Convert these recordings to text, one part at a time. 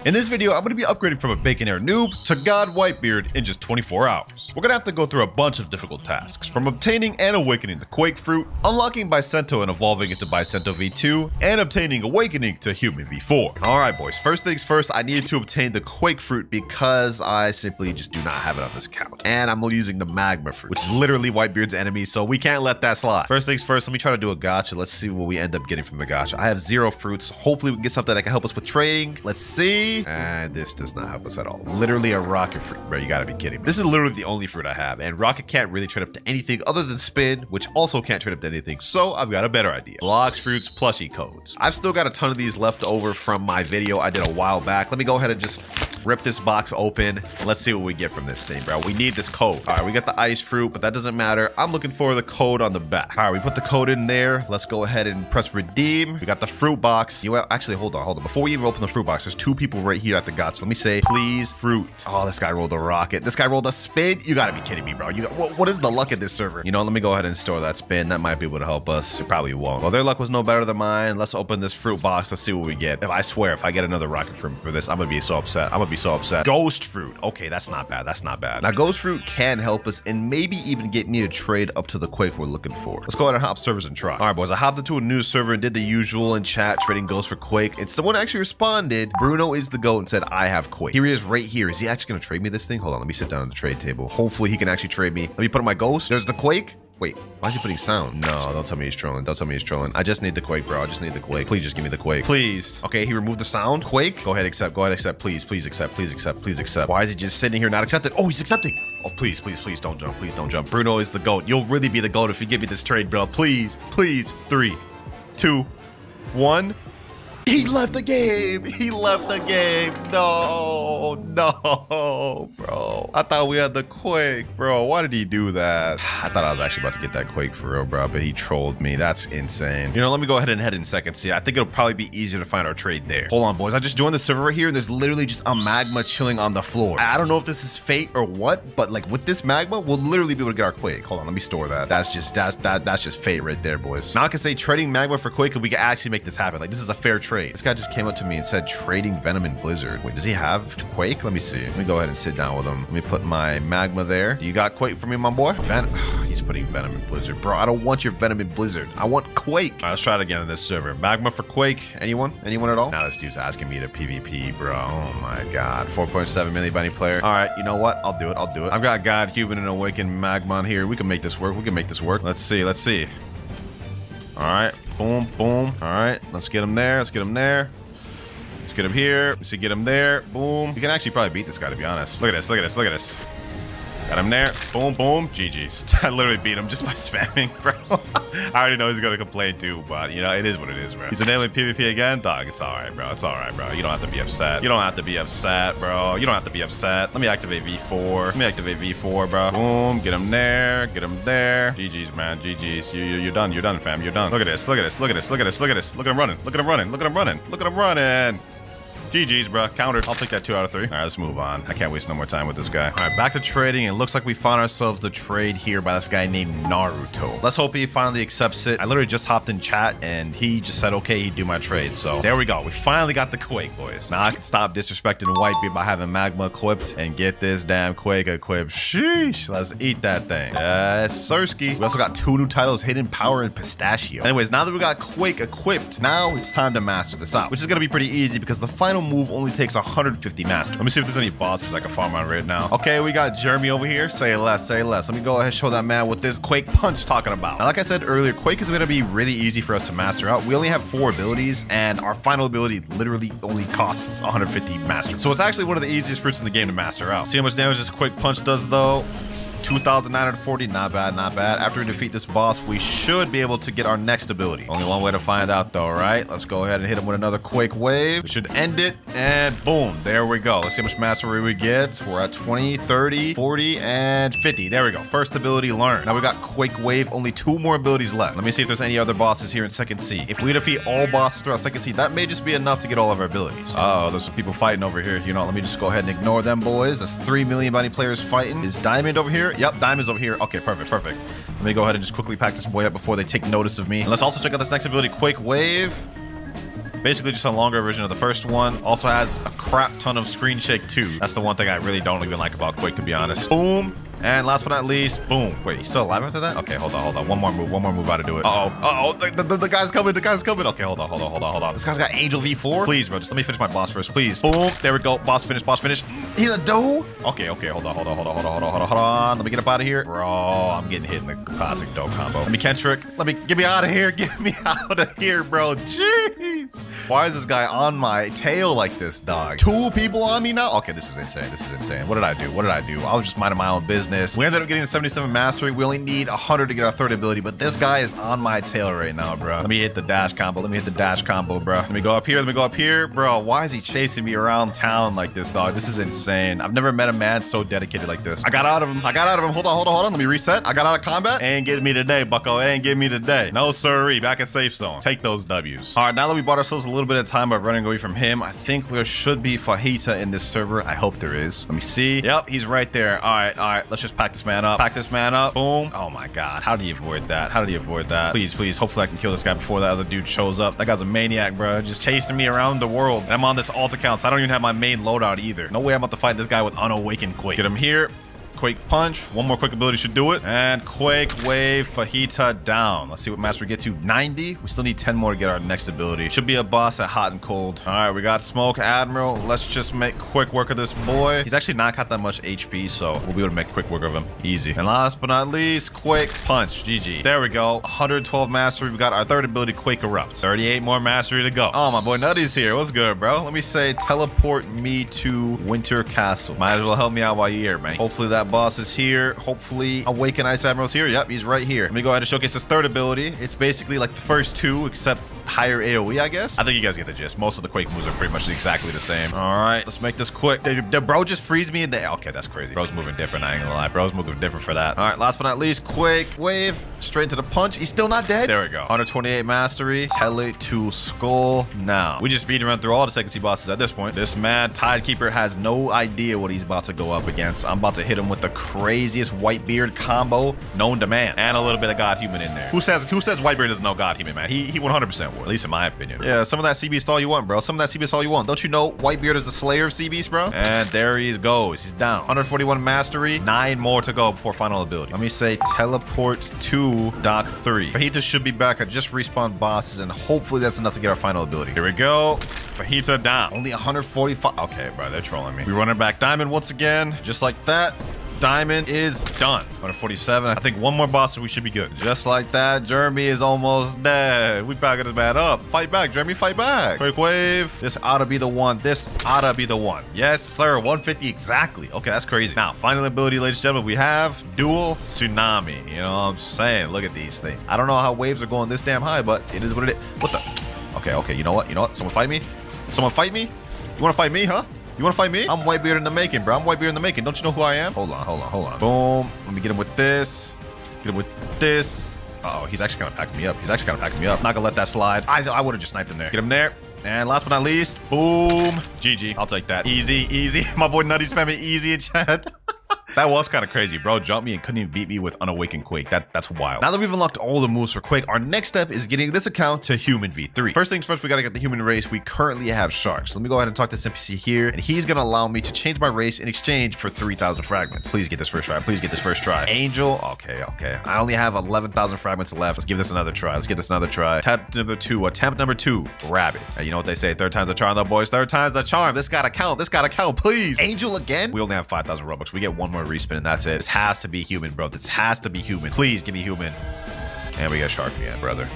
In this video, I'm going to be upgrading from a Baconair noob to God Whitebeard in just 24 hours. We're going to have to go through a bunch of difficult tasks, from obtaining and awakening the Quake fruit, unlocking Bicento and evolving into Bicento V2, and obtaining awakening to Human V4. Alright boys, first things first, I needed to obtain the Quake fruit because I simply just do not have it on this account. And I'm using the Magma fruit, which is literally Whitebeard's enemy, so we can't let that slide. First things first, let me try to do a gacha. Let's see what we end up getting from the gacha. I have 0 fruits. Hopefully we can get something that can help us with trading. Let's see. And this does not help us at all. Literally a rocket fruit, bro. You gotta be kidding me. This is literally the only fruit I have, and rocket can't really trade up to anything other than spin, which also can't trade up to anything. So I've got a better idea. Blox fruits, plushie codes. I've still got a ton of these left over from my video I did a while back. Let me go ahead and just rip this box open and let's see what we get from this thing, bro. We need this code. All right, we got the ice fruit, but that doesn't matter. I'm looking for the code on the back. All right, we put the code in there. Let's go ahead and press redeem. We got the fruit box. Actually, hold on. Before we even open the fruit box, there's 2 people right here at the gacha. Let me say, please, fruit. Oh, this guy rolled a rocket. This guy rolled a spin. You gotta be kidding me, bro. What is the luck of this server? You know, let me go ahead and store that spin. That might be able to help us. It probably won't. Well, their luck was no better than mine. Let's open this fruit box. Let's see what we get. I swear, if I get another rocket fruit for this, I'm gonna be so upset. Ghost fruit. Okay, that's not bad. Now, ghost fruit can help us and maybe even get me a trade up to the Quake we're looking for. Let's go ahead and hop servers and try. All right, boys. I hopped into a new server and did the usual in chat, trading ghosts for Quake. And someone actually responded. Bruno is the GOAT and said, I have Quake. Here he is right here. Is he actually going to trade me this thing? Hold on. Let me sit down at the trade table. Hopefully he can actually trade me. Let me put on my ghost. There's the Quake. Wait, why is he putting sound? No, don't tell me he's trolling. I just need the Quake, bro. I just need the Quake. Please just give me the Quake. Please. Okay, he removed the sound. Quake. Go ahead, accept. Please accept. Why is he just sitting here not accepting? Oh, he's accepting. Oh, please don't jump. Bruno is the GOAT. You'll really be the GOAT if you give me this trade, bro. Please. 3, 2, 1. He left the game. No, bro. I thought we had the Quake, bro. Why did he do that? I thought I was actually about to get that Quake for real, bro, but he trolled me. That's insane. You know, let me go ahead and head in second. See, I think it'll probably be easier to find our trade there. Hold on, boys. I just joined the server right here, and there's literally just a magma chilling on the floor. I don't know if this is fate or what, but like with this magma, we'll literally be able to get our Quake. Hold on, let me store that. That's just fate right there, boys. Now I can say trading magma for Quake, and we can actually make this happen. Like, this is a fair trade. This guy just came up to me and said trading Venom and Blizzard. Wait, does he have Quake? Let me see. Let me go ahead and sit down with him. Let me put my magma there. You got Quake for me, my boy? He's putting Venom and Blizzard. Bro, I don't want your Venom and Blizzard. I want Quake. All right, let's try it again on this server. Magma for Quake. Anyone at all? Now this dude's asking me to PvP, bro. Oh my God. 4.7 million bounty player. All right, you know what? I'll do it. I've got God, Human, and Awakened Magma on here. We can make this work. Let's see. All right. Boom. All right. Let's get him there. Let's get him here. Let's see, get him there. Boom. We can actually probably beat this guy, to be honest. Look at this. Got him there. Boom. GG's. I literally beat him just by spamming, bro. I already know he's going to complain too, but you know, it is what it is, bro. He's enabling PvP again. Dog, it's all right, bro. You don't have to be upset. Bro. Let me activate V4. Bro. Boom. Get him there. GG's, man. GG's. You're done, fam. You're done. Look at this. Look at him running. GG's, bro. Counter. I'll take that 2 out of 3. All right, let's move on. I can't waste no more time with this guy. All right, back to trading. It looks like we found ourselves the trade here by this guy named Naruto. Let's hope he finally accepts it. I literally just hopped in chat and he just said, okay, he'd do my trade. So there we go. We finally got the Quake, boys. Now I can stop disrespecting Whitebeard by having Magma equipped and get this damn Quake equipped. Sheesh. Let's eat that thing. Yes, Sirski. We also got 2 new titles, Hidden Power and Pistachio. Anyways, now that we got Quake equipped, now it's time to master this out, which is going to be pretty easy because the final move only takes 150 master. Let me see if there's any bosses I can farm on right now. Okay, we got Jeremy over here. Say less. Let me go ahead and show that man what this Quake punch talking about. Now, like I said earlier, Quake is going to be really easy for us to master out. We only have 4 abilities and our final ability literally only costs 150 master. So it's actually one of the easiest fruits in the game to master out. See how much damage this Quake punch does though? 2,940, not bad. After we defeat this boss, we should be able to get our next ability. Only one way to find out though, right? Let's go ahead and hit him with another Quake wave. We should end it, and boom, there we go. Let's see how much mastery we get. We're at 20, 30, 40, and 50. There we go. First ability learned. Now we got Quake wave, only 2 more abilities left. Let me see if there's any other bosses here in second C. If we defeat all bosses throughout second C, that may just be enough to get all of our abilities. Oh, there's some people fighting over here. You know, let me just go ahead and ignore them, boys. That's 3 million bounty players fighting. Is Diamond over here? Yep, Diamond's over here. Okay, perfect. Let me go ahead and just quickly pack this boy up before they take notice of me. And let's also check out this next ability, Quake Wave. Basically just a longer version of the first one. Also has a crap ton of screen shake too. That's the one thing I really don't even like about Quake, to be honest. Boom. And last but not least, boom. Wait, he's still alive after that? Okay, hold on. One more move, how to do it. The guy's coming, Okay, hold on. This guy's got Angel V4. Please, bro, just let me finish my boss first, please. Boom, there we go. Boss finish. He's a doe. Okay, hold on. Let me get up out of here. Bro, I'm getting hit in the classic doe combo. Let me Kentrick. Get me out of here. Get me out of here, bro. Jeez. Why is this guy on my tail like this, dog? 2 people on me now? Okay, this is insane. What did I do? I was just minding my own business. We ended up getting a 77 mastery. We only need 100 to get our third ability, but this guy is on my tail right now, bro. Let me hit the dash combo. Bro. Let me go up here. Bro, why is he chasing me around town like this, dog? This is insane. I've never met a man so dedicated like this. I got out of him. Hold on. Let me reset. I got out of combat. Ain't getting me today, bucko. Ain't getting me today. No, sirree. Back at safe zone. Take those W's. All right, now that we bought ourselves a little bit of time by running away from him, I think there should be fajita in this server. I hope there is. Let me see. Yep, he's right there. All right. Let's just pack this man up. Boom. Oh my god, how do you avoid that? Please, hopefully I can kill this guy before that other dude shows up. That guy's a maniac, bro, just chasing me around the world, and I'm on this alt account, so I don't even have my main loadout either. No way I'm about to fight this guy with unawakened Quake. Get him here. Quake punch. One more quick ability should do it. And Quake wave fajita down. Let's see what master we get to. 90. We still need 10 more to get our next ability. Should be a boss at hot and cold. All right, we got smoke admiral. Let's just make quick work of this boy. He's actually not got that much HP, so we'll be able to make quick work of him. Easy. And last but not least, Quake punch. GG. There we go. 112 mastery. We got our third ability, Quake erupt. 38 more mastery to go. Oh, my boy Nutty's here. What's good, bro? Let me say teleport me to Winter Castle. Might as well help me out while you're here, man. Hopefully that boss is here. Hopefully Awaken Ice Admiral's here. Yep, he's right here. Let me go ahead and showcase his third ability. It's basically like the first 2, except higher AoE, I guess. I think you guys get the gist. Most of the Quake moves are pretty much exactly the same. All right, let's make this quick. Did bro just freeze me in the... Okay, that's crazy. Bro's moving different. I ain't gonna lie. Bro's moving different for that. All right, last but not least, Quake wave. Straight into the punch. He's still not dead. There we go. 128 mastery. Tele to skull now. We just speed around through all the second C bosses at this point. This man, Tidekeeper, has no idea what he's about to go up against. I'm about to hit him with the craziest Whitebeard combo known to man. And a little bit of God Human in there. Who says Whitebeard doesn't know God Human, man? He 100% will, at least in my opinion. Yeah, some of that CB's all you want, bro. Some of that CB's all you want. Don't you know Whitebeard is the slayer of CB's, bro? And there he goes. He's down. 141 mastery. 9 more to go before final ability. Let me say teleport to Dock 3. Fajita should be back. I just respawned bosses, and hopefully that's enough to get our final ability. Here we go. Fajita down. Only 145. Okay, bro, they're trolling me. We running back diamond once again, just like that. Diamond is done. 147. I think one more boss and we should be good. Just like that, Jeremy is almost dead. We backing this man up. Fight back, Jeremy, fight back. Quick wave. This ought to be the one. Yes, sir. 150 exactly. Okay, that's crazy. Now, final ability, ladies and gentlemen, we have dual tsunami. You know what I'm saying? Look at these things. I don't know how waves are going this damn high, but it is what it is. What the? Okay. You know what? Someone fight me? You want to fight me, huh? You want to fight me? I'm Whitebeard in the making, bro. Don't you know who I am? Hold on. Boom. Let me get him with this. Uh-oh, he's actually going to pack me up. Not going to let that slide. I would have just sniped him there. Get him there. And last but not least, boom. GG. I'll take that. Easy. My boy Nutty spamming easy in chat. That was kind of crazy. Bro jumped me and couldn't even beat me with unawakened Quake. That's wild. Now that we've unlocked all the moves for Quake, our next step is getting this account to human v3. First things first, we got to get the human race. We currently have sharks. Let me go ahead and talk to this NPC here, and he's going to allow me to change my race in exchange for 3,000 fragments. Please get this first try. Angel. Okay. I only have 11,000 fragments left. Let's give this another try. Attempt number two. Rabbit. Hey, you know what they say? Third time's a charm, though, boys. Third time's a charm. This gotta count, please. Angel again? We only have 5,000 Robux. We get one more respin, and that's it. This has to be human, bro. Please give me human. And we got shark again, brother.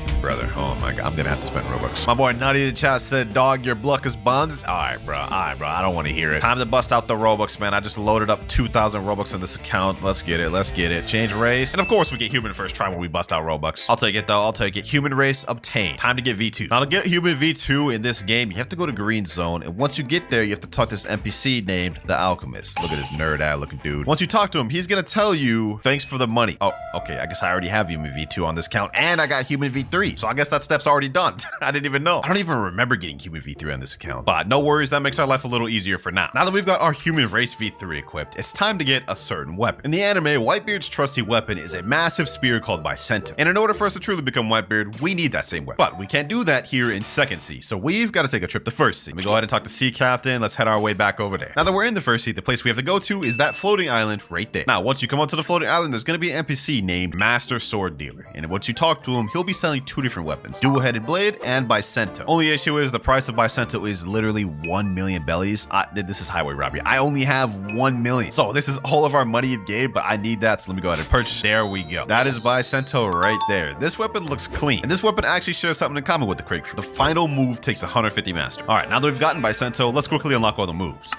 Oh my god, I'm gonna have to spend Robux. My boy Nutty in the chat said, dog, your Blox is buns. All right, bro. I don't want to hear it. Time to bust out the Robux, man. I just loaded up 2,000 Robux in this account. Let's get it. Change race. And of course, we get human first try when we bust out Robux. I'll take it, though. Human race obtained. Time to get V2. Now, to get human V2 in this game, you have to go to green zone. And once you get there, you have to talk to this NPC named the Alchemist. Look at this nerd-ass looking dude. Once you talk to him, he's gonna tell you, thanks for the money. Oh, okay. I guess I already have human V2 on this account, and I got human V3. So I guess that step's already done. I didn't even know. I don't even remember getting human V3 on this account. But no worries, that makes our life a little easier for now. Now that we've got our human race V3 equipped, it's time to get a certain weapon. In the anime, Whitebeard's trusty weapon is a massive spear called Bicento. And in order for us to truly become Whitebeard, we need that same weapon. But we can't do that here in second sea. So we've got to take a trip to first sea. Let me go ahead and talk to Sea Captain. Let's head our way back over there. Now that we're in the first sea, the place we have to go to is that floating island right there. Now, once you come onto the floating island, there's going to be an NPC named Master Sword Dealer. And once you talk to him, he'll be selling two different weapons, dual-headed blade and Bicento. Only issue is the price of Bicento is literally 1 million bellies. This is highway robbery. I only have 1 million. So this is all of our money in game, but I need that. So let me go ahead and purchase. There we go. That is Bicento right there. This weapon looks clean. And this weapon actually shares something in common with the Quake. The final move takes 150 master. All right, now that we've gotten Bicento, let's quickly unlock all the moves.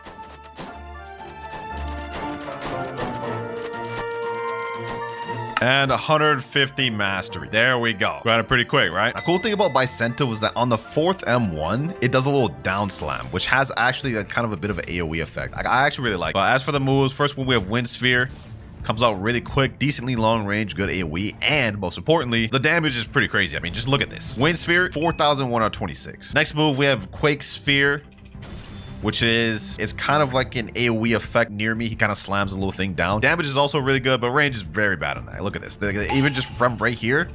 And 150 mastery. There we go. Got it pretty quick, right? The cool thing about Bicento was that on the 4th M1, it does a little down slam, which has actually a kind of a bit of an AoE effect. I actually really like it. But as for the moves, first one we have Wind Sphere. Comes out really quick, decently long range, good AoE, and most importantly, the damage is pretty crazy. I mean, just look at this. Wind Sphere, 4,126. Next move, we have Quake Sphere, which is kind of like an AoE effect near me. He kind of slams a little thing down. Damage is also really good, but range is very bad on that. Look at this. Even just from right here,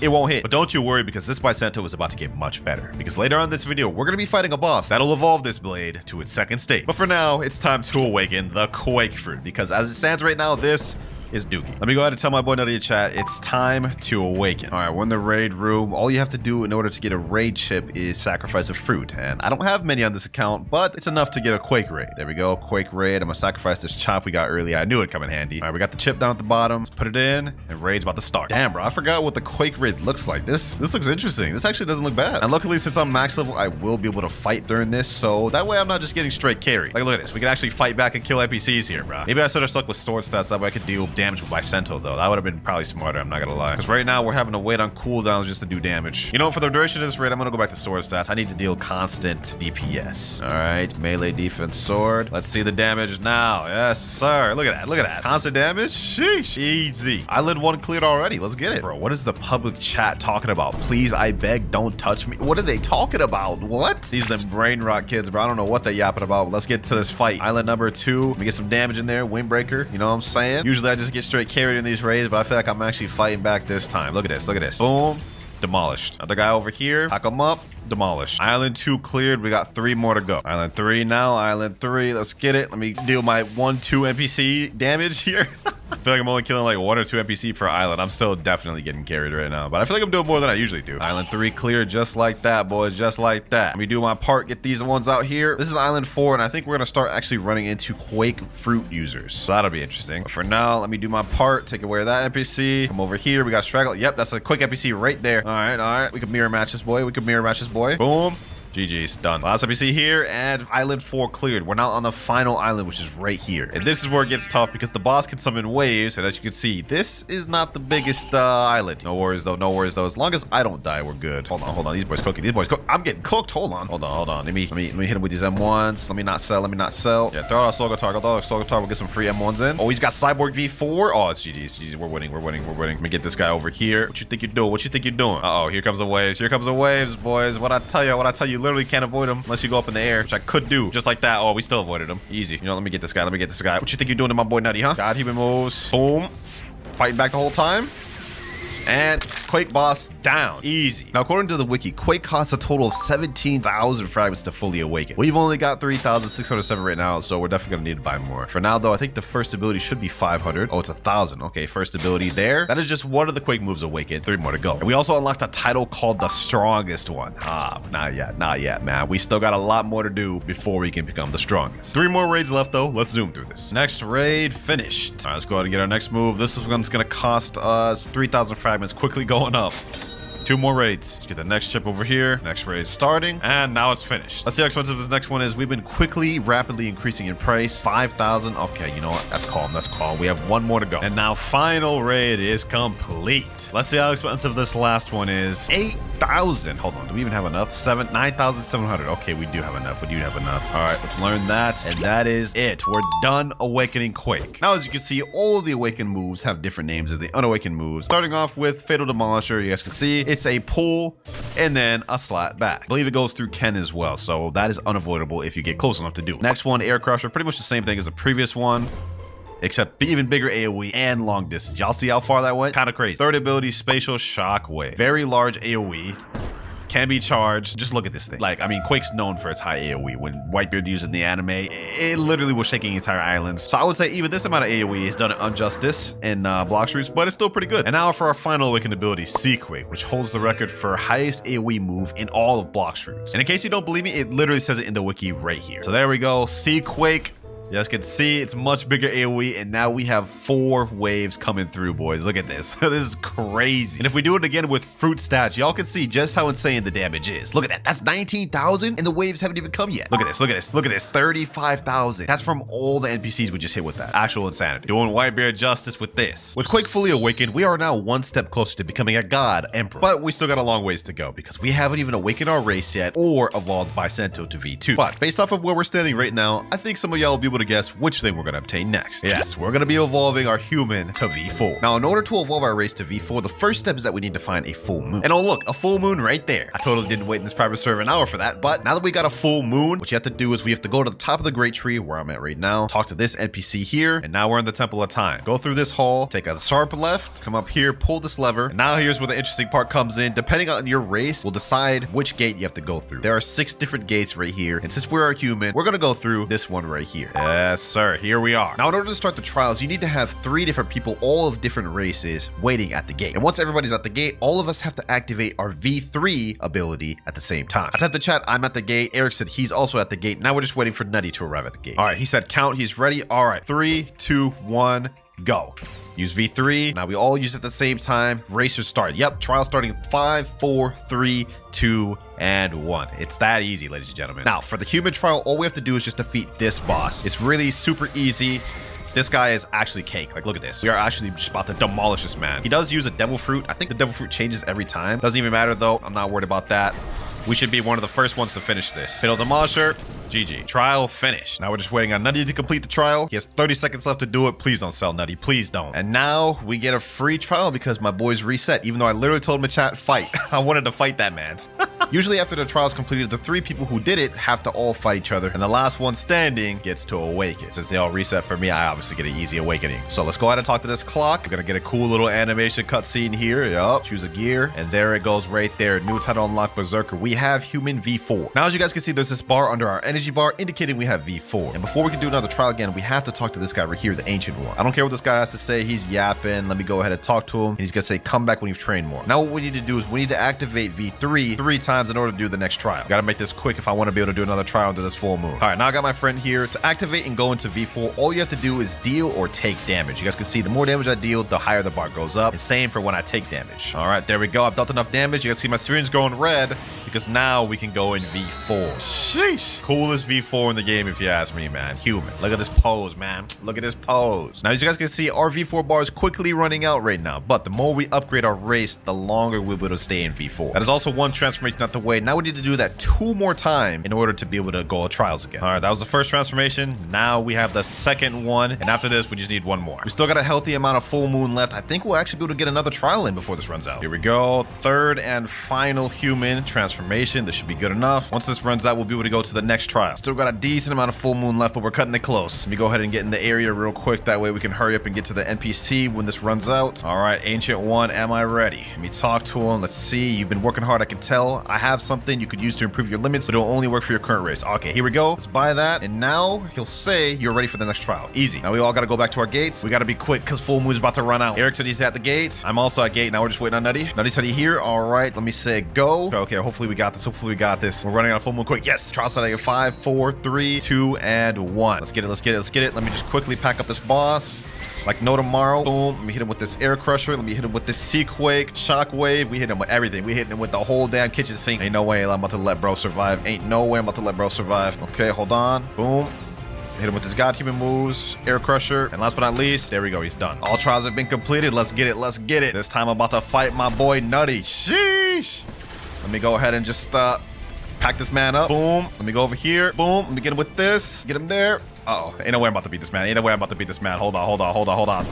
it won't hit. But don't you worry, because this Bicento is about to get much better. Because later on in this video, we're going to be fighting a boss that'll evolve this blade to its second state. But for now, it's time to awaken the Quake Fruit. Because as it stands right now, this is dookie. Let me go ahead and tell my boy Nutty in chat, it's time to awaken. All right, we're in the raid room. All you have to do in order to get a raid chip is sacrifice a fruit. And I don't have many on this account, but it's enough to get a Quake raid. There we go, Quake raid. I'm gonna sacrifice this chop we got earlier. I knew it'd come in handy. All right, we got the chip down at the bottom. Let's put it in, and raid's about to start. Damn, bro, I forgot what the Quake raid looks like. This looks interesting. This actually doesn't look bad. And luckily, since I'm max level, I will be able to fight during this, so that way I'm not just getting straight carry. Like, look at this. We can actually fight back and kill NPCs here, bro. Maybe I should have stuck with sword stats. That way I could deal damage with Bicento, though. That would have been probably smarter, I'm not gonna lie. Because right now we're having to wait on cooldowns just to do damage. You know, for the duration of this raid, I'm gonna go back to sword stats. I need to deal constant DPS. All right, melee defense sword. Let's see the damage now. Yes, sir. Look at that. Look at that. Constant damage. Sheesh. Easy. Eyelid 1 cleared already. Let's get it. Bro, what is the public chat talking about? Please, I beg, don't touch me. What are they talking about? What? These them brain rot kids, bro. I don't know what they're yapping about. But let's get to this fight. Island number 2. Let me get some damage in there. Windbreaker. You know what I'm saying? Usually I just get straight carried in these raids, but I feel like I'm actually fighting back this time. Look at this. Look at this. Boom. Demolished. Another guy over here. Pack him up. Demolished. Island 2 cleared. We got 3 more to go. Island 3 now. Island 3. Let's get it. Let me deal my 1-2 NPC damage here. I feel like I'm only killing like 1 or 2 NPC per island. I'm still definitely getting carried right now, but I feel like I'm doing more than I usually do. Island 3 clear just like that, boys, just like that. Let me do my part, get these ones out here. This is Island 4, and I think we're gonna start actually running into Quake Fruit users, so that'll be interesting. But for now, let me do my part, take away that NPC. Come over here, we got Straggle. Yep, that's a Quake NPC right there. All right. We can mirror match this boy. Boom. GG's done. Last NPC here, and Island 4 cleared. We're now on the final island, which is right here. And this is where it gets tough because the boss can summon waves, and as you can see, this is not the biggest island. No worries though, no worries though. As long as I don't die, we're good. Hold on. These boys cooking. I'm getting cooked. Hold on. Let me hit him with these M1s. Let me not sell. Yeah, throw out a Sogotar. We'll get some free M1s in. Oh, he's got Cyborg V4. Oh, it's GG's. We're winning. Let me get this guy over here. What you think you're doing? Uh-oh, here comes the waves, boys. What I tell you, literally can't avoid him unless you go up in the air, which I could do just like that. Oh, we still avoided him. Easy. You know, let me get this guy. What you think you're doing to my boy Nutty, huh? God, human moves. Boom. Fighting back the whole time. And Quake boss down. Easy. Now, according to the wiki, Quake costs a total of 17,000 fragments to fully awaken. We've only got 3,607 right now, so we're definitely going to need to buy more. For now, though, I think the first ability should be 500. Oh, it's 1,000. Okay, first ability there. That is just one of the Quake moves awakened. 3 more to go. And we also unlocked a title called the strongest one. Not yet, man. We still got a lot more to do before we can become the strongest. 3 more raids left, though. Let's zoom through this. Next raid finished. All right, let's go ahead and get our next move. This one's going to cost us 3,000 fragments, quickly going up. 2 more raids. Let's get the next chip over here. Next raid starting, and now it's finished. Let's see how expensive this next one is. We've been rapidly increasing in price. 5,000. Okay, you know what? That's calm. We have 1 more to go. And now final raid is complete. Let's see how expensive this last one is. 9,000. Hold on, do we even have enough? 9,700. Okay, we do have enough. We do have enough. All right, let's learn that. And that is it. We're done awakening Quake. Now, as you can see, all the awakened moves have different names as the unawakened moves. Starting off with Fatal Demolisher, you guys can see it's a pull and then a slap back. I believe it goes through Ken as well, so that is unavoidable if you get close enough to do it. Next one, Air Crusher, pretty much the same thing as the previous one, except even bigger AoE and long distance. Y'all see how far that went? Kind of crazy. Third ability, Spatial Shockwave. Very large AoE. Can be charged. Just look at this thing. Like, I mean, Quake's known for its high AoE. When Whitebeard used it in the anime, it literally was shaking entire islands. So I would say even this amount of AoE has done it injustice in Blox routes, but it's still pretty good. And now for our final awakened ability, Sea Quake, which holds the record for highest AoE move in all of Blox routes. And in case you don't believe me, it literally says it in the wiki right here. So there we go. Sea Quake. You guys can see it's much bigger AoE, and now we have 4 waves coming through, boys. Look at this. This is crazy. And if we do it again with fruit stats, y'all can see just how insane the damage is. Look at that. That's 19,000, and the waves haven't even come yet. Look at this. Look at this. Look at this. 35,000. That's from all the NPCs we just hit with that. Actual insanity. Doing Whitebeard justice with this. With Quake fully awakened, we are now one step closer to becoming a god emperor. But we still got a long ways to go because we haven't even awakened our race yet or evolved Bicento to V2. But based off of where we're standing right now, I think some of y'all will be able to guess which thing we're going to obtain next. Yes, we're going to be evolving our human to V4. Now, in order to evolve our race to V4, the first step is that we need to find a full moon. And oh, look, a full moon right there. I totally didn't wait in this private server an hour for that, but now that we got a full moon, what you have to do is we have to go to the top of the Great Tree, where I'm at right now, talk to this NPC here, and now we're in the Temple of Time. Go through this hall, take a sharp left, come up here, pull this lever, and now here's where the interesting part comes in. Depending on your race, we'll decide which gate you have to go through. There are 6 different gates right here, and since we're a human, we're going to go through this one right here. Yes, sir. Here we are. Now, in order to start the trials, you need to have 3 different people, all of different races, waiting at the gate. And once everybody's at the gate, all of us have to activate our V3 ability at the same time. I typed the chat, I'm at the gate. Eric said he's also at the gate. Now we're just waiting for Nutty to arrive at the gate. All right, he said count, he's ready. All right, 3, 2, 1, go. Use V3. Now we all use it at the same time. Racers start. Yep, trial starting 5, 4, 3, 2, and 1. It's that easy, ladies and gentlemen. Now, for the human trial, all we have to do is just defeat this boss. It's really super easy. This guy is actually cake. Like, look at this. We are actually just about to demolish this man. He does use a devil fruit. I think the devil fruit changes every time. Doesn't even matter, though. I'm not worried about that. We should be one of the first ones to finish this. Fatal Demolisher. GG. Trial finished. Now we're just waiting on Nutty to complete the trial. He has 30 seconds left to do it. Please don't sell, Nutty. Please don't. And now we get a free trial because my boys reset, even though I literally told him to chat, fight. I wanted to fight that man. Usually after the trial's completed, the 3 people who did it have to all fight each other, and the last one standing gets to awaken. Since they all reset for me, I obviously get an easy awakening. So let's go ahead and talk to this clock. We're gonna get a cool little animation cutscene here. Yup. Choose a gear, and there it goes right there. New title unlocked, Berserker. We have human V4. Now, as you guys can see, there's this bar under our energy bar indicating we have V4. And before we can do another trial again, we have to talk to this guy right here, the Ancient One. I don't care what this guy has to say. He's yapping. Let me go ahead and talk to him. And he's gonna say, come back when you've trained more. Now what we need to do is we need to activate V3 3 times in order to do the next trial. Gotta make this quick if I want to be able to do another trial under this full moon. All right, now I got my friend here. To activate and go into V4, all you have to do is deal or take damage. You guys can see the more damage I deal, the higher the bar goes up. And same for when I take damage. All right, there we go. I've dealt enough damage. You guys see my screen's going red because now we can go in V4. Sheesh. Coolest V4 in the game if you ask me, man. Human. Look at this pose, man. Look at this pose. Now, as you guys can see, our V4 bar is quickly running out right now. But the more we upgrade our race, the longer we'll be able to stay in V4. That is also one transformation out the way. Now we need to do that 2 more times in order to be able to go trials again. All right, that was the first transformation. Now we have the second one. And after this, we just need 1 more. We still got a healthy amount of full moon left. I think we'll actually be able to get another trial in before this runs out. Here we go. Third and final human transformation. This should be good enough. Once this runs out, we'll be able to go to the next trial. Still got a decent amount of full moon left, but we're cutting it close. Let me go ahead and get in the area real quick. That way we can hurry up and get to the NPC when this runs out. All right, Ancient One, am I ready? Let me talk to him. Let's see. You've been working hard, I can tell. I have something you could use to improve your limits, but it'll only work for your current race. Okay, here we go. Let's buy that. And now he'll say you're ready for the next trial. Easy. Now we all got to go back to our gates. We got to be quick because full moon's about to run out. Eric said he's at the gate. I'm also at gate. Now we're just waiting on Nutty. Nutty said he here. All right, let me say go. Okay, hopefully we got this. Hopefully we got this. We're running on full moon quick. Yes. Trial starting at 5, 4, 3, 2, and 1. Let's get it. Let's get it. Let's get it. Let me just quickly pack up this boss. Like no tomorrow. Boom. Let me hit him with this air crusher. Let me hit him with this sea quake, shockwave. We hit him with everything. We hit him with the whole damn kitchen sink. Ain't no way I'm about to let bro survive. Ain't no way I'm about to let bro survive. Okay, hold on. Boom. Hit him with his god human moves, air crusher, and last but not least, there we go, he's done. All trials have been completed. Let's get it. Let's get it. This time I'm about to fight my boy Nutty. Sheesh. Let me go ahead and just pack this man up. Boom. Let me go over here. Boom. Let me get him with this. Get him there. Uh-oh. Ain't no way I'm about to beat this man. Ain't no way I'm about to beat this man. Hold on.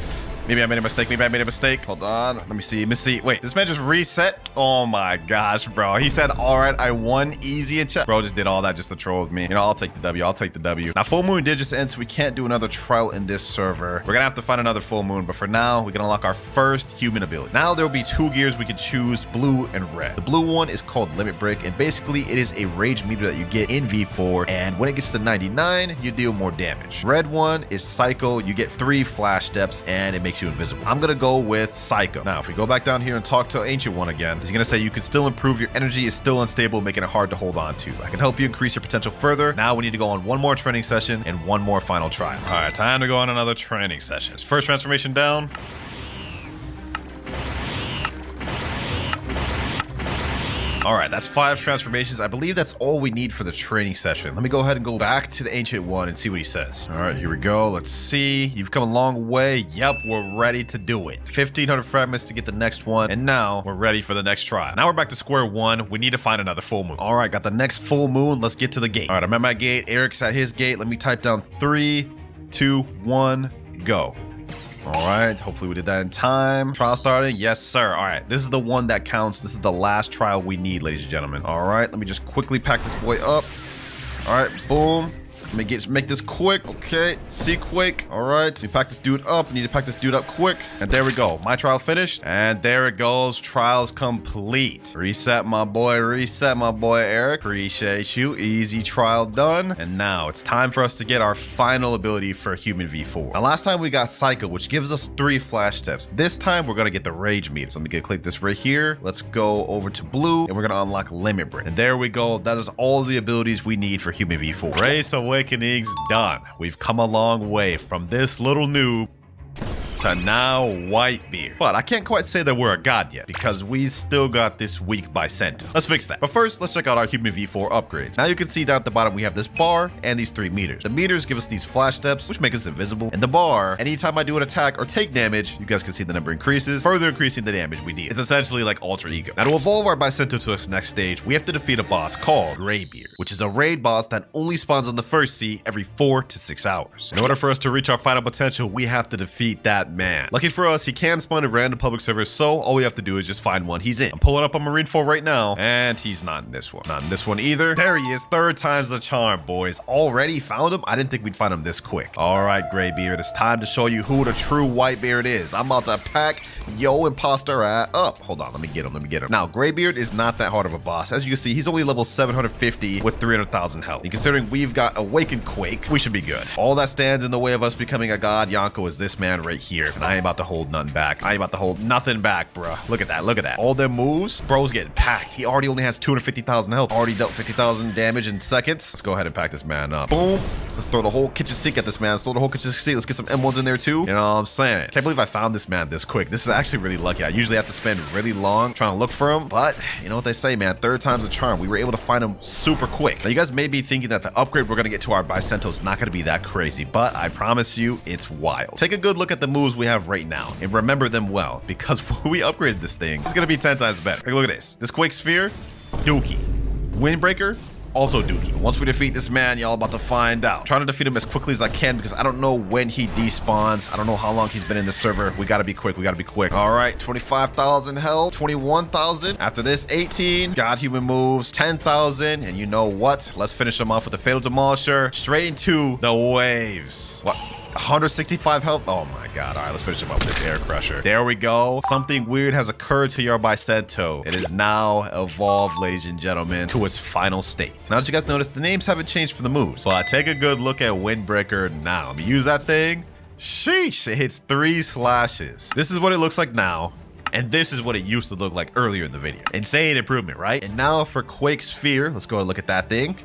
Maybe I made a mistake. Hold on. Let me see. Wait, this man just reset? Oh my gosh, bro. He said, all right, I won easy and chat. Bro just did all that just to troll with me. You know, I'll take the W. Now, full moon did just end, so we can't do another trial in this server. We're gonna have to find another full moon, but for now, we can unlock our first human ability. Now, there will be 2 gears we can choose, blue and red. The blue one is called Limit Break, and basically, it is a rage meter that you get in V4, and when it gets to 99, you deal more damage. Red one is Psycho. You get 3 flash steps, and it makes you invisible. I'm gonna go with Psycho. Now, if we go back down here and talk to Ancient One again, he's gonna say you can still improve. Your energy is still unstable, making it hard to hold on to. I can help you increase your potential further. Now we need to go on 1 more training session and 1 more final trial. All right, time to go on another training session. First transformation down. All right, that's 5 transformations. I believe that's all we need for the training session. Let me go ahead and go back to the Ancient One and see what he says. All right, here we go. Let's see. You've come a long way. Yep, we're ready to do it. 1,500 fragments to get the next one. And now we're ready for the next trial. Now we're back to square one. We need to find another full moon. All right, got the next full moon. Let's get to the gate. All right, I'm at my gate. Eric's at his gate. Let me type down 3, 2, 1, go. All right, hopefully we did that in time. Trial starting. Yes, sir. All right, this is the one that counts. This is the last trial we need, ladies and gentlemen. All right, let me just quickly pack this boy up. All right, boom. Let me make this quick. Okay, see quick. All right, let me pack this dude up. Need to pack this dude up quick. And there we go. My trial finished. And there it goes. Trials complete. Reset my boy, Eric. Appreciate you. Easy trial done. And now it's time for us to get our final ability for Human V4. Now, last time we got Psycho, which gives us 3 flash steps. This time we're gonna get the Rage meter. So let me click this right here. Let's go over to blue, and we're gonna unlock Limit Break. And there we go. That is all the abilities we need for Human V4. Race Awakening's done. We've come a long way from this little noob to now Whitebeard. But I can't quite say that we're a god yet, because we still got this weak Bicento. Let's fix that. But first, let's check out our Human V4 upgrades. Now you can see down at the bottom we have this bar and these 3 meters. The meters give us these flash steps, which make us invisible. And the bar, anytime I do an attack or take damage, you guys can see the number increases, further increasing the damage we deal. It's essentially like Alter Ego. Now to evolve our Bicento to its next stage, we have to defeat a boss called Greybeard, which is a raid boss that only spawns on the first sea every 4 to 6 hours. In order for us to reach our final potential, we have to defeat that man. Lucky for us, he can spawn in random public servers, so all we have to do is just find one he's in. I'm pulling up on Marineford right now, and he's not in this one. Not in this one either. There he is, 3rd time's the charm, boys. Already found him? I didn't think we'd find him this quick. All right, Greybeard, it's time to show you who the true Whitebeard is. I'm about to pack yo imposter up. Hold on, let me get him. Now, Greybeard is not that hard of a boss. As you can see, he's only level 750 with 300,000 health. And considering we've got Awakened Quake, we should be good. All that stands in the way of us becoming a god, Yonko, is this man right here. And I ain't about to hold nothing back. I ain't about to hold nothing back, bruh. Look at that. All them moves, bro's getting packed. He already only has 250,000 health. Already dealt 50,000 damage in seconds. Let's go ahead and pack this man up. Boom. Let's throw the whole kitchen sink at this man. Let's get some M1s in there too. You know what I'm saying? Can't believe I found this man this quick. This is actually really lucky. I usually have to spend really long trying to look for him, but you know what they say, man. 3rd time's a charm. We were able to find him super quick. Now, you guys may be thinking that the upgrade we're going to get to our Bicento is not going to be that crazy, but I promise you, it's wild. Take a good look at the moves we have right now and remember them well, because when we upgraded this thing, it's going to be 10 times better. Take a look at this. This Quake Sphere, Dookie. Windbreaker, also Dookie. But once we defeat this man, y'all about to find out. I'm trying to defeat him as quickly as I can because I don't know when he despawns. I don't know how long he's been in the server. We gotta be quick. All right, 25,000 health, 21,000. After this, 18. God human moves, 10,000. And you know what? Let's finish him off with the Fatal Demolisher. Straight into the waves. What? 165 health. Oh my god. All right, let's finish him up with this Air Crusher. There we go. Something weird has occurred to your Bicento. It is now evolved, ladies and gentlemen, to its final state. Now that you guys notice, the names haven't changed for the moves, but take a good look at Windbreaker now. Let me use that thing. Sheesh, it hits 3 slashes. This is what it looks like now. And this is what it used to look like earlier in the video. Insane improvement, right? And now for Quake Sphere, let's go and look at that thing.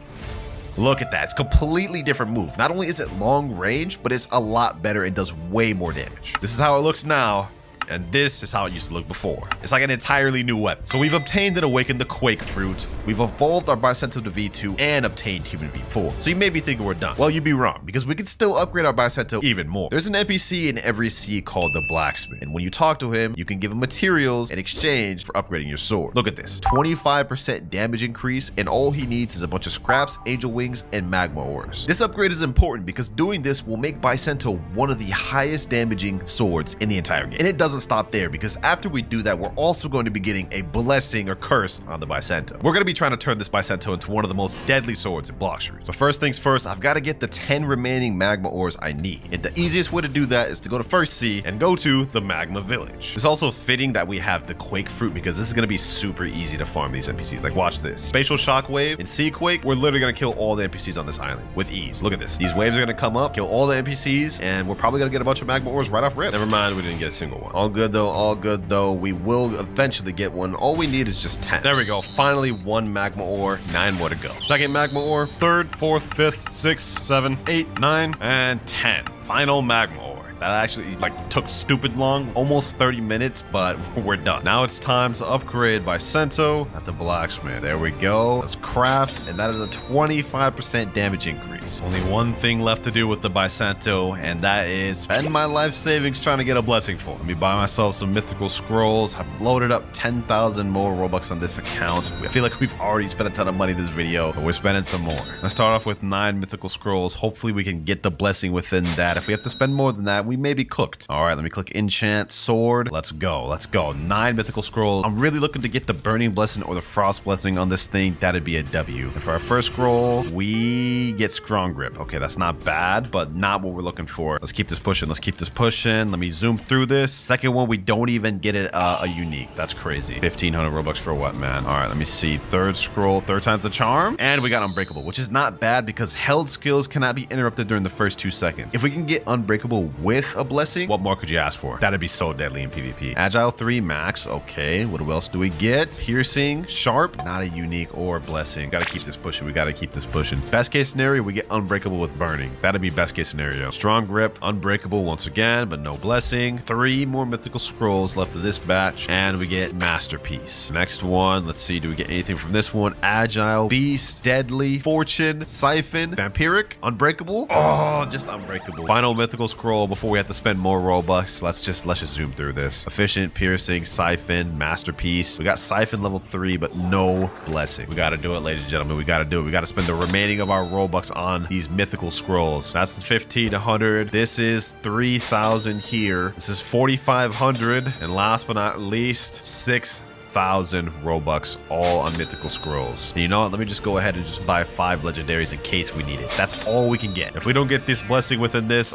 Look at that. It's a completely different move. Not only is it long range, but it's a lot better and does way more damage. This is how it looks now. And this is how it used to look before. It's like an entirely new weapon. So we've obtained and awakened the Quake fruit. We've evolved our Bicento to V2 and obtained human V4. So you may be thinking we're done. Well, you'd be wrong, because we can still upgrade our Bicento even more. There's an NPC in every sea called the Blacksmith. And when you talk to him, you can give him materials in exchange for upgrading your sword. Look at this. 25% damage increase, and all he needs is a bunch of scraps, angel wings, and magma ores. This upgrade is important because doing this will make Bicento one of the highest damaging swords in the entire game. And it doesn't stop there, because after we do that, we're also going to be getting a blessing or curse on the Bicento. We're going to be trying to turn this Bicento into one of the most deadly swords in Blox. So first things first, I've got to get the 10 remaining magma ores I need. And the easiest way to do that is to go to First Sea and go to the Magma Village. It's also fitting that we have the Quake fruit, because this is going to be super easy to farm these NPCs. Like, watch this. Spatial Shockwave and Sea Quake, we're literally going to kill all the NPCs on this island with ease. Look at this. These waves are going to come up, kill all the NPCs, and we're probably going to get a bunch of magma ores right off rip. Never mind, we didn't get a single one. All good though, all good though. We will eventually get one. All we need is just 10. There we go. Finally, one magma ore, 9 more to go. Second magma ore, third, fourth, fifth, sixth, 7, 8, 9, and 10. Final magma ore. That actually took stupid long, almost 30 minutes, but we're done. Now it's time to upgrade Bicento at the Blacksmith. There we go. Let's craft, and that is a 25% damage increase. Only one thing left to do with the Bicento, and that is spend my life savings trying to get a blessing for it. Let me buy myself some mythical scrolls. I've loaded up 10,000 more Robux on this account. I feel like we've already spent a ton of money this video, but we're spending some more. Let's start off with 9 mythical scrolls. Hopefully we can get the blessing within that. If we have to spend more than that, we may be cooked. All right, let me click enchant sword. Let's go. Let's go. 9 mythical scrolls. I'm really looking to get the burning blessing or the frost blessing on this thing. That'd be a W. And for our first scroll, we get strong grip. Okay, that's not bad, but not what we're looking for. Let's keep this pushing. Let's keep this pushing. Let me zoom through this. Second one, we don't even get it a unique. That's crazy. 1,500 Robux for what, man? All right, let me see. Third scroll, 3rd time's the charm. And we got unbreakable, which is not bad because held skills cannot be interrupted during the first 2 seconds. If we can get unbreakable with a blessing, what more could you ask for? That'd be so deadly in PvP. Agile 3 max. Okay, what else do we get? Piercing, sharp, not a unique or blessing. Gotta keep this pushing. We gotta keep this pushing. Best case scenario, we get unbreakable with burning. That'd be best case scenario. Strong grip, unbreakable once again, but no blessing. 3 more mythical scrolls left of this batch, and we get masterpiece. Next one, let's see, do we get anything from this one? Agile, beast, deadly, fortune, siphon, vampiric, unbreakable. Oh, just unbreakable. Final mythical scroll before we have to spend more Robux. Let's just zoom through this. Efficient, piercing, siphon, masterpiece. We got siphon level 3, but no blessing. We gotta do it, ladies and gentlemen. We gotta do it. We gotta spend the remaining of our Robux on these mythical scrolls. That's 1,500. This is 3,000 here. This is 4,500. And last but not least, 6,000 Robux, all on mythical scrolls. And you know what? Let me just go ahead and just buy 5 legendaries in case we need it. That's all we can get. If we don't get this blessing within this,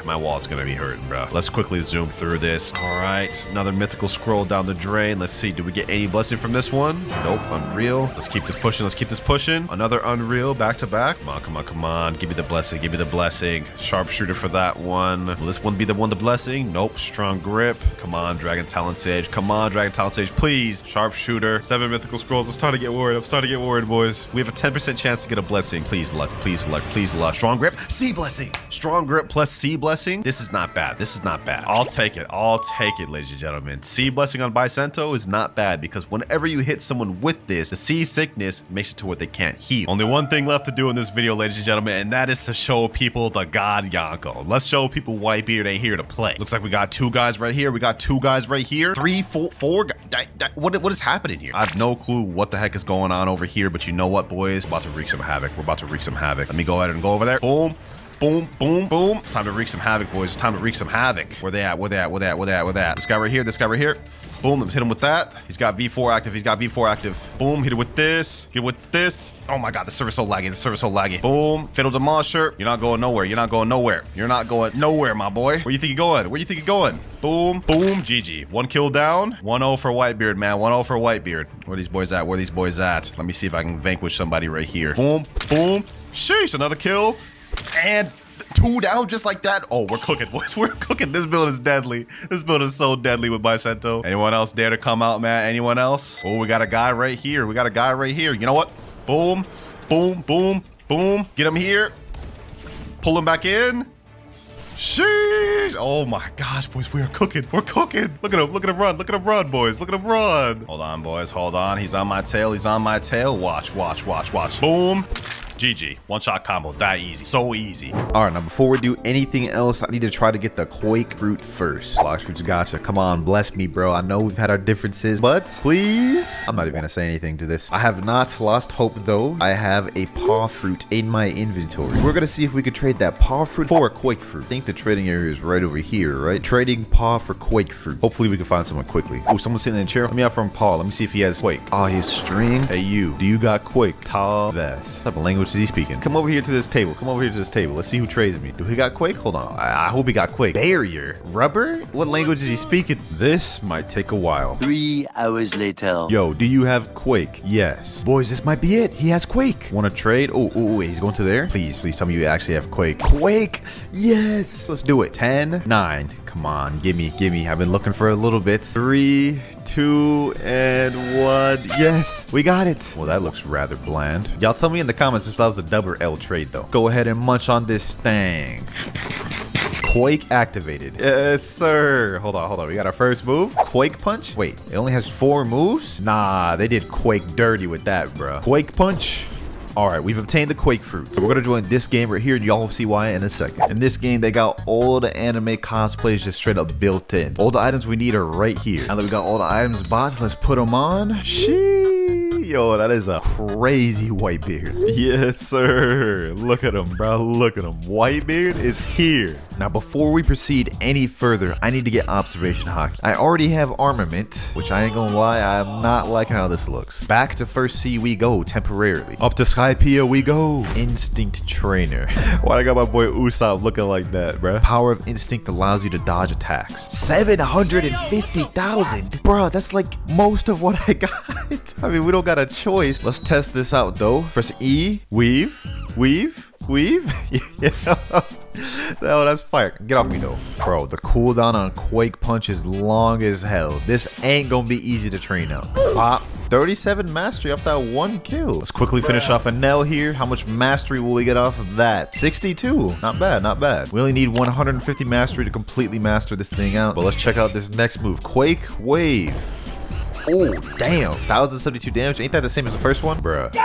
my wallet's gonna be hurting, bro. Let's quickly zoom through this. All right, another mythical scroll down the drain. Let's see, do we get any blessing from this one? Nope, unreal. Let's keep this pushing. Let's keep this pushing. Another unreal back to back. Come on, come on, come on. Give me the blessing. Give me the blessing. Sharpshooter for that one. Will this one be the one, the blessing? Nope. Strong grip. Come on, Dragon Talon Sage. Come on, Dragon Talon Sage, please. Sharpshooter. 7 mythical scrolls. I'm starting to get worried. I'm starting to get worried, boys. We have a 10% chance to get a blessing. Please luck. Please luck. Please luck. Strong grip. C blessing. Strong grip plus C blessing. This is not bad. This is not bad. I'll take it. I'll take it, ladies and gentlemen. C blessing on Bicento is not bad because whenever you hit someone with this, the C sickness makes it to where they can't heal. Only one thing left to do in this video, ladies and gentlemen, and that is to show people the God Yonko. Let's show people Whitebeard ain't here to play. Looks like we got 2 guys right here. We got 2 guys right here. 3, 4 what is happening here? I have no clue what the heck is going on over here, but you know what, boys? We're about to wreak some havoc. We're about to wreak some havoc. Let me go ahead and go over there. Boom. Boom, boom, boom. It's time to wreak some havoc, boys. It's time to wreak some havoc. Where they at? Where they at? Where they at? Where they at? Where they at? This guy right here. This guy right here. Boom. Let's hit him with that. He's got V4 active. He's got V4 active. Boom. Hit it with this. Get with this. Oh my God. The server's so laggy. The server's so laggy. Boom. Fiddle Demolisher. You're not going nowhere. You're not going nowhere. You're not going nowhere, my boy. Where you think you're going? Where you think you're going? Boom. Boom. GG. 1 kill down. 1-0 for Whitebeard, man. 1-0 for Whitebeard. Where these boys at? Where these boys at? Let me see if I can vanquish somebody right here. Boom. Boom. Sheesh. Another kill. And 2 down just like that. Oh, we're cooking, boys. We're cooking. This build is deadly. This build is so deadly with Bicento. Anyone else dare to come out, man? Anyone else? Oh, we got a guy right here. We got a guy right here. You know what? Boom, boom, boom, boom. Get him here. Pull him back in. Sheesh. Oh my gosh, boys, we are cooking. We're cooking. Look at him. Look at him run. Look at him run, boys. Look at him run. Hold on, boys. Hold on. He's on my tail. He's on my tail. Watch, watch, watch, watch. Boom. GG. One-shot combo. That easy. So easy. All right, now before we do anything else, I need to try to get the Quake fruit first. Blox fruits, gotcha. Come on, bless me, bro. I know we've had our differences, but please. I'm not even gonna say anything to this. I have not lost hope, though. I have a paw fruit in my inventory. We're gonna see if we could trade that paw fruit for a Quake fruit. I think the trading area is right over here, right? Trading paw for Quake fruit. Hopefully we can find someone quickly. Oh, someone's sitting in a chair. Let me out from paw. Let me see if he has Quake. Oh, he has string. Hey, you. Do you got Quake? Talves. What type of language is he speaking? Come over here to this table. Come over here to this table. Let's see who trades me. Do he got Quake? Hold on. I hope he got Quake. Barrier. Rubber? What language is he speaking? This might take a while. 3 hours later. Yo, do you have Quake? Yes. Boys, this might be it. He has Quake. Want to trade? Oh, wait. He's going to there? Please, please tell me you actually have Quake. Quake! Yes! Let's do it. 10, 9. Come on. Give me. I've been looking for a little bit. 3, 2, and 1. Yes! We got it. Well, that looks rather bland. Y'all tell me in the comments if that was a double L trade, though. Go ahead and munch on this thing. Quake activated. Yes, sir. Hold on. We got our first move. Quake punch. Wait, it only has 4 moves? Nah, they did Quake dirty with that, bro. Quake punch. All right, we've obtained the Quake fruit. So we're gonna join this game right here, and y'all will see why in a second. In this game, they got all the anime cosplays just straight up built in. All the items we need are right here. Now that we got all the items bought, let's put them on. Sheesh. Yo, that is a crazy Whitebeard. Yes, sir. Look at him, bro. Look at him. Whitebeard is here. Now, before we proceed any further, I need to get observation hockey. I already have armament, which I ain't gonna lie, I'm not liking how this looks. Back to first sea we go temporarily. Up to Skypea we go. Instinct trainer. Why I got my boy Usoth looking like that, bro? Power of instinct allows you to dodge attacks. 750,000? Bruh, that's like most of what I got. I mean, we don't got a choice. Let's test this out, though. Press E, weave. Yeah. No, that's fire. Get off me, though. Bro, the cooldown on Quake Punch is long as hell. This ain't gonna be easy to train out. 37 mastery off that 1 kill. Let's quickly finish off a Nell here. How much mastery will we get off of that? 62. Not bad, not bad. We only need 150 mastery to completely master this thing out. But let's check out this next move. Quake Wave. Oh, damn. 1,072 damage. Ain't that the same as the first one? Bruh.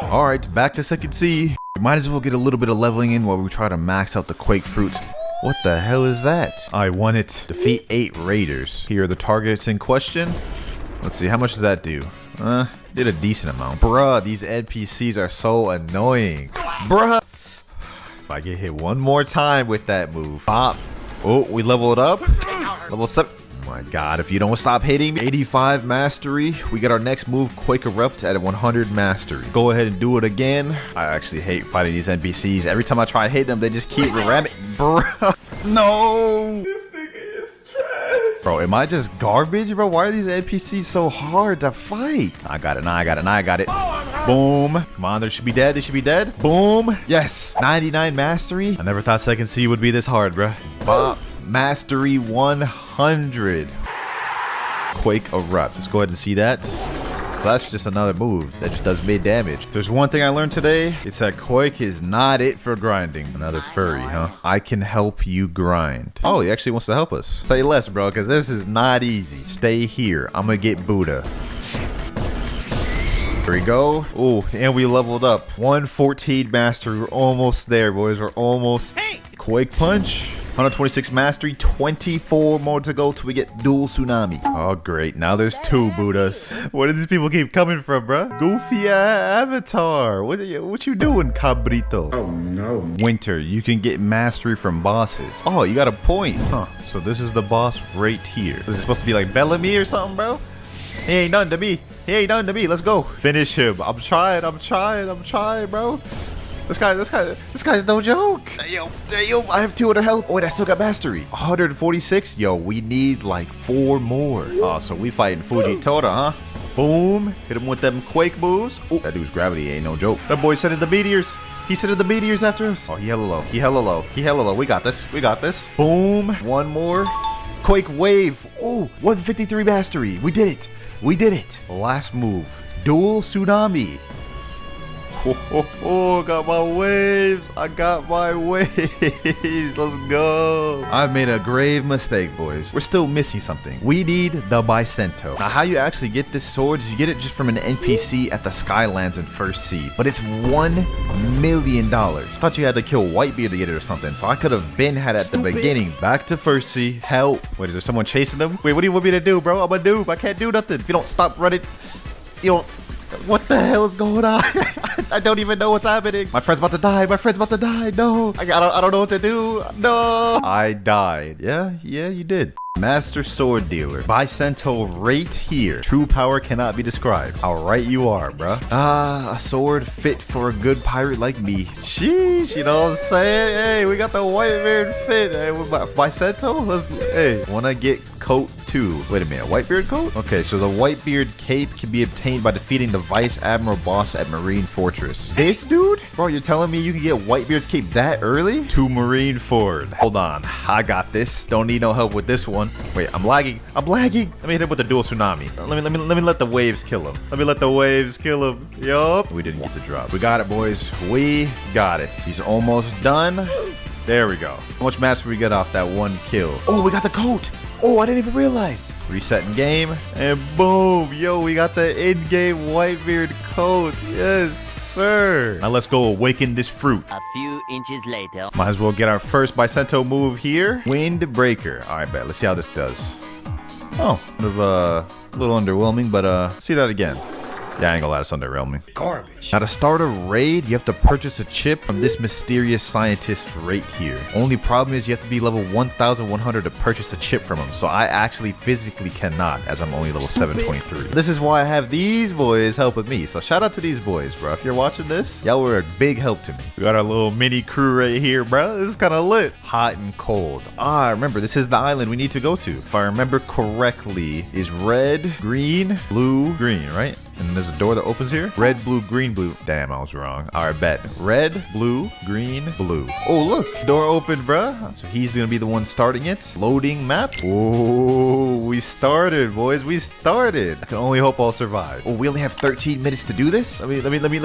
All right, back to second C. We might as well get a little bit of leveling in while we try to max out the Quake fruits. What the hell is that? I won it. Defeat 8 raiders. Here are the targets in question. Let's see, how much does that do? Did a decent amount. Bruh, these NPCs are so annoying. Bruh. If I get hit one more time with that move. Pop. Oh, we leveled up. Level 7. Oh my god, if you don't stop hitting me. 85 mastery. We got our next move, Quake Erupt, at 100 mastery. Go ahead and do it again. I actually hate fighting these NPCs. Every time I try hitting them, they just keep ramming. Bruh. No. This nigga is trash. Bro, am I just garbage, bro? Why are these NPCs so hard to fight? I got it. Now I got it. Boom. Come on, they should be dead. They should be dead. Boom. Yes. 99 mastery. I never thought second C would be this hard, bro. Bop. Mastery 100. Quake Erupt. Let's go ahead and see that. So that's just another move that just does mid damage. If there's one thing I learned today, it's that Quake is not it for grinding. Another furry, huh? I can help you grind. Oh, he actually wants to help us. Say less, bro, because this is not easy. Stay here. I'm gonna get Buddha. Here we go. Oh, and we leveled up. 114 mastery. We're almost there, boys. We're almost. Hey! Quake Punch. 126 mastery, 24 more to go till we get dual tsunami. Oh, great. Now there's 2 Buddhas. Where do these people keep coming from, bruh? Goofy avatar. What you doing, cabrito? Oh, no. Winter, you can get mastery from bosses. Oh, you got a point. Huh. So this is the boss right here. Is it supposed to be like Bellamy or something, bro? He ain't nothing to me. Let's go. Finish him. I'm trying, bro. This guy's no joke. Yo, I have 200 health. Oh, wait, I still got mastery. 146. Yo, we need like 4 more. Oh, so we fighting Fujitora, huh? Boom. Hit him with them Quake moves. Oh, that dude's gravity ain't no joke. That boy sending the meteors. He sending the meteors after us. Oh, he hella low. We got this. Boom. 1 more. Quake Wave. Oh, 153 mastery. We did it. Last move. Dual Tsunami. Oh, got my waves. I got my waves. Let's go. I've made a grave mistake, boys. We're still missing something. We need the Bicento. Now, how you actually get this sword is you get it just from an NPC at the Skylands in First Sea. But it's $1 million. I thought you had to kill Whitebeard to get it or something. So I could have been had it at the beginning. Back to First Sea. Help. Wait, is there someone chasing them? Wait, what do you want me to do, bro? I'm a noob. I can't do nothing. If you don't stop running, you don't... What the hell is going on? I don't even know what's happening. My friend's about to die. My friend's about to die. No. I don't know what to do. No. I died. Yeah, you did. Master Sword Dealer. Bicento right here. True power cannot be described. How right you are, bruh. A sword fit for a good pirate like me. Sheesh, you know what I'm saying? Hey, we got the Whitebeard fit. Hey, Bicento? Hey, wanna get coat 2. Wait a minute, Whitebeard coat? Okay, so the Whitebeard cape can be obtained by defeating the Vice Admiral boss at Marine Fortress. This dude? Bro, you're telling me you can get Whitebeard's cape that early? To Marine Ford. Hold on, I got this. Don't need no help with this one. Wait, I'm lagging. Let me hit him with the dual tsunami. Let me let the waves kill him. Let me let the waves kill him. Yup. We didn't get the drop. We got it, boys. We got it. He's almost done. There we go. How much mastery we get off that one kill? Oh, we got the coat. Oh, I didn't even realize. Resetting game. And boom. Yo, we got the in-game Whitebeard coat. Yes, sir. Now let's go awaken this fruit. A few inches later. Might as well get our first Bicento move here. Windbreaker. All right, bet. Let's see how this does. Oh, kind of a little underwhelming, but see that again. Yeah, I ain't gonna lie, it's underwhelming. Garbage. Now to start a raid, you have to purchase a chip from this mysterious scientist right here. Only problem is you have to be level 1100 to purchase a chip from him. So I actually physically cannot, as I'm only level 723. This is why I have these boys helping me. So shout out to these boys, bro. If you're watching this, y'all were a big help to me. We got our little mini crew right here, bro. This is kind of lit. Hot and cold. Remember, this is the island we need to go to. If I remember correctly, is red, green, blue, green, right? And there's a door that opens here. Red, blue, green, blue. Damn, I was wrong. All right, bet. Red, blue, green, blue. Oh, look. Door opened, bruh. So he's going to be the one starting it. Loading map. Oh, we started, boys. We started. I can only hope I'll survive. Oh, we only have 13 minutes to do this? Let me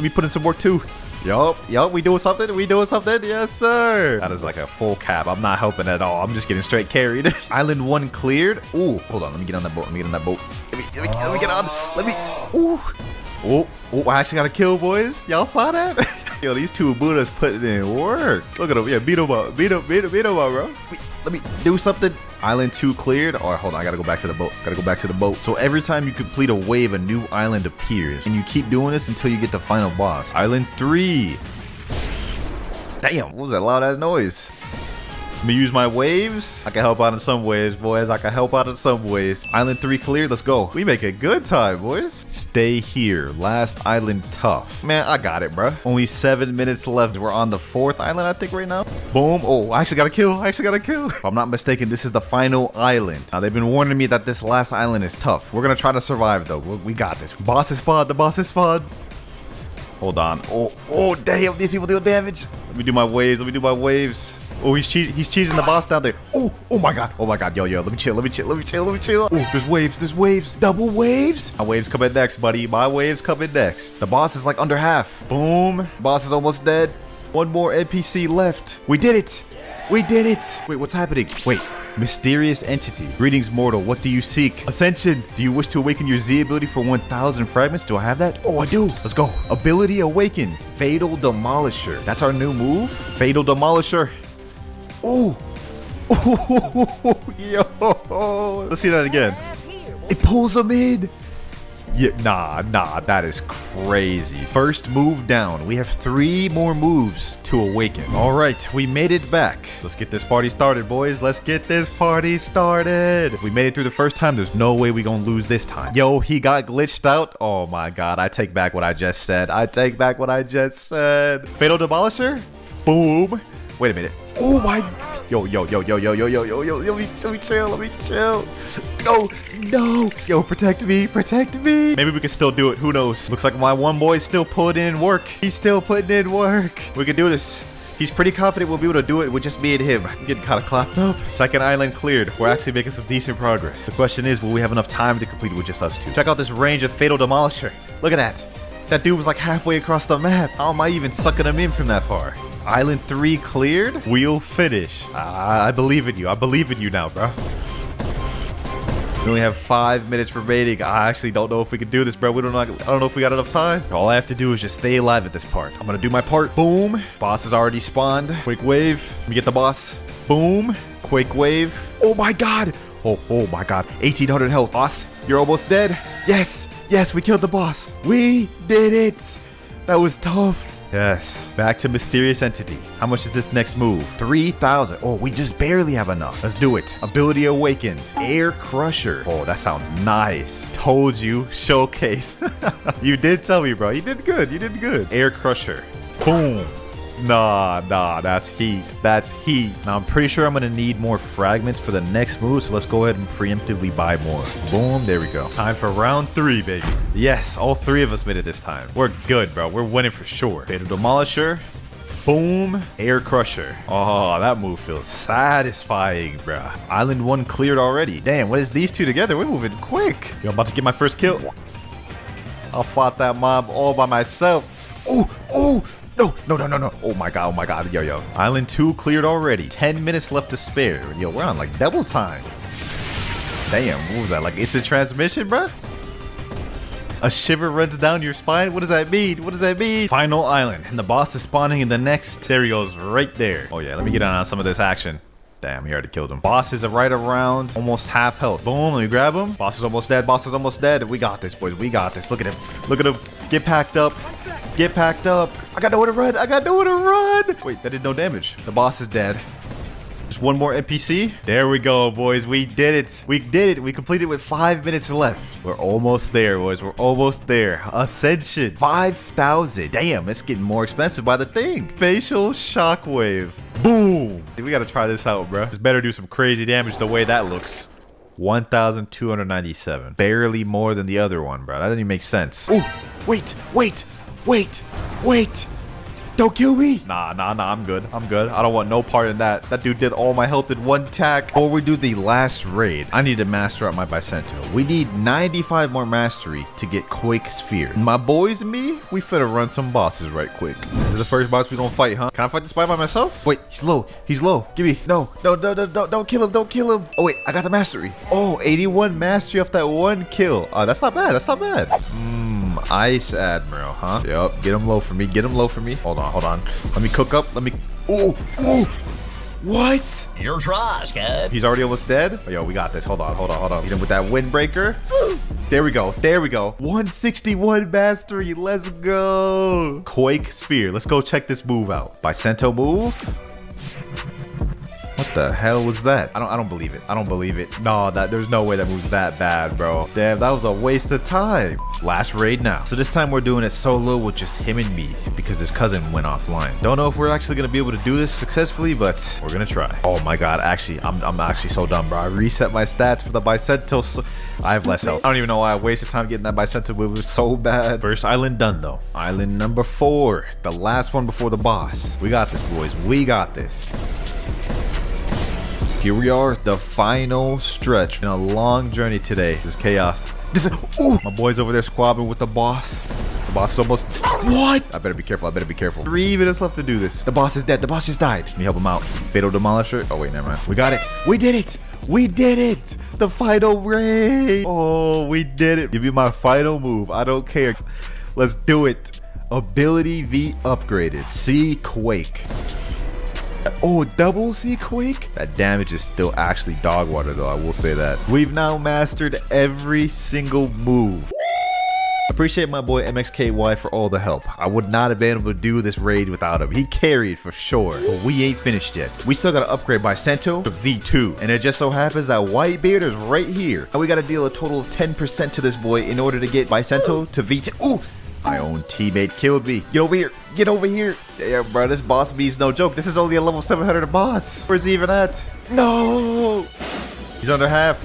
put in some work, too. Yup, we doing something? We doing something? Yes, sir. That is like a full cap. I'm not helping at all. I'm just getting straight carried. Island 1 cleared. Ooh, hold on. Let me get on that boat. Let me get on. Ooh. Oh, I actually got a kill, boys. Y'all saw that? Yo, these two Buddhas putting in work. Look at them. Yeah, beat them up. Beat them up, bro. Let me do something. Island 2 cleared. All right, hold on. I gotta go back to the boat. So every time you complete a wave, a new island appears. And you keep doing this until you get the final boss. Island 3. Damn, what was that loud ass noise? Let me use my waves. I can help out in some ways, boys. Island 3 cleared. Let's go. We make a good time, boys. Stay here. Last island tough. Man, I got it, bro. Only 7 minutes left. We're on the 4th island, I think, right now. Boom. Oh, I actually got a kill. If I'm not mistaken, this is the final island. Now, they've been warning me that this last island is tough. We're going to try to survive, though. We got this. The boss is spawned. Hold on. Oh, damn. These people doing damage. Let me do my waves. Oh, he's cheesing the boss down there. Oh my god. Yo, let me chill. Oh, there's waves. Double waves. My waves coming next, buddy. The boss is like under half. Boom. Boss is almost dead. One more NPC left. We did it. Wait, what's happening? Wait. Mysterious entity. Greetings, mortal. What do you seek? Ascension. Do you wish to awaken your Z ability for 1,000 fragments? Do I have that? Oh, I do. Let's go. Ability awakened. Fatal Demolisher. That's our new move. Fatal Demolisher. Oh, yo, let's see that again. It pulls them in. Yeah, nah, that is crazy. First move down. We have 3 more moves to awaken. All right, we made it back. Let's get this party started, boys. If we made it through the first time, there's no way we gonna lose this time. Yo, he got glitched out. Oh my god, I take back what I just said. Fatal Demolisher. Boom. Wait a minute. Oh my. Yo. Let me chill. No. Yo, protect me. Maybe we can still do it. Who knows? Looks like my one boy's still putting in work. We can do this. He's pretty confident we'll be able to do it with just me and him. I'm getting kind of clapped up. Second island cleared. We're actually making some decent progress. The question is, will we have enough time to complete it with just us two? Check out this range of Fatal Demolisher. Look at that. That dude was like halfway across the map. How am I even sucking him in from that far? Island 3 cleared. We'll finish. I believe in you. I believe in you now, bro. We only have 5 minutes remaining. I actually don't know if we can do this, bro. I don't know if we got enough time. All I have to do is just stay alive at this part. I'm gonna do my part. Boom. Boss has already spawned. Quick wave. Let me get the boss. Boom. Quick wave. Oh my god. Oh my god. 1800 health. Boss, you're almost dead. Yes. Yes, we killed the boss. We did it. That was tough. Yes. Back to mysterious entity. How much is this next move? 3,000. Oh, we just barely have enough. Let's do it. Ability awakened. Air crusher. Oh, that sounds nice. Told you. Showcase. You did tell me, bro. You did good. You did good. Air crusher. Boom. Nah, that's heat. That's heat. Now, I'm pretty sure I'm going to need more fragments for the next move, so let's go ahead and preemptively buy more. Boom, there we go. Time for round 3, baby. Yes, all 3 of us made it this time. We're good, bro. We're winning for sure. Fatal Demolisher. Boom. Air Crusher. Oh, that move feels satisfying, bro. Island 1 cleared already. Damn, what is these two together? We're moving quick. Yo, I'm about to get my first kill. I fought that mob all by myself. Oh. No. Oh my god. Yo. Island 2 cleared already. 10 minutes left to spare. Yo, we're on like double time. Damn, what was that? Like instant transmission, bruh? A shiver runs down your spine? What does that mean? What does that mean? Final island. And the boss is spawning in the next. There he goes, right there. Oh yeah, let me get on some of this action. Damn, he already killed him. Boss is right around almost half health. Boom, let me grab him. Boss is almost dead. Boss is almost dead. We got this, boys. We got this. Look at him. Look at him. Get packed up. Get packed up. I got nowhere to run. I got nowhere to run. Wait, that did no damage. The boss is dead. Just one more NPC. There we go, boys. We did it. We did it. We completed with 5 minutes left. We're almost there, boys. We're almost there. Ascension. 5,000. Damn, it's getting more expensive by the thing. Facial shockwave. Boom. We got to try this out, bro. This better do some crazy damage the way that looks. 1,297. Barely more than the other one, bro. That doesn't even make sense. Oh, wait. Don't kill me. Nah, I'm good. I don't want no part in that. That dude did all my health in one tack. Before we do the last raid, I need to master up my Bicento. We need 95 more mastery to get Quake Sphere. My boys and me, we finna run some bosses right quick. This is the first boss we gonna fight, huh? Can I fight this guy by myself? Wait, he's low. Give me. No, don't kill him. Oh wait, I got the mastery. Oh, 81 mastery off that one kill. That's not bad. Ice Admiral, huh? Yup, get him low for me. Hold on. Let me cook up. Ooh. What? You're trash, kid. He's already almost dead. Oh, yo, we got this. Hold on. Get him with that windbreaker. There we go. 161 mastery. Let's go. Quake Sphere. Let's go check this move out. Bicento move. What the hell was that? I don't believe it. No, there's no way that move's that bad, bro. Damn, that was a waste of time. Last raid now. So this time we're doing it solo with just him and me because his cousin went offline. Don't know if we're actually gonna be able to do this successfully, but we're gonna try. Oh my god, actually, I'm actually so dumb, bro. I reset my stats for the Bicento. So I have less health. I don't even know why I wasted time getting that Bicento move. It was so bad. First island done though. Island number 4. The last one before the boss. We got this, boys. We got this. Here we are, the final stretch. Been a long journey today. This is chaos. My boy's over there squabbling with the boss. The boss is almost... What? I better be careful. 3 minutes left to do this. The boss is dead. The boss just died. Let me help him out. Fatal Demolisher. Oh, wait, never mind. We got it. We did it. The final raid. Oh, we did it. Give me my final move. I don't care. Let's do it. Ability V upgraded. C Quake. Oh, double C Quake? That damage is still actually dog water though, I will say that. We've now mastered every single move. Appreciate my boy MXKY for all the help. I would not have been able to do this raid without him. He carried for sure. But we ain't finished yet. We still gotta upgrade Bicento to V2. And it just so happens that Whitebeard is right here. And we gotta deal a total of 10% to this boy in order to get Bicento to V2. Ooh! My own teammate killed me. Get over here. Yeah, bro, this boss bee's no joke. This is only a level 700 boss. Where's he even at? No. He's under half.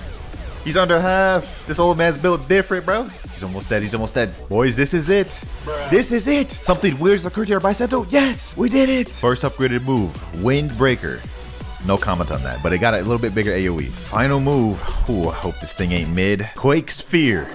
This old man's built different, bro. He's almost dead. Boys, this is it. Something weird's occurred to our Bicento. Yes, we did it. First upgraded move, Windbreaker. No comment on that, but it got a little bit bigger AoE. Final move. Ooh, I hope this thing ain't mid. Quake Sphere.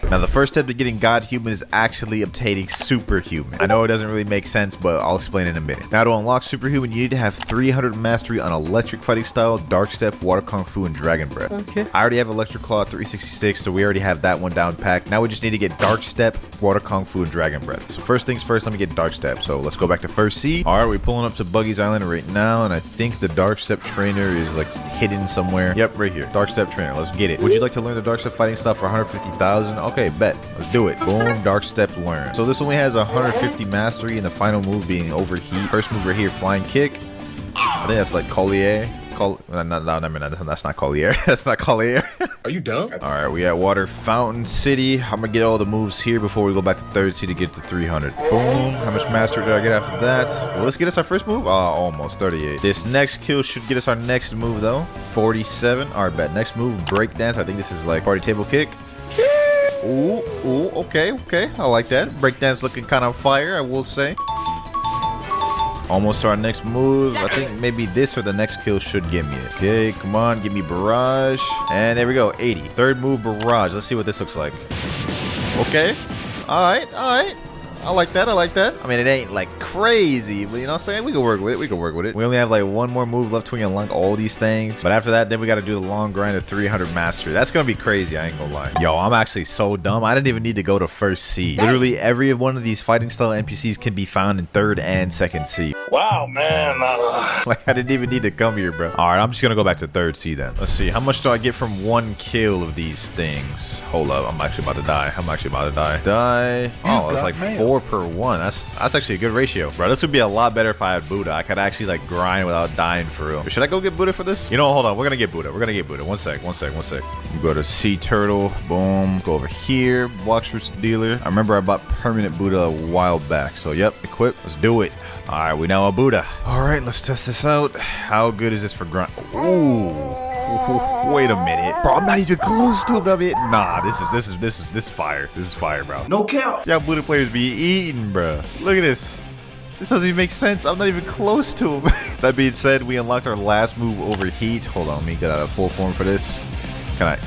Now, the first step to getting God Human is actually obtaining Superhuman. I know it doesn't really make sense, but I'll explain in a minute. Now, to unlock Superhuman, you need to have 300 mastery on Electric Fighting Style, Dark Step, Water Kung Fu, and Dragon Breath. Okay. I already have Electric Claw 366, so we already have that one down packed. Now we just need to get Dark Step, Water Kung Fu, and Dragon Breath. So first things first, let me get Dark Step. So let's go back to first sea. All right, we're pulling up to Buggy's Island right now, and I think the Dark Step trainer is like hidden somewhere. Yep, right here. Dark Step trainer. Let's get it. Would you like to learn the Dark Step fighting style for 150,000? Okay, bet. Let's do it. Boom, Dark Step learn. So this only has 150 mastery, and the final move being Overheat. First move right here, Flying Kick. I think that's like Collier. That's not Collier. That's not Collier. Are you dumb? All right, we at Water Fountain City. I'm gonna get all the moves here before we go back to third sea to get to 300. Boom. How much mastery did I get after that? Well, let's get us our first move. Oh, almost 38. This next kill should get us our next move though. 47. All right, bet. Next move, Breakdance. I think this is like Party Table Kick. Ooh, okay. I like that. Breakdance looking kind of fire, I will say. Almost to our next move. I think maybe this or the next kill should get me it. Okay, come on, give me Barrage. And there we go, 80. Third move, Barrage. Let's see what this looks like. Okay. All right. I like that. I mean, it ain't like crazy, but you know what I'm saying? We can work with it. We only have like one more move left to unlock all these things. But after that, then we got to do the long grind of 300 mastery. That's going to be crazy. I ain't going to lie. Yo, I'm actually so dumb. I didn't even need to go to first sea. Literally every one of these fighting style NPCs can be found in third and second sea. Wow, man. Like, I didn't even need to come here, bro. All right, I'm just going to go back to third sea then. Let's see. How much do I get from one kill of these things? Hold up. I'm actually about to die. Oh, it's like 4 per 1. That's actually a good ratio, bro. This would be a lot better if I had Buddha. I could actually like grind without dying for real. Should I go get Buddha for this? You know, hold on. We're gonna get Buddha. One sec. We go to Sea Turtle. Boom. Go over here. Blox Roots Dealer. I remember I bought permanent Buddha a while back. So yep, equip. Let's do it. All right, we now a Buddha. All right, let's test this out. How good is this for grind? Ooh. Wait a minute, bro. I'm not even close to it. Nah, this is fire. This is fire, bro. No count. Yeah, Buddha players be eating, bro. Look at this. This doesn't even make sense. I'm not even close to him. That being said, we unlocked our last move, Overheat. Hold on, let me get out of full form for this. Can I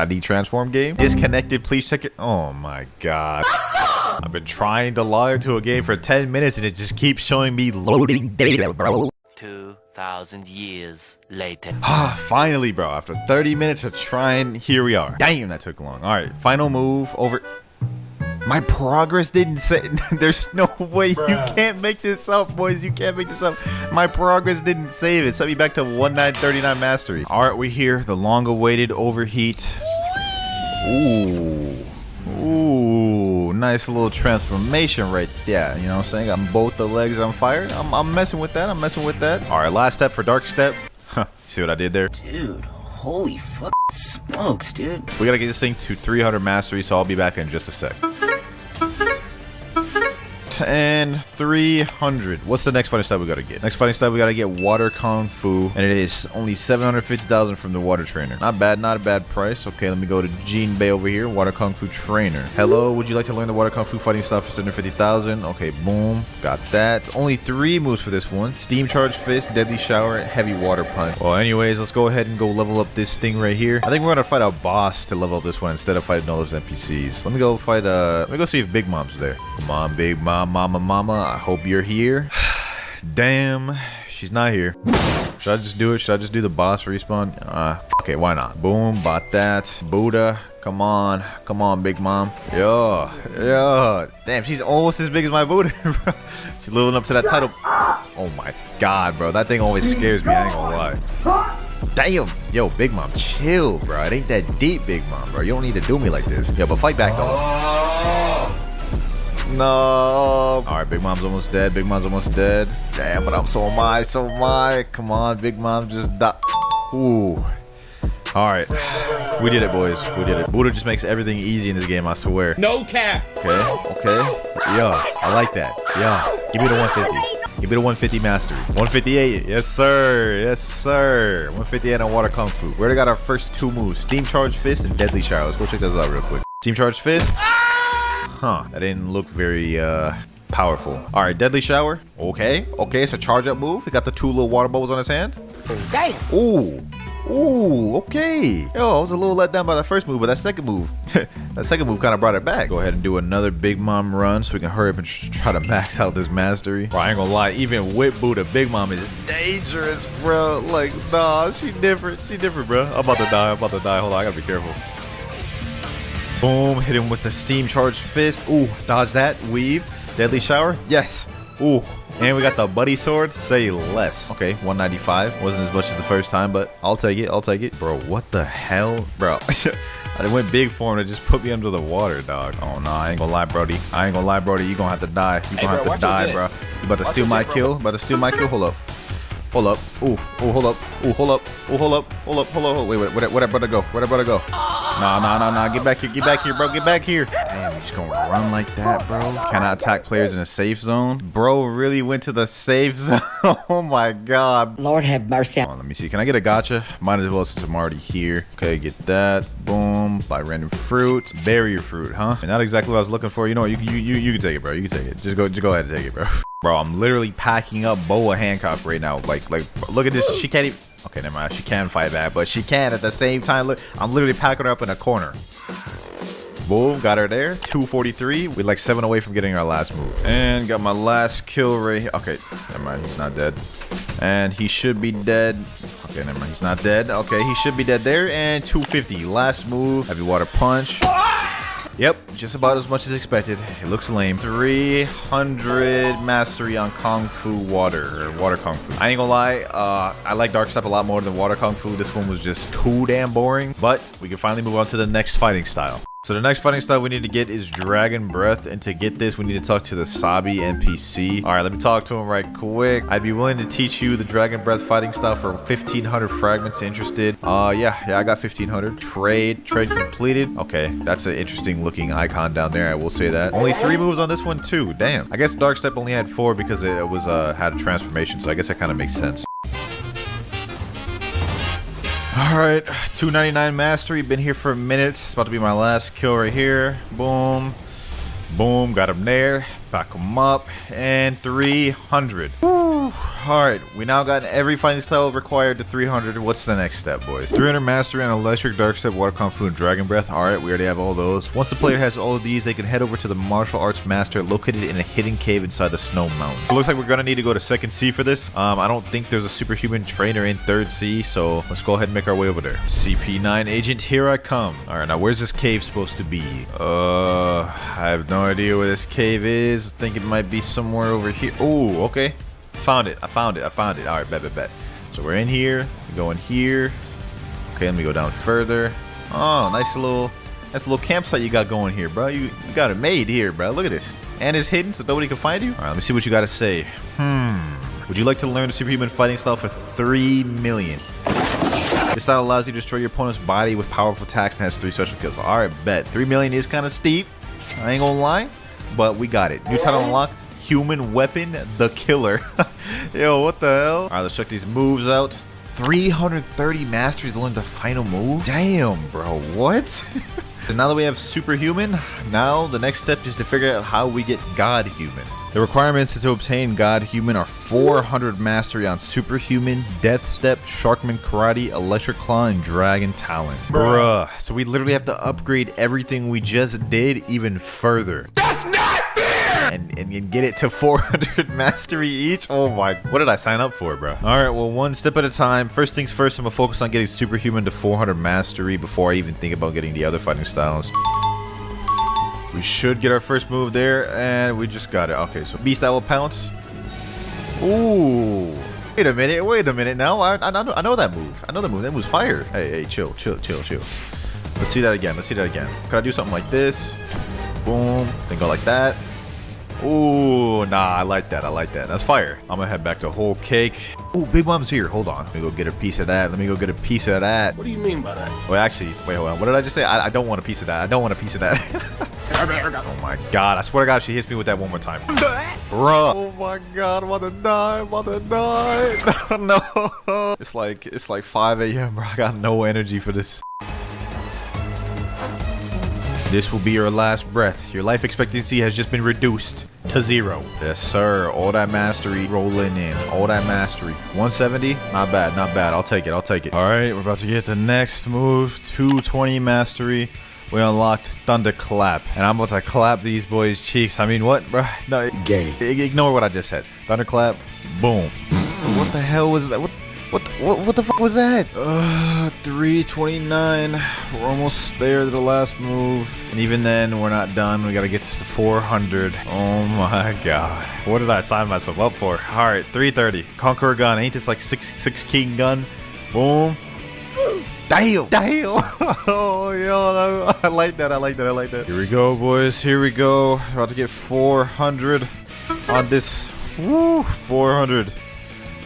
de-transform game? Disconnected, please check it. Oh my god. I've been trying to log into a game for 10 minutes and it just keeps showing me loading data, bro. 2,000 years later. Finally, bro. After 30 minutes of trying, here we are. Damn, that took long. All right, final move over. My progress didn't say. There's no way. You can't make this up, boys. You can't make this up. My progress didn't save it. Set me back to 1939 mastery. All right, we here. The long-awaited Overheat. Ooh, nice little transformation right there. You know what I'm saying? Got both the legs on fire. I'm messing with that. All right, last step for Dark Step. See what I did there? Dude, holy fuck smokes, dude. We gotta get this thing to 300 mastery, so I'll be back in just a sec. And 300. What's the next fighting style we gotta get? Next fighting style we gotta get Water Kung Fu, and it is only 750,000 from the water trainer. Not bad, not a bad price. Okay, let me go to Jean Bay over here. Water Kung Fu trainer. Hello, would you like to learn the Water Kung Fu fighting style for 750,000? Okay, boom, got that. Only 3 moves for this one: Steam Charge Fist, Deadly Shower, Heavy Water Punch. Well, anyways, let's go ahead and go level up this thing right here. I think we're gonna fight a boss to level up this one instead of fighting all those NPCs. Let me go fight. Let me go see if Big Mom's there. Come on, Big Mom. Mama, I hope you're here. Damn, she's not here. Should I just do it? Should I just do the boss respawn? Okay, why not? Boom, bought that. Buddha, come on, Big Mom. Yo. Damn, she's almost as big as my Buddha, bro. She's living up to that title. Oh my god, bro, that thing always scares me. I ain't gonna lie. Damn, yo, Big Mom, chill, bro. It ain't that deep, Big Mom, bro. You don't need to do me like this. Yo, but fight back though. No. All right, Big Mom's almost dead. Damn, but so am I. Come on, Big Mom, just die. Ooh. All right, we did it, boys. We did it. Buddha just makes everything easy in this game, I swear. No cap. Okay. Yeah, I like that. Yeah, give me the 150. Give me the 150 mastery. 158. Yes, sir. 158 on Water Kung Fu. We already got our first 2 moves: Steam Charge Fist and Deadly Shower. Let's go check those out real quick. Steam Charge Fist. That didn't look very powerful. All right, Deadly Shower. Okay, it's a charge up move. He got the 2 little water bubbles on his hand. Damn. Ooh, Ooh, okay. Yo, I was a little let down by the first move, but that second move, that second move kind of brought it back. Go ahead and do another Big Mom run so we can hurry up and try to max out this mastery. Bro, I ain't gonna lie, even with Buddha, Big Mom is dangerous, bro. Like, nah, she different. She different, bro. I'm about to die. I'm about to die. Hold on, I gotta be careful. Boom, hit him with the steam charged fist. Ooh, dodge that. Weave. Deadly shower. Yes. Ooh. And we got the buddy sword. Say less. Okay, 195. Wasn't as much as the first time, but I'll take it. I'll take it. Bro, what the hell? Bro. I went big for him to just put me under the water, dog. Oh, no, I ain't gonna lie, Brody. I ain't gonna lie, Brody. You gonna have to die. You gonna have to die, bro. You about to steal my kill? About to steal my kill? Hold up. Hold up. Ooh, hold up. Ooh, hold up. Ooh, hold up. Hold up. Hold up. Wait, where'd that brother go? Where'd that brother go? Nah. Get back here. Get back here, bro. Get back here. Damn, you just gonna run like that, bro? Cannot attack players in a safe zone. Bro really went to the safe zone. Oh my god. Lord have mercy. Hold on, let me see. Can I get a gotcha? Might as well since I'm already here. Okay, get that. Boom. Buy random fruit. Barrier fruit, huh? And not exactly what I was looking for. You know what? You can take it, bro. You can take it. Just go ahead and take it, bro. Bro, I'm literally packing up Boa Hancock right now. Like, look at this. She can't even. Okay, never mind. She can fight back, but she can at the same time. Look, I'm literally packing her up in a corner. Boom, got her there. 243. We're like 7 away from getting our last move. And got my last kill right here. Okay, never mind. He's not dead. And he should be dead. Okay, never mind. He's not dead. Okay, he should be dead there. And 250. Last move. Heavy water punch. Yep, just about as much as expected. It looks lame. 300 mastery on Kung Fu water, or water Kung Fu. I ain't gonna lie, I like Dark Step a lot more than water Kung Fu. This one was just too damn boring, but we can finally move on to the next fighting style. So the next fighting style we need to get is Dragon Breath, and to get this we need to talk to the Sabi NPC. Alright, let me talk to him right quick. I'd be willing to teach you the Dragon Breath fighting style for 1500 fragments. Interested? Yeah, I got 1500. Trade completed. Okay, that's an interesting looking icon down there, I will say that. Only 3 moves on this one too, damn. I guess Dark Step only had 4 because it was had a transformation, so I guess that kind of makes sense. Alright, 299 mastery, been here for a minute. It's about to be my last kill right here. Boom. Boom, got him there. Back him up. And 300. Woo. Alright, we now got every fighting style required to 300. What's the next step, boys? 300 mastery on Electric, Dark Step, Water Kung Fu, and Dragon Breath. Alright, we already have all those. Once the player has all of these, they can head over to the Martial Arts Master located in a hidden cave inside the Snow Mountain. So it looks like we're gonna need to go to 2nd C for this. I don't think there's a superhuman trainer in 3rd C, so let's go ahead and make our way over there. CP9 agent, here I come. Alright, now where's this cave supposed to be? I have no idea where this cave is. I think it might be somewhere over here. Oh, okay. Found it. I found it. All right, bet. So we're in here. We go in here. Okay, let me go down further. Oh, nice little campsite you got going here, bro. You got it made here, bro. Look at this. And it's hidden so nobody can find you. All right, let me see what you got to say. Would you like to learn the superhuman fighting style for 3 million? This style allows you to destroy your opponent's body with powerful attacks and has 3 special kills. All right, bet. 3 million is kind of steep. I ain't gonna lie, but we got it. New title unlocked. Human Weapon, the Killer. Yo, what the hell? All right, let's check these moves out. 330 mastery to learn the final move? Damn, bro, what? So now that we have Superhuman, now the next step is to figure out how we get God Human. The requirements to obtain God Human are 400 mastery on Superhuman, Death Step, Sharkman Karate, Electric Claw, and Dragon Talon. Bruh. So we literally have to upgrade everything we just did even further. That's not fair! And get it to 400 mastery each? Oh my, what did I sign up for, bro? Alright, well, one step at a time. First things first, I'm gonna focus on getting Superhuman to 400 mastery before I even think about getting the other fighting styles. We should get our first move there, and we just got it. Okay, so Beast Owl Pounce. Ooh. Wait a minute now. I know that move. I know that move. That move's fire. Hey, chill. Let's see that again. Could I do something like this? Boom. Then go like that. Ooh, nah, I like that. That's fire. I'm gonna head back to Whole Cake. Ooh, Big Mom's here. Hold on. Let me go get a piece of that. What do you mean by that? Wait, actually, wait, hold on. What did I just say? I don't want a piece of that. Oh my god, I swear to god, she hits me with that one more time. Bruh. Oh my god, I'm about to die. No. It's like 5 a.m, bro. I got no energy for this. this will be your last breath. Your life expectancy has just been reduced to 0. Yes, sir. All that mastery rolling in. All that mastery. 170? Not bad, not bad. I'll take it, I'll take it. All right, we're about to get the next move. 220 mastery. We unlocked Thunderclap. And I'm about to clap these boys' cheeks. I mean, what, bro? No, Gay. Ignore what I just said. Thunderclap. Boom. What the hell was that? What the fuck was that? 329. We're almost there to the last move. And even then, we're not done. We gotta get this to 400. Oh my god. What did I sign myself up for? Alright, 330. Conqueror gun. Ain't this like 6 king gun? Boom. Damn. Damn. Oh, yo. I like that. I like that. I like that. Here we go, boys. Here we go. About to get 400 on this. Woo. 400.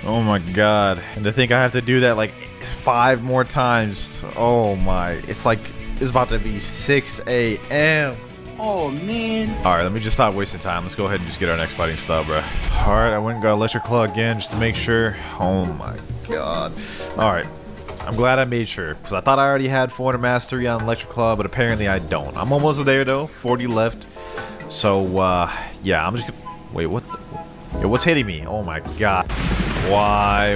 Oh my god. And to think I have to do that like 5 more times. Oh my. It's like it's about to be 6 a.m. Oh, man. Alright, let me just stop wasting time. Let's go ahead and just get our next fighting style, bro. Alright, I went and got WinterKloudz again just to make sure. Oh my god. Alright. I'm glad I made sure, because I thought I already had 400 mastery on WinterKloudz, but apparently I don't. I'm almost there though. 40 left. So yeah, I'm just gonna wait, what the... Yo, what's hitting me? Oh my god. Why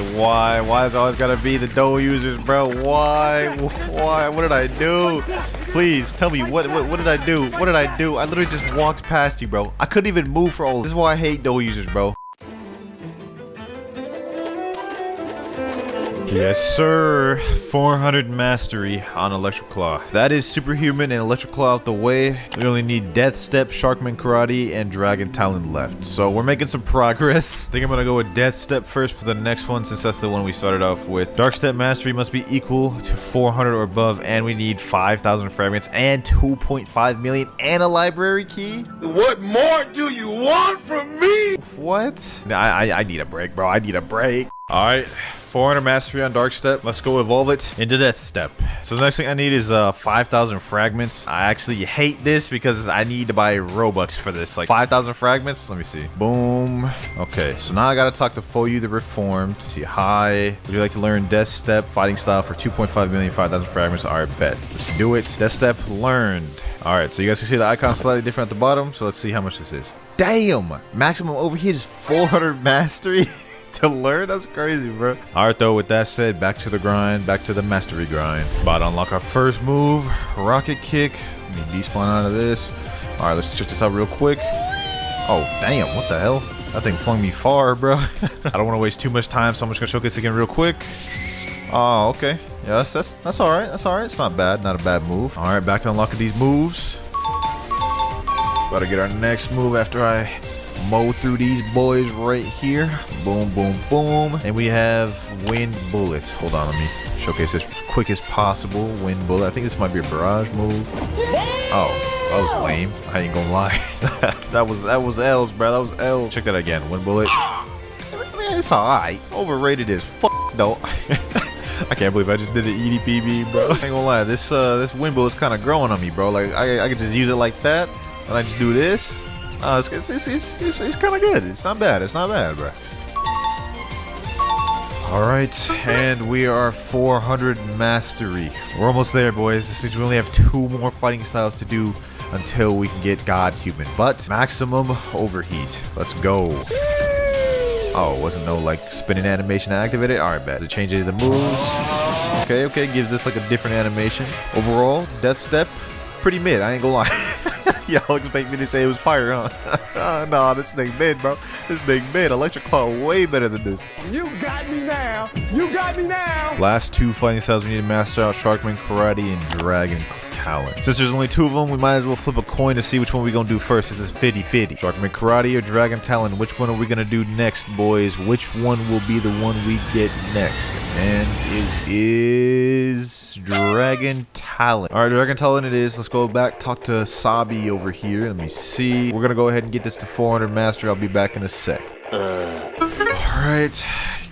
is it always gotta be the dough users, bro? Why? What did I do? Please tell me what did I do? What did I do? I literally just walked past you, bro. I couldn't even move for all this. This is why I hate dough users, bro. Yes, sir. 400 mastery on WinterKloudz. That is superhuman and WinterKloudz out the way. We only need Death Step, Sharkman Karate, and Dragon Talon left. So we're making some progress. I think I'm gonna go with Death Step first for the next one, since that's the one we started off with. Dark Step mastery must be equal to 400 or above, and we need 5,000 fragments and 2.5 million and a library key. What more do you want from me? What? I need a break, bro. I need a break. All right. 400 mastery on Dark Step. Let's go evolve it into Death Step. So the next thing I need is 5,000 fragments. I actually hate this because I need to buy Robux for this. Like 5,000 fragments. Let me see. Boom. Okay, so now I gotta talk to Foyu the Reformed. See, hi. Would you like to learn Death Step fighting style for 2.5 million, 5,000 fragments? All right, bet. Let's do it. Death Step learned. All right, so you guys can see the icon slightly different at the bottom. So let's see how much this is. Damn. Maximum overheat is 400 mastery. To learn? That's crazy, bro. All right, though, with that said, back to the grind, back to the mastery grind. About to unlock our first move, rocket kick. Let me despawn out of this. All right, let's check this out real quick. Oh, damn, what the hell? That thing flung me far, bro. I don't want to waste too much time, so I'm just gonna showcase again real quick. Oh, okay. Yeah, that's all right. That's all right. It's not bad. Not a bad move. All right, back to unlocking these moves. About to get our next move after I mow through these boys right here. Boom, boom, boom. And we have wind bullets. Hold on, let me showcase this as quick as possible. Wind bullet. I think this might be a barrage move. Oh, that was lame. I ain't gonna lie. that was L's, bro. That was L. Check that again. Wind bullet. It's alright. Overrated as fuck though. I can't believe I just did an EDPB, bro. I ain't gonna lie. This wind bullet's kind of growing on me, bro. Like I could just use it like that, and I just do this. It's kind of good. It's not bad. It's not bad, bro. All right, and we are 400 mastery. We're almost there, boys. This means we only have 2 more fighting styles to do until we can get God Human. But maximum overheat. Let's go. Oh, wasn't no like spinning animation activated? All right, bet. To change any of the moves. Okay, gives us like a different animation. Overall, Death Step, pretty mid. I ain't gonna lie. Y'all expect me to say it was fire, huh? Nah, this thing mid, bro. This thing mid. WinterKloudz way better than this. You got me now. You got me now. Last 2 fighting styles we need to master out: Sharkman Karate and Dragon Talon. Since there's only 2 of them, we might as well flip a coin to see which one we're gonna do first. This is 50-50. Sharkman Karate or Dragon Talon? Which one are we gonna do next, boys? Which one will be the one we get next? And it is Dragon Talon. All right, Dragon Talon it is. Let's go back, talk to Sabi over here. Let me see. We're gonna go ahead and get this to 400 mastery. I'll be back in a sec. All right,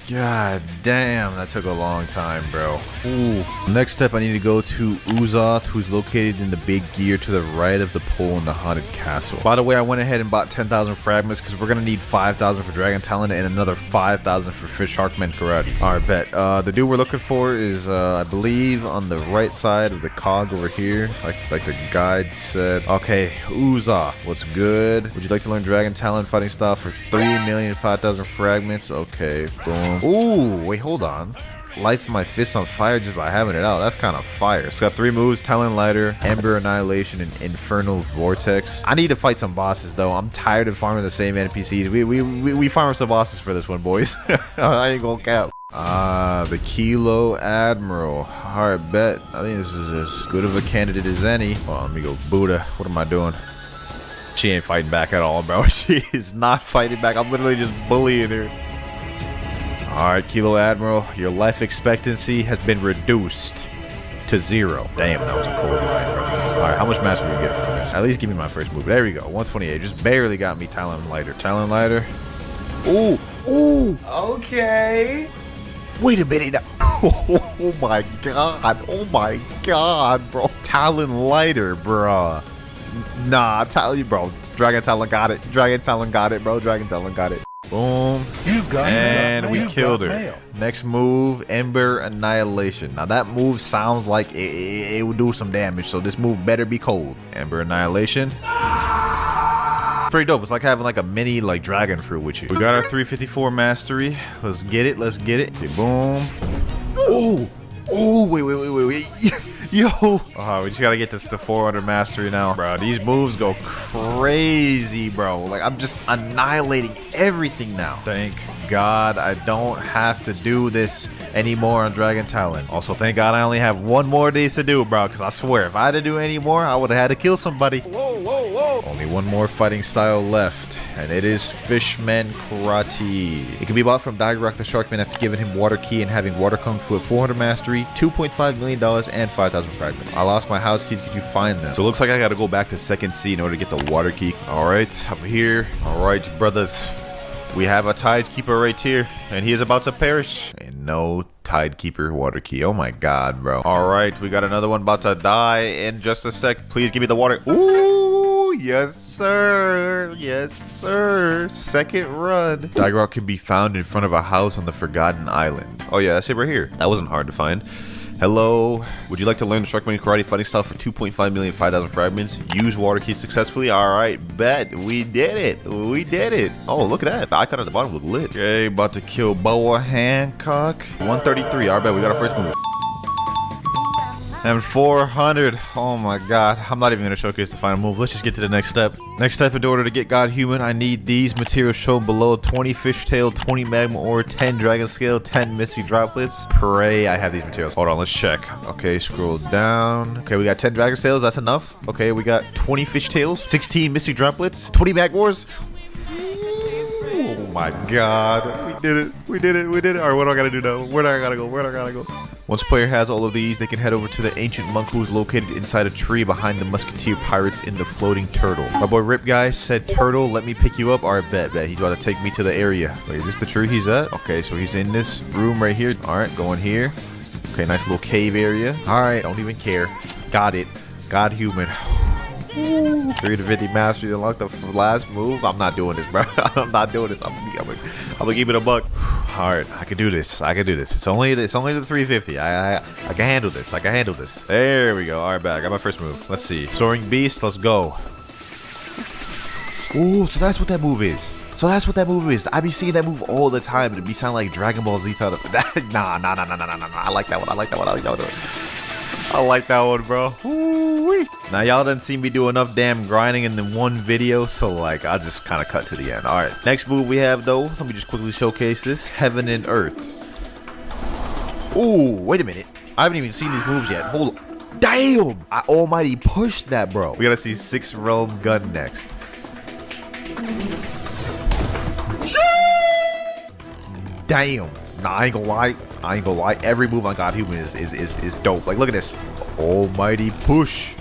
God damn, that took a long time, bro. Ooh. Next step, I need to go to Uzoth, who's located in the big gear to the right of the pole in the haunted castle. By the way, I went ahead and bought 10,000 fragments because we're gonna need 5,000 for Dragon Talent and another 5,000 for Fish Sharkman Karate. All right, bet. The dude we're looking for is, I believe, on the right side of the cog over here, like the guide said. Okay, Uzoth, what's good? Would you like to learn Dragon Talent fighting style for 3,005,000 fragments? Okay, boom. Ooh, wait, hold on. Lights my fist on fire just by having it out. That's kind of fire. It's got 3 moves: Talon Lighter, Ember Annihilation, and Infernal Vortex. I need to fight some bosses though. I'm tired of farming the same NPCs. We farm some bosses for this one, boys. I ain't gonna cap. The Kilo Admiral. Alright, bet. I think this is as good of a candidate as any. Hold on, let me go. Buddha. What am I doing? She ain't fighting back at all, bro. She is not fighting back. I'm literally just bullying her. Alright, Kilo Admiral, your life expectancy has been reduced to 0. Damn, that was a cold line, bro. Alright, how much mass will we get from this? At least give me my first move. There we go, 128. Just barely got me Talon Lighter. Talon Lighter. Ooh, ooh. Okay. Wait a minute. Oh my god. Oh my god, bro. Talon Lighter, bro. Nah, I tell you, bro. Dragon Talon got it. Dragon Talon got it, bro. Dragon Talon got it. Boom. And we killed her. Next move, Ember Annihilation. Now that move sounds like it would do some damage, so this move better be cold. Ember Annihilation. Pretty dope. It's like having like a mini like dragon fruit with you. We got our 354 mastery. Let's get it. Let's get it. Okay, boom. Oh. Oh, wait. Yo. We just gotta get this to 400 mastery now. Bro, these moves go crazy, bro. Like, I'm just annihilating everything now. Thank God I don't have to do this anymore on Dragon Talent. Also, thank God I only have 1 more of these to do, bro. Because I swear, if I had to do any more, I would have had to kill somebody. Whoa. Only 1 more fighting style left. And it is Fishman Karate. It can be bought from Dagrock the Sharkman after giving him Water Key and having Water Kung Fu at 400 mastery, $2.5 million, and 5,000 fragments. I lost my house keys. Could you find them? So it looks like I gotta go back to 2nd C in order to get the Water Key. Alright, I'm here. Alright, brothers. We have a Tidekeeper right here, and he is about to perish. And no Tidekeeper Water Key. Oh my god, bro. Alright, we got another one about to die in just a sec. Please give me the water. Ooh, yes, sir. Yes, sir. 2nd run. Dagrock can be found in front of a house on the Forgotten Island. Oh yeah, that's it right here. That wasn't hard to find. Hello, would you like to learn the Sharkman Karate fighting style for 2.5 million 5,000 fragments? Use Water Key successfully. Alright, bet. We did it. We did it. Oh, look at that. The icon at the bottom look lit. Okay, about to kill Boa Hancock. 133. Alright, bet. We got our first move. And 400. Oh my god. I'm not even going to showcase the final move. Let's just get to the next step. Next step, in order to get God Human, I need these materials shown below. 20 fishtail, 20 magma ore, 10 dragon scale, 10 misty droplets. Pray I have these materials. Hold on, let's check. Okay, scroll down. Okay, we got 10 dragon scales. That's enough. Okay, we got 20 fishtails, 16 misty droplets, 20 magma ores. Oh my god. We did it. We did it. We did it. Alright, what do I gotta do now? Where do I gotta go? Where do I gotta go? Once player has all of these, they can head over to the ancient monk who is located inside a tree behind the musketeer pirates in the floating turtle. My boy Rip Guy said, "Turtle, let me pick you up." Alright, bet. He's about to take me to the area. Wait, is this the tree he's at? Okay, so he's in this room right here. Alright, going here. Okay, nice little cave area. Alright, don't even care. Got it. God Human. 350 mastery to unlock the last move. I'm not doing this, bro. I'm not doing this. I'm gonna keep it a buck. All right, I can do this. I can do this. It's only the 350. I can handle this. I can handle this. There we go. All right, back. I got my first move. Let's see. Soaring Beast. Let's go. Ooh, so that's what that move is. I be seeing that move all the time. It'd be sound like Dragon Ball Z type of Nah. I like that one. I like that one, bro. Ooh-wee. Now, y'all done seen me do enough damn grinding in the one video, so, like, I'll just kind of cut to the end. All right, next move we have, though. Let me just quickly showcase this. Heaven and Earth. Ooh, wait a minute. I haven't even seen these moves yet. Hold on. Damn! I almighty pushed that, bro. We gotta see 6 Realm Gun next. Damn. Nah, I ain't gonna lie. Every move on God Human is dope. Like, look at this. Almighty push.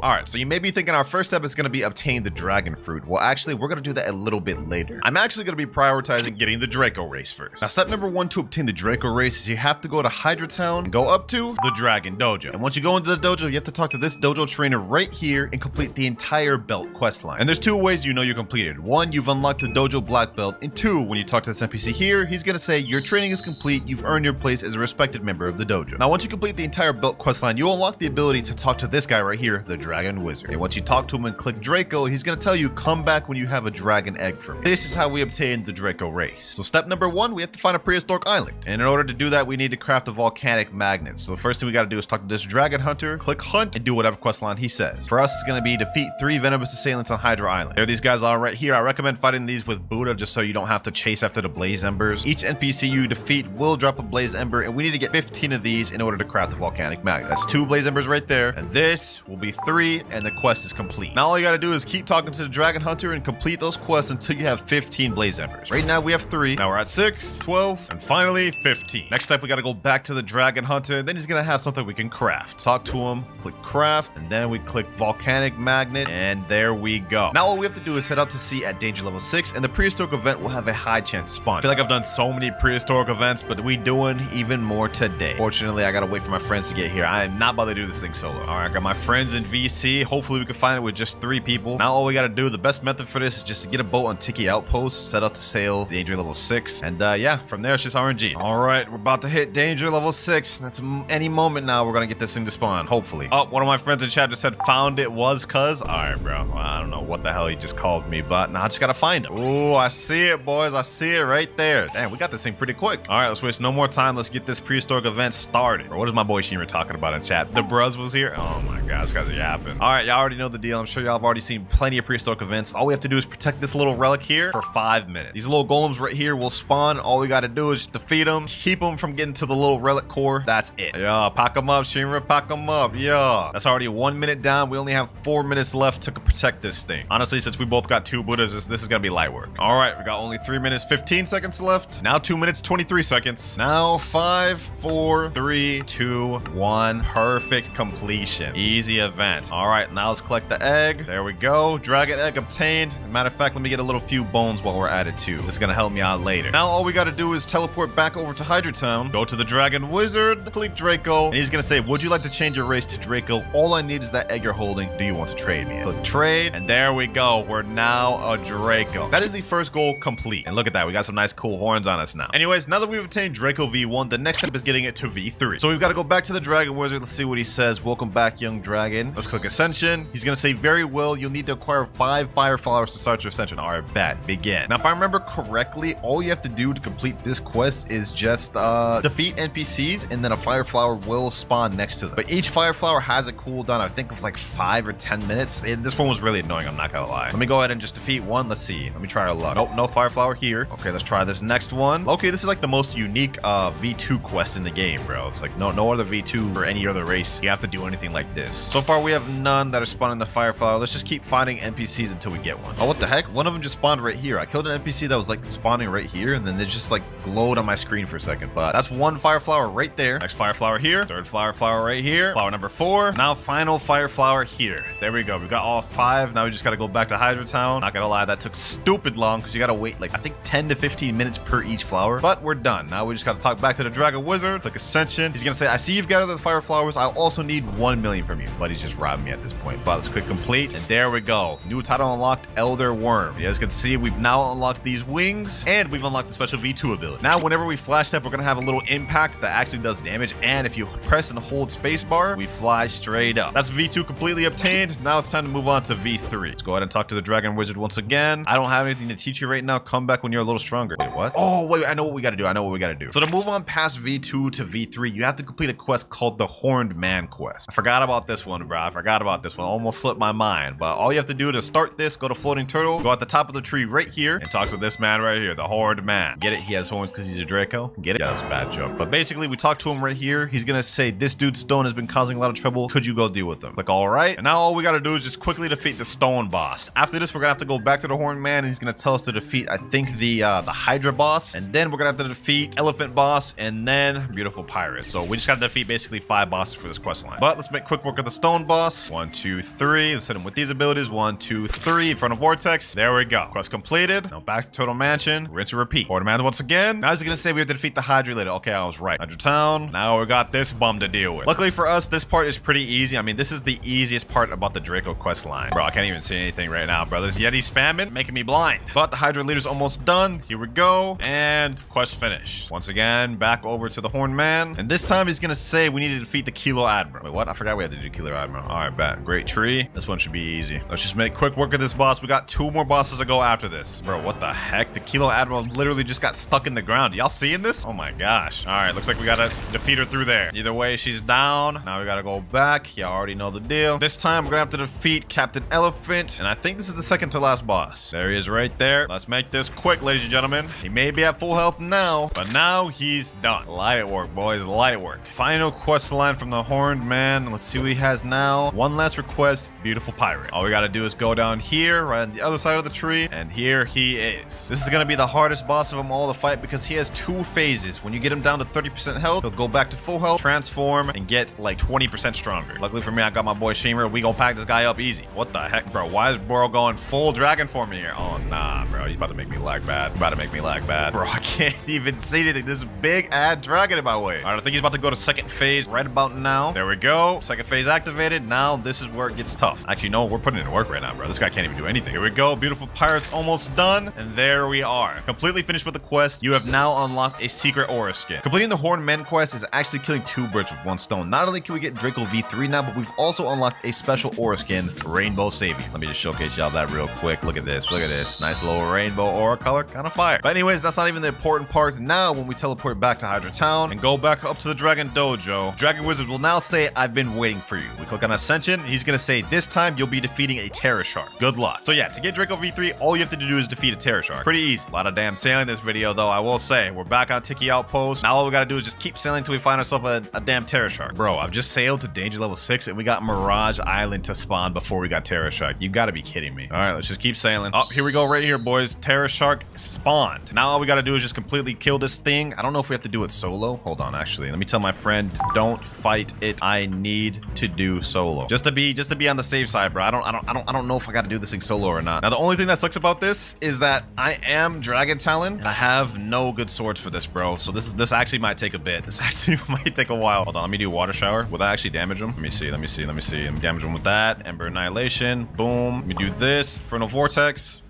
All right, so you may be thinking our first step is going to be obtain the dragon fruit. Well, actually, we're going to do that a little bit later. I'm actually going to be prioritizing getting the Draco race first. Now, step number 1 to obtain the Draco race is you have to go to Hydra Town and go up to the Dragon Dojo. And once you go into the dojo, you have to talk to this dojo trainer right here and complete the entire belt quest line. And there's 2 ways you know you completed. 1, you've unlocked the dojo black belt. And 2, when you talk to this NPC here, he's going to say your training is complete. You've earned your place as a respected member of the dojo. Now, once you complete the entire belt quest line, you unlock the ability to talk to this guy right here, the Dragon Wizard. And once you talk to him and click Draco, he's going to tell you come back when you have a dragon egg for me. This is how we obtain the Draco race. So step number 1, we have to find a prehistoric island. And in order to do that, we need to craft a volcanic magnet. So the first thing we got to do is talk to this dragon hunter, click hunt, and do whatever quest line he says. For us, it's going to be defeat 3 venomous assailants on Hydra Island. There these guys are right here. I recommend fighting these with Buddha just so you don't have to chase after the blaze embers. Each NPC you defeat will drop a blaze ember, and we need to get 15 of these in order to craft the volcanic magnet. That's 2 blaze embers right there, and this will be 3, and the quest is complete. Now all you got to do is keep talking to the dragon hunter and complete those quests until you have 15 blaze embers. Right now we have 3. Now we're at 6, 12, and finally 15. Next step, we got to go back to the dragon hunter. Then he's gonna have something we can craft. Talk to him, click craft, and then we click volcanic magnet, and there we go. Now all we have to do is head out to sea at danger level 6, and the prehistoric event will have a high chance to spawn. I feel like I've done so many prehistoric events, but we doing even more today. Fortunately, I gotta wait for my friends to get here. I am not about to do this thing solo. All right, I got my friends in VC. Hopefully we can find it with just 3 people. Now all we gotta do, the best method for this is just to get a boat on Tiki Outpost, set out to sail danger level 6, and yeah, from there it's just RNG. All right, we're about to hit danger level 6. That's any moment now we're gonna get this thing to spawn, hopefully. Oh, one of my friends in chat just said found it was cuz. All right, bro. Well, I don't know what the hell he just called me, but now I just gotta find him. Ooh, I see it, boys. I see it right there. Damn, we got this thing pretty quick. All right, let's waste no more time. Let's get this prehistoric event started. Or what is my boy Shimmer talking about in chat? The Bruz was here? Oh my god, this guy's yapping. All right, y'all already know the deal. I'm sure y'all have already seen plenty of prehistoric events. All we have to do is protect this little relic here for 5 minutes. These little golems right here will spawn. All we gotta do is just defeat them, keep them from getting to the little relic core. That's it. Yeah, pack them up, Shimmer. Pack them up. Yeah. That's already 1 minute down. We only have 4 minutes left to protect this thing. Honestly, since we both got 2 Buddhas, this is gonna be light work. All right, we got only 3 minutes 15 seconds left. Now 2 minutes 23 seconds. Now 5, 4, 3, 2, 1. Perfect completion. Easy event. All right, now let's collect the egg. There we go. Dragon egg obtained. Matter of fact, let me get a little few bones while we're at it too. This is gonna help me out later. Now all we gotta do is teleport back over to Hydra Town, go to the Dragon Wizard, click Draco, and he's gonna say, would you like to change your race to Draco? All I need is that egg you're holding. Do you want to trade me? Click trade, and there we go. We're now a Draco. That is the first goal complete. And look at that, we got some nice cool horns on us now. Anyways, now that we've obtained Draco V1, the next step is getting it to V3. So we've got to go back to the Dragon Wizard. Let's see what he says. Welcome back, young dragon. Let's click Ascension. He's gonna say, very well, you'll need to acquire 5 fire flowers to start your ascension. All right, bet. Begin. Now, if I remember correctly, all you have to do to complete this quest is just defeat NPCs, and then a fire flower will spawn next to them. But each fire flower has a cooldown, I think, of like 5 or 10 minutes. And this one was really annoying, I'm not gonna lie. Let me go ahead and just defeat one. Let's see. Let me try our luck. Nope, no fire flower here. Okay, let's try this next one. Okay, this is like the most unique V2 quest in the game, bro. It's like no other V2 or any other race you have to do anything like this. So far, we have none that are spawning the fire flower. Let's just keep fighting NPCs until we get one. Oh, what the heck? One of them just spawned right here. I killed an NPC that was like spawning right here, and then they just like glowed on my screen for a second. But that's one fire flower right there. Next fire flower here. Third fire flower right here. Flower number 4. Now final fire flower here. There we go. We got all 5. Now we just got to go back to Hydra Town. Not gonna lie, that took stupid long because you got to wait like I think 10 to 15 minutes per each flower. But we're done. Now we just got to talk back to the Dragon Wizard. Click Ascension. He's gonna say, I see you've gathered the fire flowers. I'll also need 1 million from you. But he's just robbing me at this point. But let's click complete, and there we go. New title unlocked, Elder Worm. You guys can see we've now unlocked these wings, and we've unlocked the special V2 ability. Now whenever we flash step, we're gonna have a little impact that actually does damage, and if you press and hold spacebar, we fly straight up. That's V2 completely obtained. Now it's time to move on to V3. Let's go ahead and talk to the Dragon Wizard once again. I don't have anything to teach you right now. Come back when you're a little stronger. Wait, what? Oh, wait, I know what we gotta do. I know what we gotta do. So to move on past V2 to V3, you have to complete a quest called the Horned Man quest. I forgot about this one, bro. I forgot about this one. Almost slipped my mind. But all you have to do to start this, go to Floating Turtle, go at the top of the tree right here, and talk to this man right here, the Horned Man. Get it? He has horns because he's a Draco? Get it? Yeah, that's a bad joke. But basically, we talk to him right here. He's gonna say, this dude's stone has been causing a lot of trouble. Could you you go deal with them. Click all right. And now all we got to do is just quickly defeat the stone boss. After this, we're going to have to go back to the horn man, and he's going to tell us to defeat, I think, the Hydra boss. And then we're going to have to defeat elephant boss and then beautiful pirate. So we just got to defeat basically 5 bosses for this quest line. But let's make quick work of the stone boss. 1, 2, 3. Let's hit him with these abilities. 1, 2, 3 in front of Vortex. There we go. Quest completed. Now back to Total Mansion. Rinse and repeat. Horn man once again. Now he's going to say we have to defeat the Hydra later. Okay, I was right. Hydra Town. Now we got this bum to deal with. Luckily for us, this part is pretty easy. I mean, this is the easiest part about the Draco quest line. Bro, I can't even see anything right now, brothers. Yeti spamming, making me blind. But the Hydra leader's almost done. Here we go. And quest finished. Once again, back over to the Horn Man. And this time he's going to say we need to defeat the Kilo Admiral. Wait, what? I forgot we had to do Kilo Admiral. All right, bet. Great tree. This one should be easy. Let's just make quick work of this boss. We got 2 more bosses to go after this. Bro, what the heck? The Kilo Admiral literally just got stuck in the ground. Y'all seeing this? Oh my gosh. All right, looks like we got to defeat her through there. Either way, she's down. Now we got to go back. Y'all already know the deal. This time we're going to have to defeat Captain Elephant. And I think this is the second to last boss. There he is right there. Let's make this quick, ladies and gentlemen. He may be at full health now, but now he's done. Light work, boys. Light work. Final quest line from the Horned Man. Let's see what he has now. One last request. Beautiful pirate. All we got to do is go down here, right on the other side of the tree. And here he is. This is going to be the hardest boss of them all to fight because he has 2 phases. When you get him down to 30% health, he'll go back to full health, transform, and get like 20% stronger. Luckily for me, I got my boy Shimmer. We gonna pack this guy up easy. What the heck, bro? Why is Bro going full dragon form here? Oh, nah, bro. He's about to make me lag bad. About to make me lag bad. Bro, I can't even see anything. This big ad dragon in my way. All right, I think he's about to go to second phase right about now. There we go. Second phase activated. Now this is where it gets tough. Actually, no, we're putting in work right now, bro. This guy can't even do anything. Here we go. Beautiful pirate's almost done. And there we are. Completely finished with the quest. You have now unlocked a secret aura skin. Completing the Horned Men quest is actually killing 2 birds with 1 stone. Not only can we get Draco V3 now, but we've also unlocked a special aura skin, Rainbow Saving. Let me just showcase y'all that real quick. Look at this. Look at this. Nice little rainbow aura color. Kind of fire. But anyways, that's not even the important part. Now, when we teleport back to Hydra Town and go back up to the Dragon Dojo, Dragon Wizard will now say, I've been waiting for you. We click on Ascension. He's going to say, this time you'll be defeating a Terror Shark. Good luck. So yeah, to get Draco V3, all you have to do is defeat a Terror Shark. Pretty easy. A lot of damn sailing this video, though, I will say. We're back on Tiki Outpost. Now all we got to do is just keep sailing until we find ourselves a damn Terror Shark. Bro, I've just sailed to danger level 6 and we got Mirage Island to spawn before we got Terror Shark. You got to be kidding me. All right, let's just keep sailing. Oh, here we go right here, boys. Terror Shark spawned. Now all we got to do is just completely kill this thing. I don't know if we have to do it solo. Hold on, actually. Let me tell my friend, don't fight it. I need to do solo. Just to be on the safe side, bro. I don't know if I got to do this thing solo or not. Now the only thing that sucks about this is that I am Dragon Talon and I have no good swords for this, bro. So this actually might take a bit. This actually might take a while. Hold on, let me do Water Shower. Will that actually damage him? Let me see. Let me damage him with that. Ember Annihilation. Boom. Let me do this. Infernal Vortex.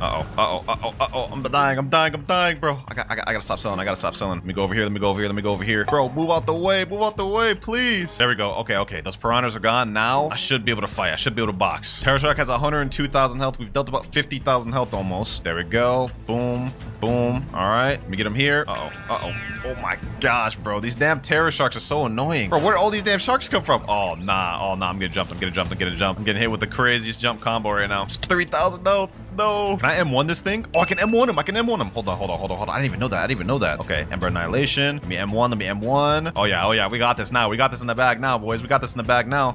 Uh-oh. I'm dying, bro. I gotta stop selling. Let me go over here. Bro, move out the way, please. There we go. Okay. Those piranhas are gone. Now I should be able to fight. I should be able to box. Terror Shark has 102,000 health. We've dealt about 50,000 health almost. There we go. Boom. All right. Let me get him here. Uh-oh. Oh my gosh, bro. These damn Terror Sharks are so annoying. Bro, where did all these damn sharks come from? Oh, nah. I'm getting jumped. I'm getting hit with the craziest jump combo right now. 3,000 health. No. Can I M1 this thing? Oh, I can M1 him. Hold on. I didn't even know that. Okay, Ember Annihilation. Let me M1. Oh yeah. We got this now. We got this in the bag now, boys. I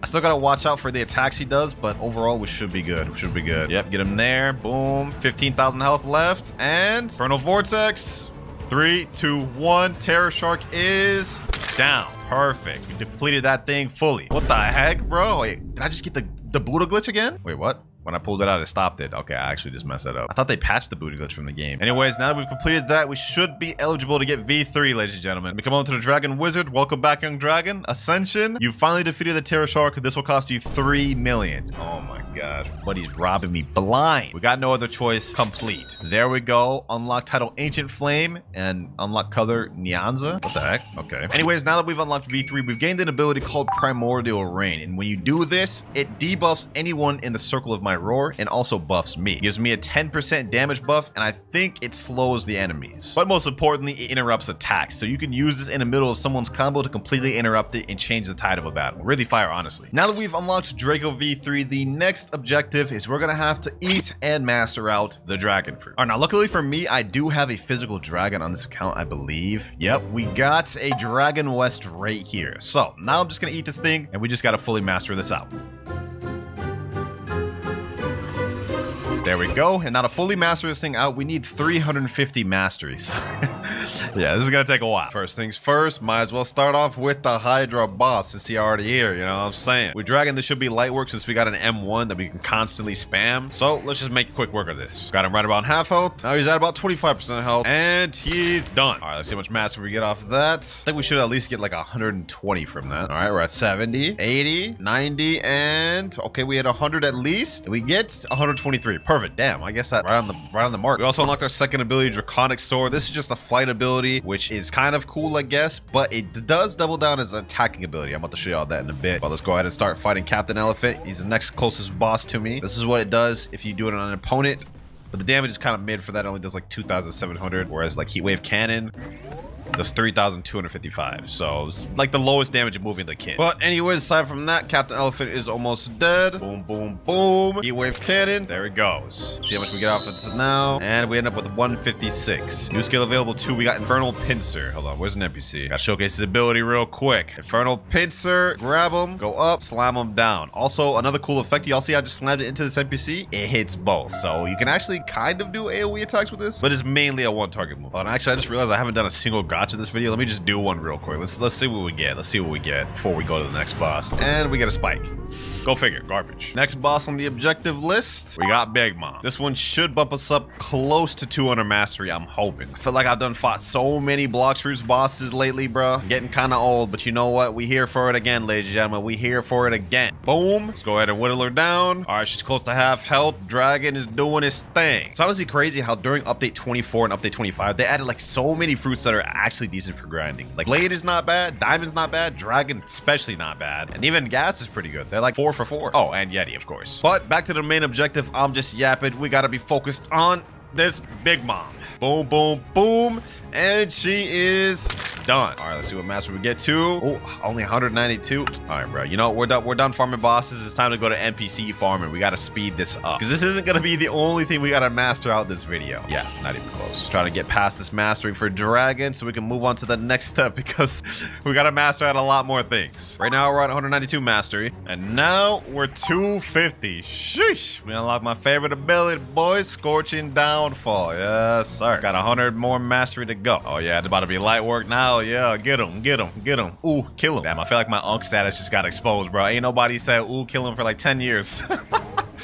still gotta watch out for the attacks he does, but overall, we should be good. Yep, get him there. Boom. 15,000 health left. And Infernal Vortex. 3, 2, 1. Terror Shark is down. Perfect. We depleted that thing fully. What the heck, bro? Wait, did I just get the Buddha glitch again? Wait, what? When I pulled it out, it stopped it. Okay, I actually just messed that up. I thought they patched the booty glitch from the game. Anyways, now that we've completed that, we should be eligible to get V3, ladies and gentlemen. We come on to the Dragon Wizard. Welcome back, young dragon. Ascension. You finally defeated the Terror Shark. This will cost you 3 million. Oh my gosh. Buddy's robbing me blind. We got no other choice. Complete. There we go. Unlock title Ancient Flame and unlock color Nyanza. What the heck? Okay. Anyways, now that we've unlocked V3, we've gained an ability called Primordial Rain. And when you do this, it debuffs anyone in the circle of my roar and also buffs me. It gives me a 10% damage buff, and I think it slows the enemies. But most importantly, it interrupts attacks. So you can use this in the middle of someone's combo to completely interrupt it and change the tide of a battle. Really fire, honestly. Now that we've unlocked Draco V3, the next objective is we're gonna have to eat and master out the dragon fruit. All right, now luckily for me, I do have a physical dragon on this account, I believe. Yep, we got a Dragon West right here. So now I'm just gonna eat this thing, and we just gotta fully master this out. There we go. And now to fully master this thing out, we need 350 masteries. Yeah, this is gonna take a while. First things first, might as well start off with the Hydra boss since he already here, you know what I'm saying? With Dragon, this should be light work since we got an M1 that we can constantly spam. So let's just make quick work of this. Got him right about half health. Now he's at about 25% health, and he's done. All right, let's see how much mastery we get off of that. I think we should at least get like 120 from that. All right, we're at 70, 80, 90, and okay, we had 100 at least. We get 123. Perfect. Damn, I guess that right on the mark. We also unlocked our second ability, Draconic Sword. This is just a flight ability, which is kind of cool, I guess, but it does double down as an attacking ability. I'm about to show you all that in a bit. But let's go ahead and start fighting Captain Elephant. He's the next closest boss to me. This is what it does if you do it on an opponent, but the damage is kind of mid for that. It only does like 2,700, whereas like Heat Wave Cannon does 3,255. So it's like the lowest damage moving the kit. But anyways, aside from that, Captain Elephant is almost dead. Boom, boom, boom. Heat Wave Cannon. There it goes. See how much we get off of this now. And we end up with 156. New skill available too. We got Infernal Pincer. Hold on, where's an NPC? Gotta showcase his ability real quick. Infernal Pincer. Grab him, go up, slam him down. Also, another cool effect. Y'all see I just slammed it into this NPC? It hits both. So you can actually kind of do AoE attacks with this, but it's mainly a one target move. And actually, I just realized I haven't done a single gotcha this video. Let me just do one real quick. Let's see what we get. Let's see what we get before we go to the next boss. And we get a spike. Go figure. Garbage. Next boss on the objective list, we got Big Mom. This one should bump us up close to 200 mastery, I'm hoping. I feel like I've done fought so many Blox Fruits bosses lately, bro. Getting kind of old, but you know what? We here for it again, ladies and gentlemen. We here for it again. Boom. Let's go ahead and whittle her down. All right, she's close to half health. Dragon is doing his thing. It's honestly crazy how during update 24 and update 25, they added like so many fruits that are actually decent for grinding. Like Blade is not bad, Diamond's not bad, Dragon especially not bad, and even Gas is pretty good. They're like 4 for 4. Oh, and Yeti, of course. But back to the main objective. I'm just yapping. We gotta be focused on this Big Mom. Boom, boom, boom. And she is done. All right, let's see what master we get to. Oh, only 192. All right, bro. You know, we're done farming bosses. It's time to go to NPC farming. We got to speed this up because this isn't going to be the only thing we got to master out this video. Yeah, not even close. Trying to get past this mastering for Dragon so we can move on to the next step because we got to master out a lot more things. Right now, we're at 192 mastery. And now we're 250. Sheesh. We unlocked my favorite ability, boys. Scorching Downfall. Yes, sir. Got 100 more mastery to go. Oh, yeah. It's about to be light work now. Yeah, get him, get him, get him. Ooh, kill him. Damn, I feel like my Unk status just got exposed, bro. Ain't nobody said, ooh, kill him for like 10 years.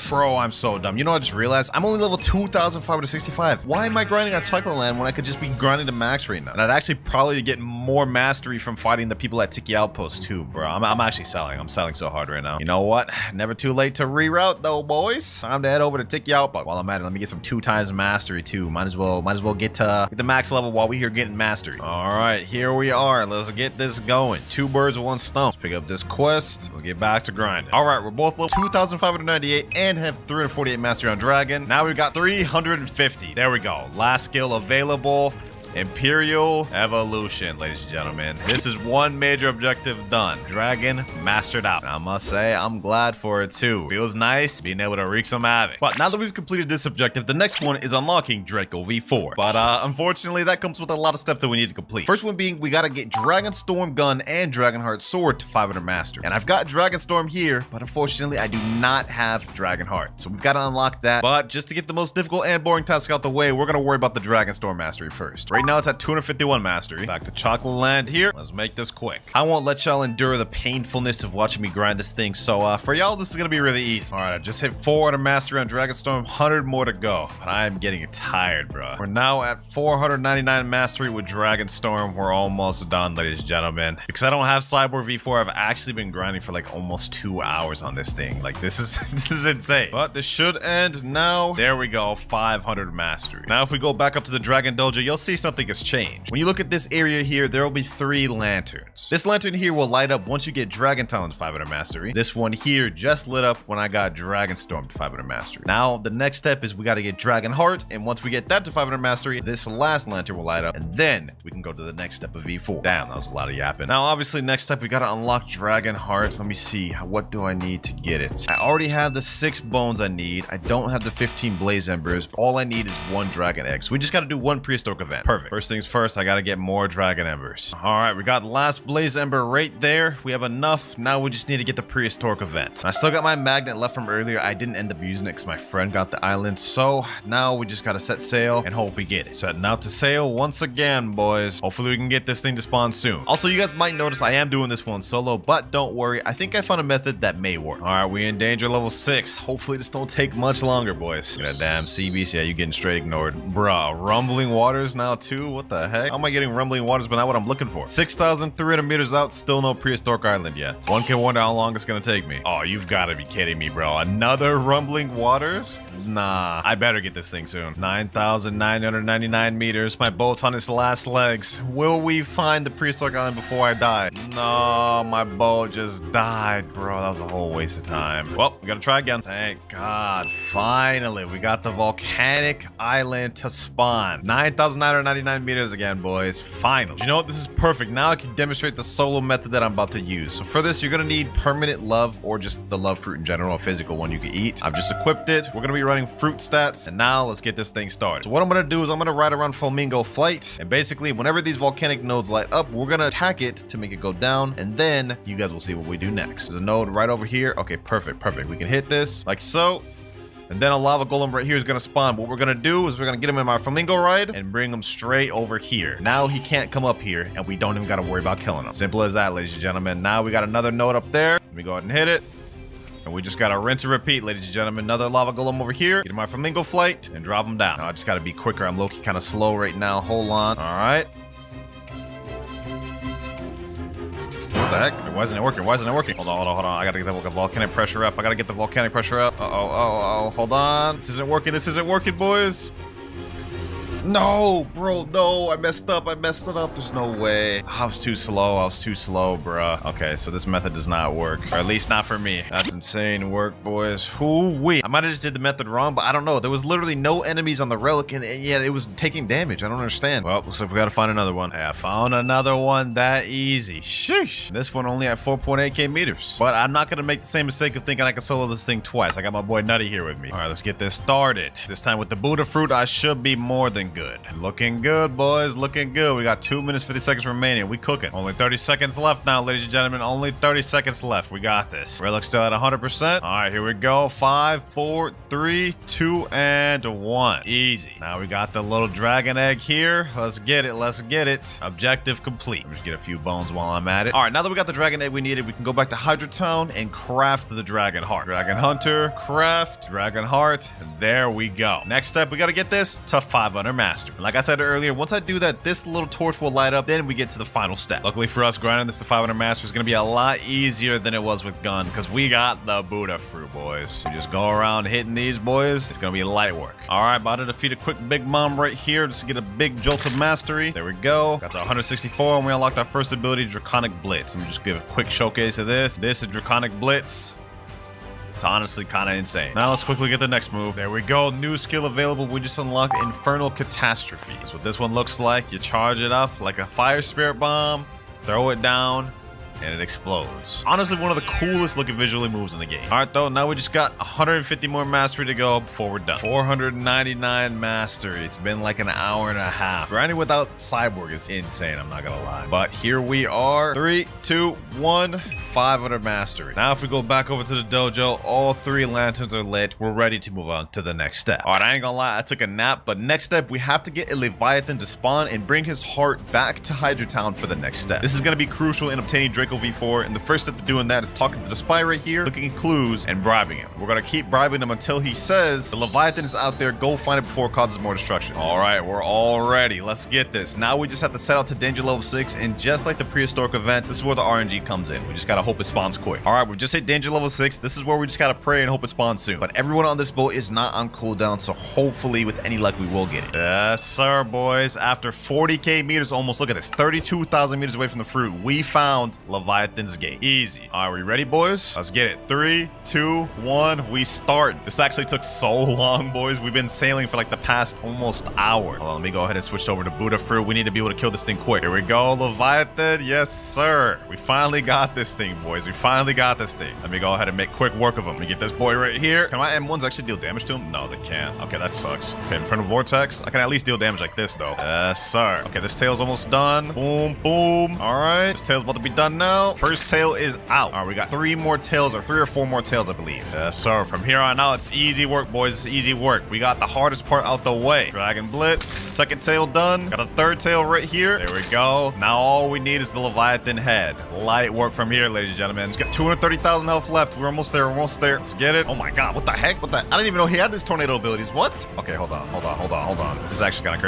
Bro, I'm so dumb. You know what I just realized? I'm only level 2,565. Why am I grinding on Chuckleland when I could just be grinding to max right now? And I'd actually probably get more mastery from fighting the people at Tiki Outpost too, bro. I'm actually selling. I'm selling so hard right now. You know what? Never too late to reroute though, boys. Time to head over to Tiki Outpost. While I'm at it, let me get some 2 times mastery too. Might as well get the max level while we here getting mastery. All right, here we are. Let's get this going. 2 birds with 1 stone. Let's pick up this quest. Let's get back to grinding. All right, we're both level 2,598 and have 348 mastery on Dragon. Now we've got 350. There we go. Last skill available. Imperial Evolution, ladies and gentlemen. This is one major objective done. Dragon mastered out. And I must say, I'm glad for it too. Feels nice being able to wreak some havoc. But now that we've completed this objective, the next one is unlocking Draco V4. But unfortunately, that comes with a lot of steps that we need to complete. First one being, we gotta get Dragon Storm Gun and Dragonheart Sword to 500 mastery. And I've got Dragon Storm here, but unfortunately, I do not have Dragonheart. So we've got to unlock that. But just to get the most difficult and boring task out the way, we're gonna worry about the Dragon Storm mastery first. Right now, it's at 251 mastery. Back to Chocolate Land here. Let's make this quick. I won't let y'all endure the painfulness of watching me grind this thing. So for y'all, this is gonna be really easy. All right, I just hit 400 mastery on Dragonstorm, 100 more to go. But I'm getting tired, bro. We're now at 499 mastery with Dragonstorm. We're almost done, ladies and gentlemen. Because I don't have Cyborg V4, I've actually been grinding for like almost 2 hours on this thing. Like this is insane. But this should end now. There we go, 500 mastery. Now if we go back up to the Dragon Dojo, you'll see something something has changed. When you look at this area here, there will be 3 lanterns. This lantern here will light up once you get Dragon Talon 500 mastery. This one here just lit up when I got Dragon Storm to 500 mastery. Now the next step is we got to get Dragon Heart, and once we get that to 500 mastery, this last lantern will light up, and then we can go to the next step of V4. Damn, that was a lot of yapping. Now obviously next step we got to unlock Dragon Heart. Let me see, what do I need to get it? I already have the 6 bones I need. I don't have the 15 blaze embers. All I need is 1 dragon egg, so we just got to do 1 prehistoric event. Perfect. First things first, I got to get more dragon embers. All right, we got the last blaze ember right there. We have enough. Now we just need to get the prehistoric event. I still got my magnet left from earlier. I didn't end up using it because my friend got the island, so now we just got to set sail and hope we get it. Setting out to sail once again, boys. Hopefully we can get this thing to spawn soon. Also, you guys might notice I am doing this one solo, but don't worry, I think I found a method that may work. All right, we in danger level 6. Hopefully this don't take much longer, boys. Look at that damn sea beast. Yeah, you getting straight ignored. Bruh, rumbling waters now too? What the heck? How am I getting rumbling waters but not what I'm looking for? 6,300 meters out, still no prehistoric island yet. One can wonder how long it's gonna take me. Oh, you've got to be kidding me, bro. Another rumbling waters? Nah, I better get this thing soon. 9,999 meters. My boat's on its last legs. Will we find the prehistoric island before I die? No, my boat just died, bro. That was a whole waste of time. Well, we gotta try again. Thank God. Finally, we got the volcanic island to spawn. 9,999 meters again, boys. Finally. You know what? This is perfect. Now I can demonstrate the solo method that I'm about to use. So for this, you're gonna need permanent love, or just the love fruit in general, a physical one you can eat. I've just equipped it. We're gonna be running fruit stats, and now let's get this thing started. So what I'm gonna do is I'm gonna ride around Flamingo Flight, and basically whenever these volcanic nodes light up, we're gonna attack it to make it go down, and then you guys will see what we do next. There's a node right over here. Okay, perfect. We can hit this like so. And then a lava golem right here is going to spawn. What we're going to do is we're going to get him in our flamingo ride and bring him straight over here. Now he can't come up here, and we don't even got to worry about killing him. Simple as that, ladies and gentlemen. Now we got another node up there. Let me go ahead and hit it. And we just got to rinse and repeat, ladies and gentlemen. Another lava golem over here. Get him our flamingo flight and drop him down. Now I just got to be quicker. I'm low-key kind of slow right now. Hold on. All right. What the heck? Why isn't it working? Hold on. I gotta get the volcanic pressure up. Hold on. This isn't working, boys. No, bro, no, I messed it up. There's no way. I was too slow, bruh. Okay, so this method does not work, or at least not for me. That's insane work, boys. Hoo-wee. I might have just did the method wrong, but I don't know. There was literally no enemies on the relic, and yet it was taking damage. I don't understand. Well, looks like we gotta find another one. Hey, I found another one that easy. Sheesh. This one only at 4.8k meters. But I'm not gonna make the same mistake of thinking I can solo this thing twice. I got my boy Nutty here with me. All right, let's get this started. This time with the Buddha fruit, I should be more than good. Looking good, boys. Looking good. We got 2 minutes 50 seconds remaining. We cooking. Only 30 seconds left now, ladies and gentlemen. Only 30 seconds left. We got this. Relic's still at 100%. All right, here we go. 5, 4, 3, 2, and 1. Easy. Now we got the little dragon egg here. Let's get it. Objective complete. Let me just get a few bones while I'm at it. All right, now that we got the dragon egg we needed, we can go back to Hydra Town and craft the dragon heart. Dragon hunter, craft, dragon heart. There we go. Next step, we got to get this to 500 master. Like I said earlier, once I do that, this little torch will light up, then we get to the final step. Luckily for us, grinding this to 500 master is going to be a lot easier than it was with gun, because we got the Buddha fruit, boys. We just go around hitting these, boys. It's going to be light work. All right, about to defeat a quick big mom right here just to get a big jolt of mastery. There we go. Got to 164, and we unlocked our first ability, Draconic Blitz. Let me just give a quick showcase of this. This is Draconic Blitz. It's honestly kind of insane. Now let's quickly get the next move. There we go. New skill available. We just unlocked Infernal Catastrophe. That's what this one looks like. You charge it up like a fire spirit bomb, throw it down, and it explodes. Honestly, one of the coolest looking visually moves in the game. All right, though, now we just got 150 more mastery to go before we're done. 499 mastery. It's been like an hour and a half. Grinding without Cyborg is insane, I'm not gonna lie. But here we are. 3, 2, 1, 500 mastery. Now, if we go back over to the dojo, all 3 lanterns are lit. We're ready to move on to the next step. All right, I ain't gonna lie, I took a nap, but next step, we have to get a Leviathan to spawn and bring his heart back to Hydra Town for the next step. This is gonna be crucial in obtaining Draco V4, and the first step to doing that is talking to the spy right here, looking at clues, and bribing him. We're gonna keep bribing him until he says, the Leviathan is out there, go find it before it causes more destruction. All right, we're all ready. Let's get this. Now we just have to set out to danger level 6, and just like the prehistoric event, this is where the RNG comes in. We just gotta hope it spawns quick. All right, we just hit danger level 6. This is where we just gotta pray and hope it spawns soon. But everyone on this boat is not on cooldown, so hopefully with any luck we will get it. Yes, sir, boys. After 40k meters almost, look at this, 32,000 meters away from the fruit, we found Leviathan's gate. Easy. All right, we ready, boys? Let's get it. 3, 2, 1, we start. This actually took so long, boys. We've been sailing for like the past almost hour. Hold on, let me go ahead and switch over to Buddha fruit. We need to be able to kill this thing quick. Here we go, Leviathan. Yes, sir. We finally got this thing, boys. We finally got this thing. Let me go ahead and make quick work of him. Let me get this boy right here. Can my M1s actually deal damage to him? No, they can't. Okay, that sucks. Okay, in front of Vortex, I can at least deal damage like this, though. Yes, sir. Okay, this tail's almost done. Boom, boom. All right, this tail's about to be done now. First tail is out. All right, we got 3 more tails, or 3 or 4 more tails, I believe. Yes, sir. From here on out, it's easy work, boys. It's easy work. We got the hardest part out the way. Dragon Blitz. Second tail done. Got a third tail right here. There we go. Now all we need is the Leviathan head. Light work from here, ladies and gentlemen. It's got 230,000 health left. We're almost there. We're almost there. Let's get it. Oh my god, what the heck? What the? I didn't even know he had these tornado abilities. What? Okay, hold on. This is actually kind of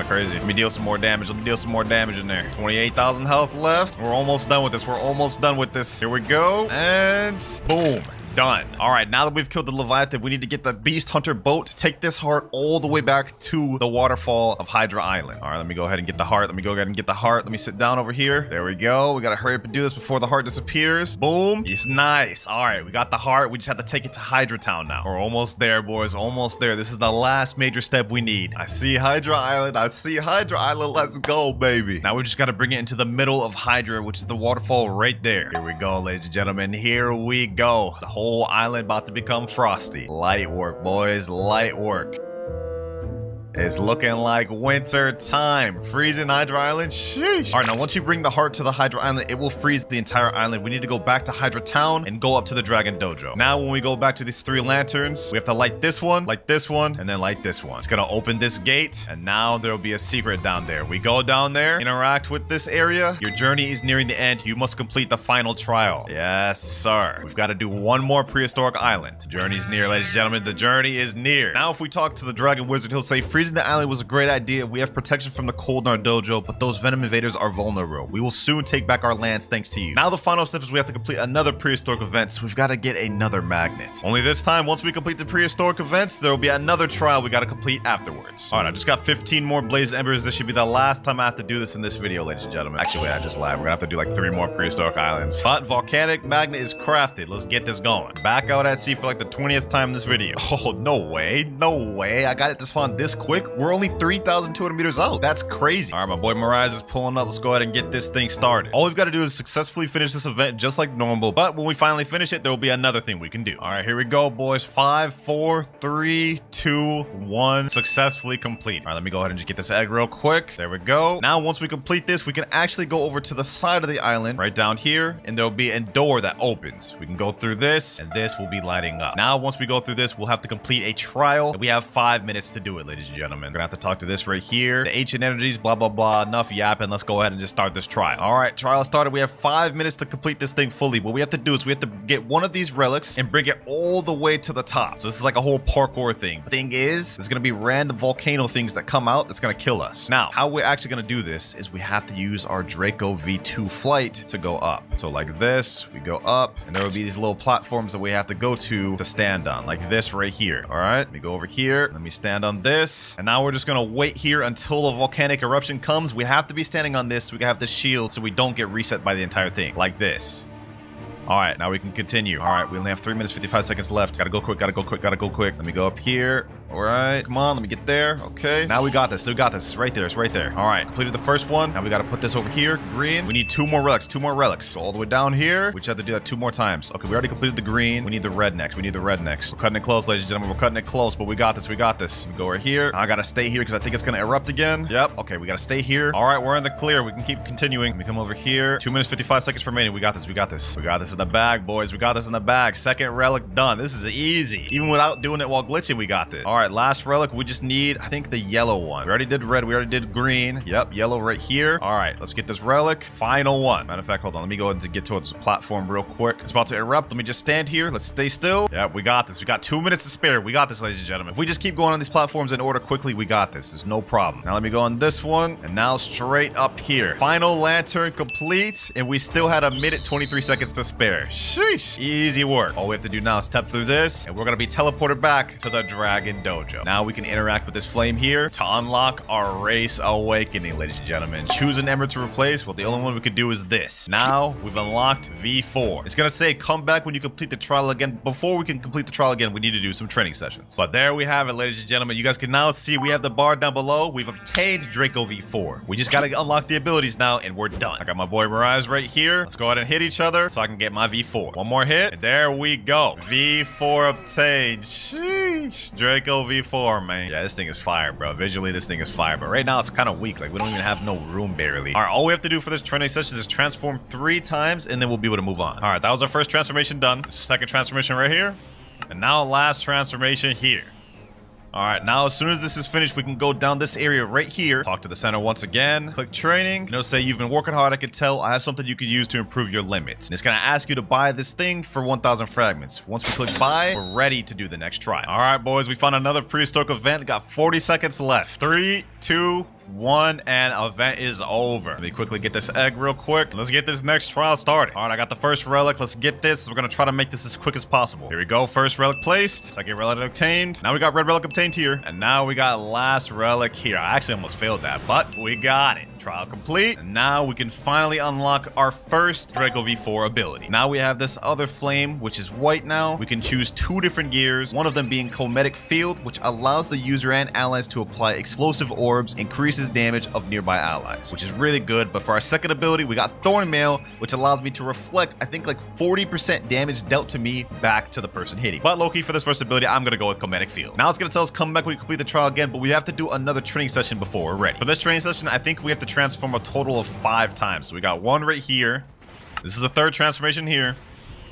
crazy. Let me deal some more damage. In there. 28,000 health left. We're almost done with this. Here we go. And boom. Done. All right, now that we've killed the Leviathan, we need to get the Beast Hunter boat to take this heart all the way back to the waterfall of Hydra Island. All right, let me go ahead and get the heart. Let me sit down over here. There we go. We got to hurry up and do this before the heart disappears. Boom. It's nice. All right, we got the heart. We just have to take it to Hydra Town now. We're almost there, boys. Almost there. This is the last major step we need. I see Hydra Island. Let's go, baby. Now we just got to bring it into the middle of Hydra, which is the waterfall right there. Here we go, ladies and gentlemen. Here we go. The whole island about to become frosty. Light work, boys. Light work. It's looking like winter time. Freezing Hydra Island. Sheesh. All right, now once you bring the heart to the Hydra Island, it will freeze the entire island. We need to go back to Hydra Town and go up to the Dragon Dojo. Now, when we go back to these 3 lanterns, we have to light this one, and then light this one. It's gonna open this gate, and now there will be a secret down there. We go down there, interact with this area. Your journey is nearing the end. You must complete the final trial. Yes, sir. We've got to do 1 more prehistoric island. The journey's near, ladies and gentlemen. The journey is near. Now, if we talk to the Dragon Wizard, he'll say, freezing the island was a great idea. We have protection from the cold in our dojo, but those venom invaders are vulnerable. We will soon take back our lands thanks to you. Now the final step is we have to complete another prehistoric event, so we've got to get another magnet. Only this time, once we complete the prehistoric events, there will be another trial we got to complete afterwards. All right, I just got 15 more blaze embers. This should be the last time I have to do this in this video, ladies and gentlemen. Actually, wait, I just lied. We're gonna have to do like 3 more prehistoric islands. But volcanic magnet is crafted. Let's get this going. Back out at sea for like the 20th time in this video. Oh, no way. I got it to spawn this quick. We're only 3,200 meters out. That's crazy. All right, my boy Mirage is pulling up. Let's go ahead and get this thing started. All we've got to do is successfully finish this event just like normal. But when we finally finish it, there will be another thing we can do. All right, here we go, boys. 5, 4, 3, 2, 1. Successfully complete. All right, let me go ahead and just get this egg real quick. There we go. Now, once we complete this, we can actually go over to the side of the island right down here, and there'll be a door that opens. We can go through this, and this will be lighting up. Now, once we go through this, we'll have to complete a trial, and we have 5 minutes to do it, ladies and gentlemen. We're gonna have to talk to this right here. The ancient energies, blah, blah, blah. Enough yapping. Let's go ahead and just start this trial. All right, trial started. We have 5 minutes to complete this thing fully. What we have to do is we have to get one of these relics and bring it all the way to the top. So this is like a whole parkour thing. The thing is, there's gonna be random volcano things that come out that's gonna kill us. Now, how we're actually gonna do this is we have to use our Draco V2 flight to go up. So like this, we go up, and there will be these little platforms that we have to go to stand on, like this right here. All right, let me go over here. Let me stand on this, and now we're just gonna wait here until a volcanic eruption comes. We have to be standing on this. We can have the shield so we don't get reset by the entire thing, like this. All right, now we can continue. All right, we only have 3 minutes, 55 seconds left. Gotta go quick. Let me go up here. All right, come on, let me get there. Okay, now we got this. It's right there. All right, completed the first one. Now we gotta put this over here, green. We need 2 more relics. So all the way down here, we just have to do that 2 more times. Okay, we already completed the green. We need the red next. We're cutting it close, ladies and gentlemen. We're cutting it close, but we got this. We go right here. I gotta stay here because I think it's gonna erupt again. Yep, okay, we gotta stay here. All right, we're in the clear. We can keep continuing. Let me come over here. 2 minutes, 55 seconds remaining. We got this. Is the bag, boys. We got this in the bag. Second relic done. This is easy. Even without doing it while glitching, we got this. All right, last relic. We just need, I think, the yellow one. We already did red. We already did green. Yep, yellow right here. All right, let's get this relic. Final one. Matter of fact, hold on. Let me go ahead and get towards the platform real quick. It's about to erupt. Let me just stand here. Let's stay still. Yep, we got this. We got 2 minutes to spare. We got this, ladies and gentlemen. If we just keep going on these platforms in order quickly, we got this. There's no problem. Now let me go on this one, and now straight up here. Final lantern complete, and we still had 1 minute 23 seconds to spare. Sheesh. Easy work. All we have to do now is step through this, and we're gonna be teleported back to the Dragon Dojo. Now we can interact with this flame here to unlock our race awakening, ladies and gentlemen. Choose an emerald to replace. Well, the only one we could do is this. Now we've unlocked V4. It's gonna say come back when you complete the trial again. Before we can complete the trial again, we need to do some training sessions. But there we have it, ladies and gentlemen. You guys can now see we have the bar down below. We've obtained Draco V4. We just gotta unlock the abilities now, and we're done. I got my boy Mirage right here. Let's go ahead and hit each other so I can get my V4. One more hit, and there we go. V4 obtained. Sheesh. Draco V4, man. Yeah, this thing is fire, bro. Visually, this thing is fire. But right now, it's kind of weak. Like, we don't even have no room, barely. All right, all we have to do for this training session is transform 3 times, and then we'll be able to move on. All right, that was our first transformation done. Second transformation right here. And now last transformation here. All right, now as soon as this is finished, we can go down this area right here. Talk to the center once again. Click training. It'll say you've been working hard. I can tell. I have something you could use to improve your limits. And it's gonna ask you to buy this thing for 1,000 fragments. Once we click buy, we're ready to do the next try. All right, boys, we found another prehistoric event. Got 40 seconds left. 3, 2, 1, and event is over. Let me quickly get this egg real quick. Let's get this next trial started. All right, I got the first relic. Let's get this. We're gonna try to make this as quick as possible. Here we go. First relic placed. Second relic obtained. Now we got red relic obtained here. And now we got last relic here. I actually almost failed that, but we got it. Trial complete. And now we can finally unlock our first Draco V4 ability. Now we have this other flame, which is white now. We can choose 2 different gears, one of them being Chromatic Field, which allows the user and allies to apply explosive orbs, increases damage of nearby allies, which is really good. But for our second ability, we got Thorn Mail, which allows me to reflect, I think, like 40% damage dealt to me back to the person hitting. But low-key, for this first ability, I'm gonna go with Chromatic Field. Now it's gonna tell us come back when we complete the trial again, but we have to do another training session before we're ready. For this training session, I think we have to transform a total of 5 times. So we got 1 right here. This is the 3rd transformation here.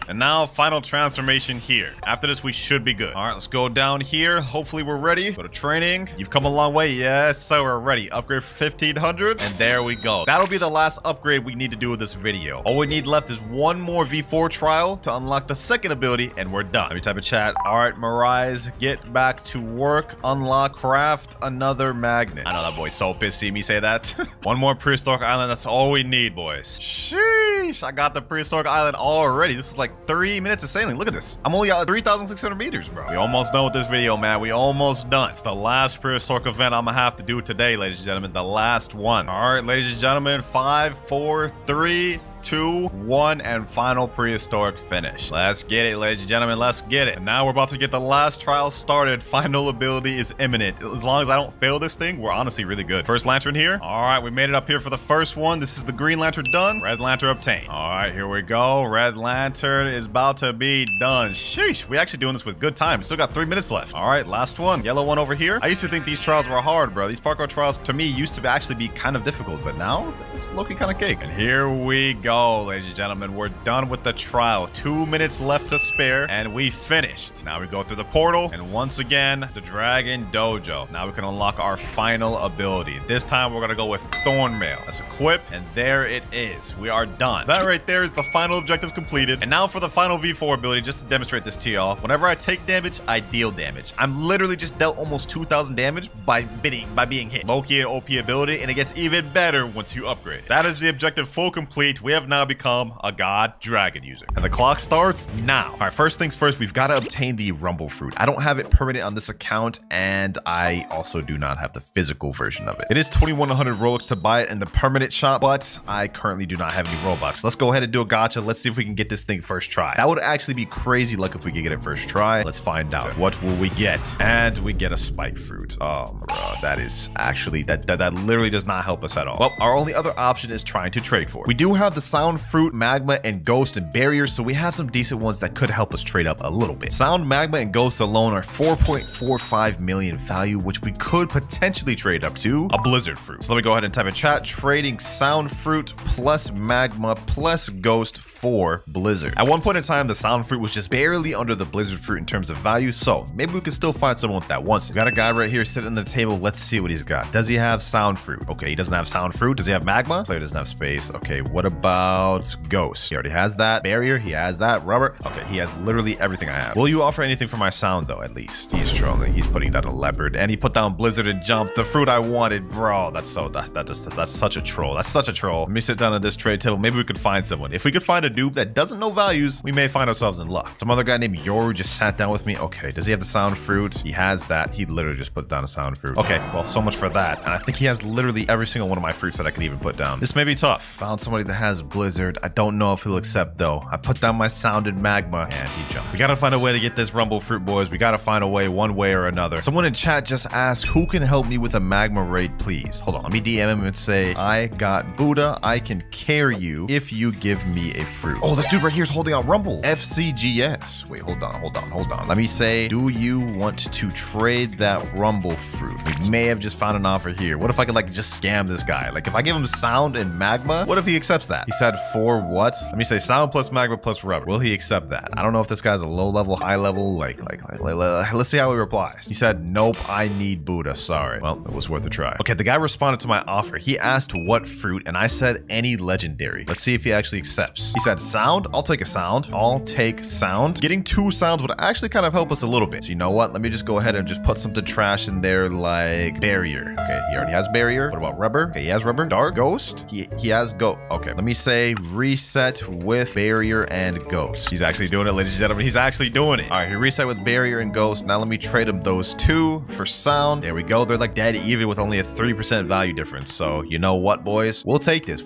And now final transformation here. After this, we should be good. All right, let's go down here. Hopefully we're ready. Go to training. You've come a long way. Yes, so we're ready. Upgrade for 1500. And there we go. That'll be the last upgrade we need to do with this video. All we need left is 1 more V4 trial to unlock the second ability, and we're done. Let me type in chat. All right, Mirage, get back to work. Unlock, craft another magnet. I know that boy's so pissed seeing me say that. 1 more prehistoric island. That's all we need, boys. Sheesh. I got the prehistoric island already. This is like 3 minutes of sailing. Look at this. I'm only at 3,600 meters, bro. We almost done with this video, man. We almost done. It's the last prehistoric event I'm gonna have to do today, ladies and gentlemen. The last one. All right, ladies and gentlemen. 5, 4, 3, 2, 1, and final prehistoric finish. Let's get it, ladies and gentlemen. Let's get it. And now we're about to get the last trial started. Final ability is imminent. As long as I don't fail this thing, we're honestly really good. First lantern here. All right, we made it up here for the first one. This is the green lantern done. Red lantern obtained. All right, here we go. Red lantern is about to be done. Sheesh, we actually doing this with good time. We still got 3 minutes left. All right, last one. Yellow one over here. I used to think these trials were hard, bro. These parkour trials to me used to actually be kind of difficult, but now it's low-key kind of cake. And here we go. Ladies and gentlemen, we're done with the trial. 2 minutes left to spare, and we finished. Now we go through the portal, and once again, the Dragon Dojo. Now we can unlock our final ability. This time, we're gonna go with Thorn Mail. Let's equip, and there it is. We are done. That right there is the final objective completed. And now for the final V4 ability, just to demonstrate this to y'all. Whenever I take damage, I deal damage. I'm literally just dealt almost 2,000 damage by being hit. Low-key OP ability, and it gets even better once you upgrade it. That is the objective full complete. We have now become a god dragon user. And the clock starts now. All right, first things first, we've got to obtain the rumble fruit. I don't have it permanent on this account, and I also do not have the physical version of it. It is 2,100 Robux to buy it in the permanent shop, but I currently do not have any Robux. Let's go ahead and do a gacha. Let's see if we can get this thing first try. That would actually be crazy luck if we could get it first try. Let's find out. What will we get? And we get a spike fruit. Oh, bro, that is actually, that literally does not help us at all. Well, our only other option is trying to trade for it. We do have the sound, fruit, magma, and ghost and barrier, so we have some decent ones that could help us trade up a little bit. Sound, magma, and ghost alone are 4.45 million value, which we could potentially trade up to a blizzard fruit. So let me go ahead and type in chat, trading sound fruit plus magma plus ghost for blizzard. At one point in time, the sound fruit was just barely under the blizzard fruit in terms of value, so maybe we can still find someone with that wants it. We got a guy right here sitting on the table. Let's see what he's got. Does he have sound fruit? Okay, he doesn't have sound fruit. Does he have magma? Player doesn't have space. Okay, what about ghost? He already has that. Barrier, he has that. Rubber, okay, he has literally everything I have. Will you offer anything for my sound though? At least he's trolling. He's putting down a leopard, and he put down blizzard and jump, the fruit I wanted. Bro, that's such a troll. That's such a troll. Let me sit down at this trade table. Maybe we could find someone. If we could find a noob that doesn't know values, we may find ourselves in luck. Some other guy named Yoru just sat down with me. Okay, does he have the sound fruit? He has that. He literally just put down a sound fruit. Okay, well, so much for that. And I think he has literally every single one of my fruits that I could even put down. This may be tough. Found somebody that has blizzard. I don't know if he'll accept though. I put down my sound and magma, and he jumped. We gotta find a way to get this rumble fruit, boys. We gotta find a way, one way or another. Someone in chat just asked, who can help me with a magma raid, please? Hold on, let me DM him and say, I got Buddha. I can carry you if you give me a fruit. Oh, this dude right here is holding out rumble. FCGS. Wait, hold on. Let me say, do you want to trade that rumble fruit? We may have just found an offer here. What if I could like just scam this guy? Like if I give him sound and magma, what if he accepts that? He said for what? Let me say sound plus magma plus rubber. Will he accept that? I don't know if this guy's a low level, high level, like let's see how he replies. He said, nope, I need Buddha. Sorry. Well, it was worth a try. Okay, the guy responded to my offer. He asked what fruit, and I said any legendary. Let's see if he actually accepts. He said sound. I'll take a sound. I'll take sound. Getting 2 sounds would actually kind of help us a little bit. So you know what? Let me just go ahead and just put something trash in there like barrier. Okay, he already has barrier. What about rubber? Okay, he has rubber. Dark ghost. He has go. Okay, let me say reset with barrier and ghost. He's actually doing it, ladies and gentlemen. He's actually doing it. All right, he reset with barrier and ghost. Now let me trade him those 2 for sound. There we go. They're like dead even with only a 3% value difference. So you know what, boys? We'll take this.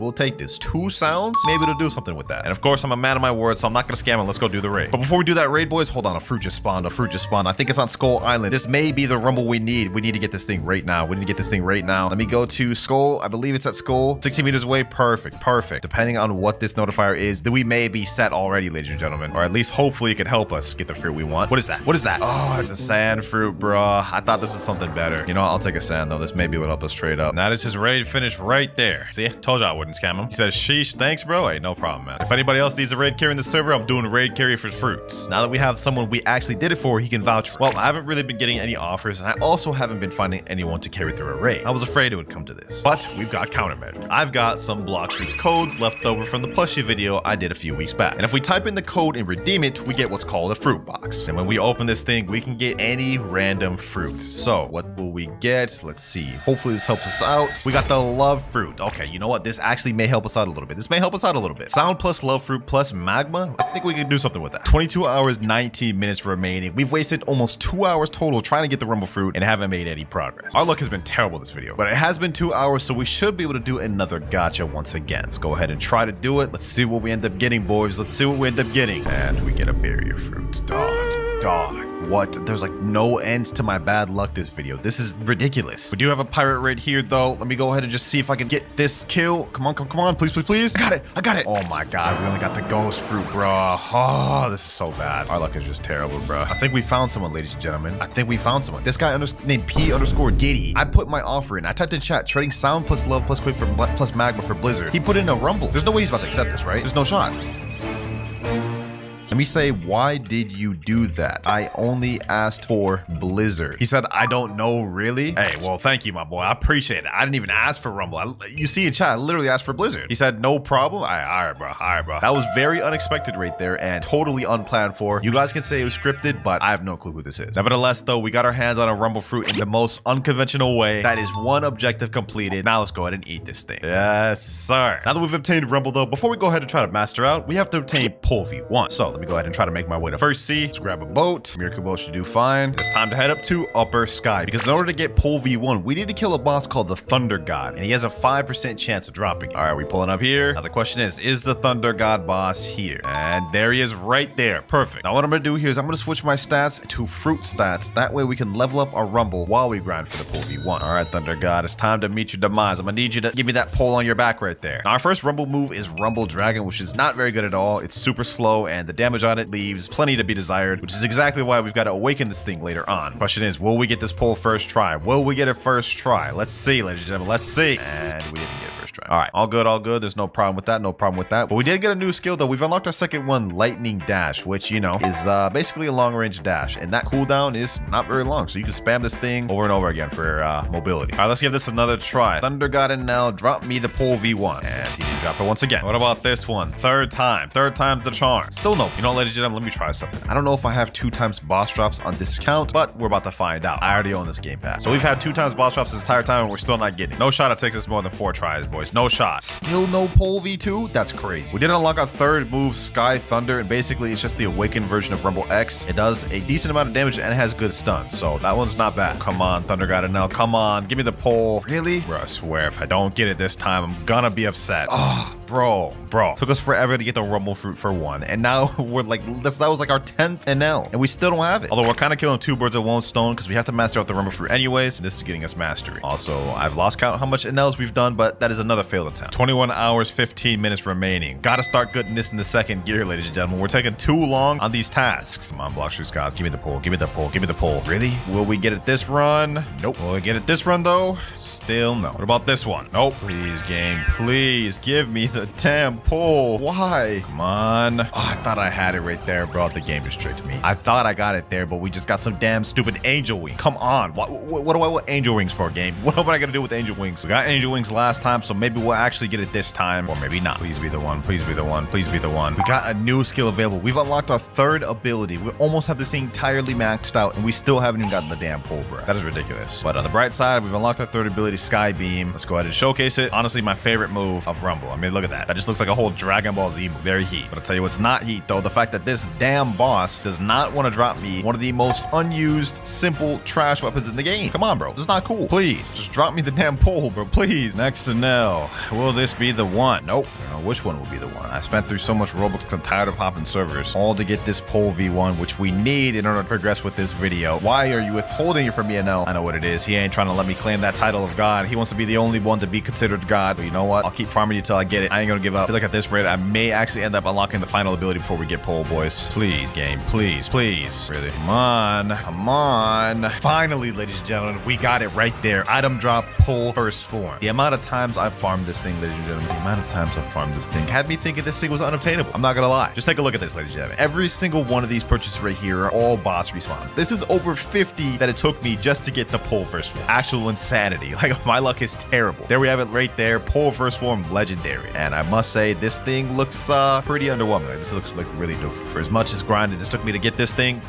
2 sounds. Maybe it'll do something with that. And of course, I'm a man of my word, so I'm not gonna scam him. Let's go do the raid. But before we do that raid, boys, hold on. A fruit just spawned. I think it's on Skull Island. This may be the rumble we need. We need to get this thing right now. Let me go to Skull. I believe it's at Skull. 60 meters away. Perfect. Depending on what this notifier is, then we may be set already, ladies and gentlemen. Or at least hopefully it could help us get the fruit we want. What is that? Oh, it's a sand fruit, bro. I thought this was something better. You know, I'll take a sand though. This maybe would help us trade up. And that is his raid finish right there. See, told you I wouldn't scam him. He says, sheesh, thanks, bro. Hey, no problem, man. If anybody else needs a raid carry in the server, I'm doing a raid carry for fruits. Now that we have someone we actually did it for, he can vouch for. Well, I haven't really been getting any offers, and I also haven't been finding anyone to carry through a raid. I was afraid it would come to this, but we've got countermeasure. I've got some Blox codes left over from the plushie video I did a few weeks back. And if we type in the code and redeem it, we get what's called a fruit box. And when we open this thing, we can get any random fruit. So what will we get? Let's see. Hopefully this helps us out. We got the love fruit. Okay, you know what? This actually may help us out a little bit. Sound plus love fruit plus magma. I think we can do something with that. 22 hours, 19 minutes remaining. We've wasted almost 2 hours total trying to get the rumble fruit and haven't made any progress. Our luck has been terrible this video, but it has been 2 hours, so we should be able to do another gacha once again. Let's go ahead and try to do it. Let's see what we end up getting, boys. And we get a barrier fruit. Dog. What? There's like no ends to my bad luck this video. This is ridiculous. We do have a pirate raid here though. Let me go ahead and just see if I can get this kill. Come on. Please. I got it. Oh my God. We only got the ghost fruit, bro. Oh, this is so bad. Our luck is just terrible, bro. I think we found someone, ladies and gentlemen. This guy named P_Diddy. I put my offer in. I typed in chat, trading sound plus love plus quick for plus magma for blizzard. He put in a rumble. There's no way he's about to accept this, right? There's no shot. Let me say, why did you do that? I only asked for blizzard. He said, I don't know, really? Hey, well, thank you, my boy. I appreciate it. I didn't even ask for rumble. You see in chat, I literally asked for blizzard. He said, no problem. All right, bro. That was very unexpected right there and totally unplanned for. You guys can say it was scripted, but I have no clue who this is. Nevertheless, though, we got our hands on a rumble fruit in the most unconventional way. That is one objective completed. Now let's go ahead and eat this thing. Yes, sir. Now that we've obtained rumble, though, before we go ahead and try to master out, we have to obtain pull V1. So let me me go ahead and try to make my way to first sea. Let's grab a boat. Miracle boat should do fine. It's time to head up to upper sky, because in order to get pole V1, we need to kill a boss called the Thunder God, and he has a 5% chance of dropping. All right, we pulling up here. Now the question is the Thunder God boss here? And there he is right there. Perfect. Now what I'm gonna do here is I'm gonna switch my stats to fruit stats. That way we can level up our rumble while we grind for the pole V1. All right, Thunder God, it's time to meet your demise. I'm gonna need you to give me that pole on your back right there. Now our first rumble move is Rumble Dragon, which is not very good at all. It's super slow, and the damage on it leaves plenty to be desired, which is exactly why we've got to awaken this thing later on. Question is, will we get this pole first try? Will we get it first try? Let's see, ladies and gentlemen. Let's see. And we didn't get it first try. All right, all good, all good. There's no problem with that. No problem with that. But we did get a new skill though. We've unlocked our second one, Lightning Dash, which, you know, is basically a long range dash, and that cooldown is not very long, so you can spam this thing over and over again for mobility. All right, let's give this another try. Thunder God, and now drop me the pole V1, and he did drop it once again. What about this one? Third time's the charm. Still no. You know, ladies and gentlemen, let me try something. I don't know if I have 2 times boss drops on this account, but we're about to find out. I already own this game pass, so we've had 2 times boss drops this entire time, and we're still not getting it. No shot it takes us more than 4 tries, boys. No shot. Still no pole V2? That's crazy. We did unlock our third move, Sky Thunder, and basically it's just the awakened version of Rumble X. It does a decent amount of damage and it has good stun, so that one's not bad. Come on, Thunder God, and now come on, give me the pole. Really? Bro, I swear if I don't get it this time, I'm gonna be upset. Oh, bro. Took us forever to get the Rumble Fruit for 1, and now we're like, that was like our 10th NL, and we still don't have it. Although we're kind of killing 2 birds with 1 stone, because we have to master out the Rumble Fruit anyways, and this is getting us mastery. Also, I've lost count how much NLs we've done, but that is another failed attempt. 21 hours, 15 minutes remaining. Gotta start getting this in the second gear, ladies and gentlemen. We're taking too long on these tasks. Come on, Blox, God, give me the pole, give me the pole, give me the pole. Really? Will we get it this run? Nope. Will we get it this run though? Still no. What about this one? Nope. Please, game, please give me the damn pole. Why? Come on. Oh, I thought I had it right there, bro. The game just tricked me. I thought I got it there, but we just got some damn stupid angel wings. Come on. What do I want angel wings for, game? What am I gonna do with angel wings? We got angel wings last time, so maybe we'll actually get it this time, or maybe not. Please be the one. Please be the one. Please be the one. We got a new skill available. We've unlocked our 3rd ability. We almost have this thing entirely maxed out, and we still haven't even gotten the damn pole, bro. That is ridiculous. But on the bright side, we've unlocked our 3rd ability, Sky Beam. Let's go ahead and showcase it. Honestly, my favorite move of Rumble. I mean, look at that. That just looks like a whole Dragon Ball Z move. Very heat. But I'll tell you what's not heat, though. The fact that this damn boss does not want to drop me one of the most unused, simple trash weapons in the game. Come on, bro. This is not cool. Please, just drop me the damn pole, bro. Please. Next to Nell. Will this be the one? Nope. I don't know which one will be the one. I spent through so much Roblox, I'm tired of hopping servers, all to get this pole V1, which we need in order to progress with this video. Why are you withholding it from me, Nell? I know what it is. He ain't trying to let me claim that title of God. He wants to be the only one to be considered God. But you know what? I'll keep farming you till I get it. I ain't gonna give up. I feel like at this rate, I may actually end up unlocking the final ability before we get pole, boys. Please, game. Please, please. Really? Come on. Come on. Finally, ladies and gentlemen, we got it right there. Item drop, pole, first form. The amount of times I've farmed this thing, ladies and gentlemen, the amount of times I've farmed this thing had me thinking this thing was unobtainable. I'm not gonna lie. Just take a look at this, ladies and gentlemen. Every single one of these purchases right here are all boss respawns. This is over 50 that it took me just to get the pole first form. Actual insanity. Like, my luck is terrible. There we have it right there. Pole first form, legendary. And I must say, this thing looks pretty underwhelming. Like, this looks like really dope. For as much as grinded this took me to get this thing,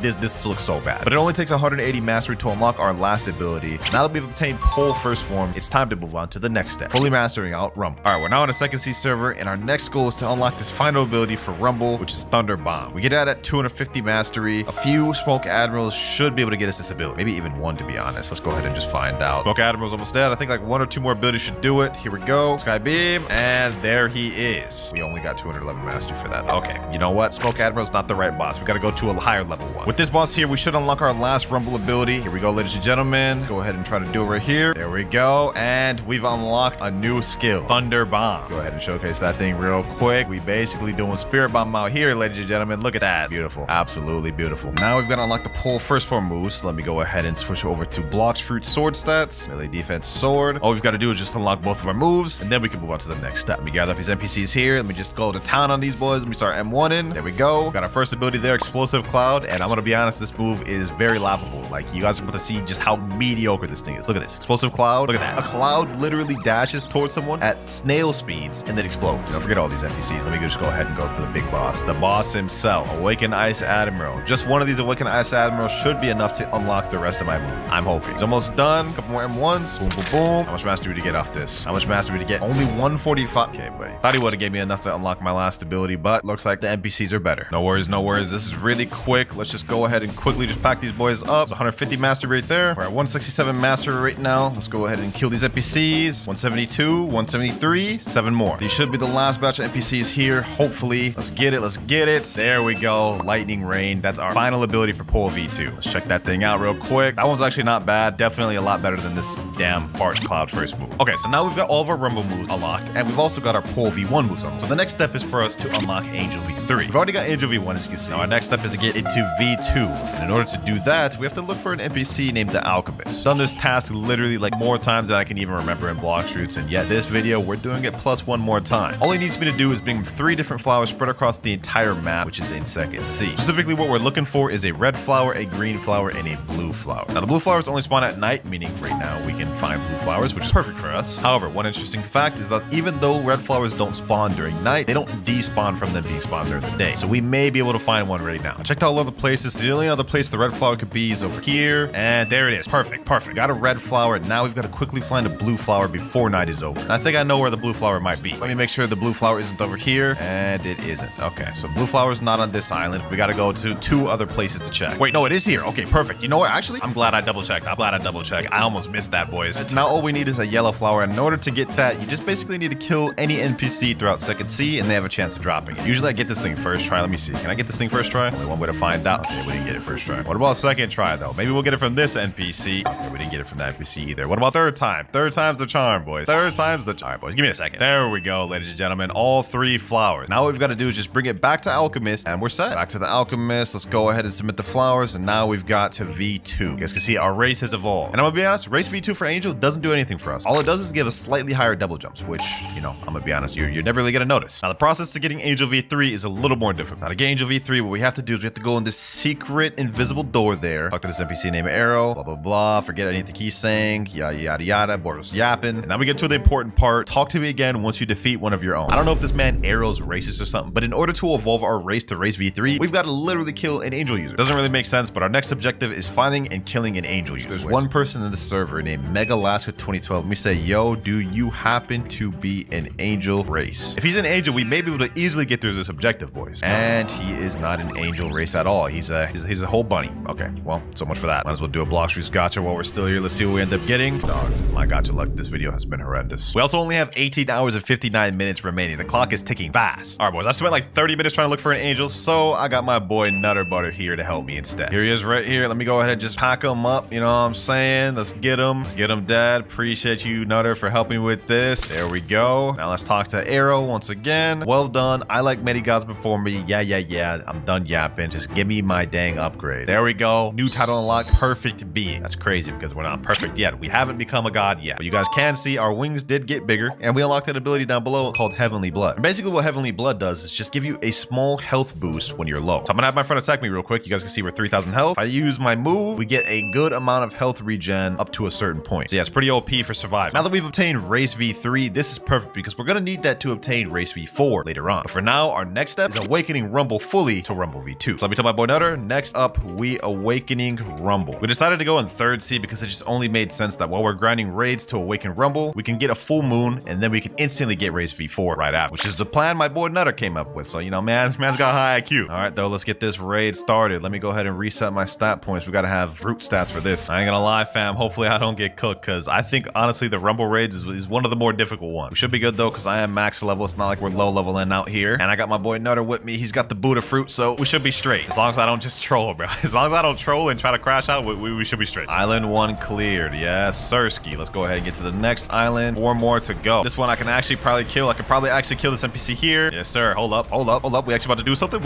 this looks so bad. But it only takes 180 mastery to unlock our last ability. So now that we've obtained pole first form, it's time to move on to the next step. Fully mastering out Rumble. All right, we're now on a second sea server, and our next goal is to unlock this final ability for Rumble, which is Thunder Bomb. We get that at 250 mastery. A few Smoke Admirals should be able to get us this ability. Maybe even one, to be honest. Let's go ahead and just find out. Smoke Admiral's almost dead. I think like 1 or 2 more abilities should do it. Here we go. Sky Beam, and there he is. We only got 211 mastery for that. Okay, you know what? Smoke Admiral's not the right boss. We got to go to a higher level one. With this boss here, we should unlock our last Rumble ability. Here we go, ladies and gentlemen. Go ahead and try to do it right here. There we go. And we've unlocked a new skill, Thunder Bomb. Go ahead and showcase that thing real quick. We basically doing Spirit Bomb out here, ladies and gentlemen. Look at that. Beautiful. Absolutely beautiful. Now we've got to unlock the pole first form moves. So let me go ahead and switch over to Blox Fruit Sword stats. Melee defense sword. All we've got to do is just unlock both of our moves, and then we can move on to the next step. Let me gather up these NPCs here. Let me just go to town on these boys. Let me start M1ing. There we go. Got our first ability there, Explosive Cloud. And I'm going to be honest, this move is very laughable. Like, you guys are about to see just how mediocre this thing is. Look at this. Explosive Cloud. Look at that. A cloud literally dashes towards someone at snail speeds and then explodes. Don't forget all these NPCs. Let me just go ahead and go to the big boss. The boss himself. Awakened Ice Admiral. Just one of these Awakened Ice Admirals should be enough to unlock the rest of my move. I'm hoping. It's almost done. A couple more M1s. Boom, boom, boom. How much mastery to get off this? How much mastery to get? Only 145. spot. Okay, buddy. Thought he would have gave me enough to unlock my last ability, but looks like the NPCs are better. No worries, no worries. This is really quick. Let's just go ahead and quickly just pack these boys up. It's 150 mastery right there. We're at 167 mastery right now. Let's go ahead and kill these NPCs. 172, 173, 7 more. These should be the last batch of NPCs here. Hopefully. Let's get it. Let's get it. There we go. Lightning Rain. That's our final ability for Pole V2. Let's check that thing out real quick. That one's actually not bad. Definitely a lot better than this damn fart cloud first move. Okay, so now we've got all of our Rumble moves unlocked, and we've also got our Pole V1 moves unlocked. So the next step is for us to unlock Angel V3. We've already got Angel V1, as you can see. Now our next step is to get into V2. And in order to do that, we have to look for an NPC named the Alchemist. Done this task literally like more times than I can even remember in Blox routes, and yet this video, we're doing it plus one more time. All he needs me to do is bring 3 different flowers spread across the entire map, which is in second C. Specifically, what we're looking for is a red flower, a green flower, and a blue flower. Now, the blue flowers only spawn at night, meaning right now we can find blue flowers, which is perfect for us. However, one interesting fact is that even though red flowers don't spawn during night, they don't despawn from them being spawned during the day. So we may be able to find one right now. I checked all other places. The only other place the red flower could be is over here. And there it is. Perfect, perfect. Got a red flower. Now we've got to quickly find a blue flower before night is over. And I think I know where the blue flower might be. Let me make sure the blue flower isn't over here. And it isn't. Okay, so blue flower is not on this island. We got to go to 2 other places to check. Wait, no, it is here. Okay, perfect. You know what? Actually, I'm glad I double checked. I'm glad I double checked. I almost missed that, boys. Now all we need is a yellow flower. And in order to get that, you just basically need to kill any NPC throughout second C, and they have a chance of dropping it. Usually I get this thing first try. Let me see. Can I get this thing first try? Only one way to find out. Okay, we didn't get it first try. What about second try, though? Maybe we'll get it from this NPC. Okay, we didn't get it from that NPC either. What about third time? Third time's the charm, boys. Third time's the charm, boys. Give me a second. There we go, ladies and gentlemen. All 3 flowers. Now what we've got to do is just bring it back to Alchemist, and we're set. Back to the Alchemist. Let's go ahead and submit the flowers, and now we've got to V2. You guys can see our race has evolved. And I'm gonna be honest, race V2 for Angel doesn't do anything for us. All it does is give us slightly higher double jumps, which, you know, I'm gonna be honest, you're never really gonna notice. Now the process to getting Angel V3 is a little more difficult. Now to get Angel V3, what we have to do is we have to go in this secret invisible door there. Talk to this NPC named Arrow, blah, blah, blah. Forget anything he's saying, yada, yada, yada. Border's yapping. And now we get to the important part. Talk to me again once you defeat one of your own. I don't know if this man Arrow's racist or something, but in order to evolve our race to race V3, we've got to literally kill an Angel user. Doesn't really make sense, but our next objective is finding and killing an Angel user. There's one person in the server named MegaLaska2012. Let me say, yo, do you happen to be an Angel race? If he's an Angel, we may be able to easily get through this objective, boys. And he is not an Angel race at all. He's a whole bunny. Okay, well, so much for that. Might as well do a Blox Roos gotcha while we're still here. Let's see what we end up getting. Dog, my gotcha luck. This video has been horrendous. We also only have 18 hours and 59 minutes remaining. The clock is ticking fast. All right, boys, I spent like 30 minutes trying to look for an Angel, so I got my boy Nutter Butter here to help me instead. Here he is right here. Let me go ahead and just pack him up. You know what I'm saying? Let's get him. Let's get him, Dad. Appreciate you, Nutter, for helping me with this. There we go. Now let's talk to Arrow once again. Well done. I like many gods before me. Yeah. I'm done yapping. Just give me my dang upgrade. There we go. New title unlocked. Perfect being. That's crazy because we're not perfect yet. We haven't become a god yet. But you guys can see our wings did get bigger, and we unlocked an ability down below called Heavenly Blood. And basically what Heavenly Blood does is just give you a small health boost when you're low. So I'm gonna have my friend attack me real quick. You guys can see we're 3,000 health. If I use my move, we get a good amount of health regen up to a certain point. So yeah, it's pretty OP for surviving. Now that we've obtained race V3, this is perfect because we're gonna need that to obtain race V4 later on. But for now, our next step is awakening Rumble fully to Rumble V2. So let me tell my boy Nutter, next up, we awakening Rumble. We decided to go in third C because it just only made sense that while we're grinding raids to awaken Rumble, we can get a full moon and then we can instantly get race V4 right after, which is the plan my boy Nutter came up with. So, you know, man's got high IQ. All right, though, let's get this raid started. Let me go ahead and reset my stat points. We got to have root stats for this. I ain't gonna lie, fam. Hopefully I don't get cooked because I think, honestly, the Rumble raids is one of the more difficult ones. We should be good, though, because I am max level. It's not like we're low leveling out here. And I got my boy Nutter with me. He's got the Buddha fruit, so we should be straight. As long as I don't just troll, bro. As long as I don't troll and try to crash out, we should be straight. Island 1 cleared. Yes, Sirski. Let's go ahead and get to the next island. 4 more to go. This one I can actually probably kill. I can probably actually kill this NPC here. Yes, sir. Hold up. We actually about to do something?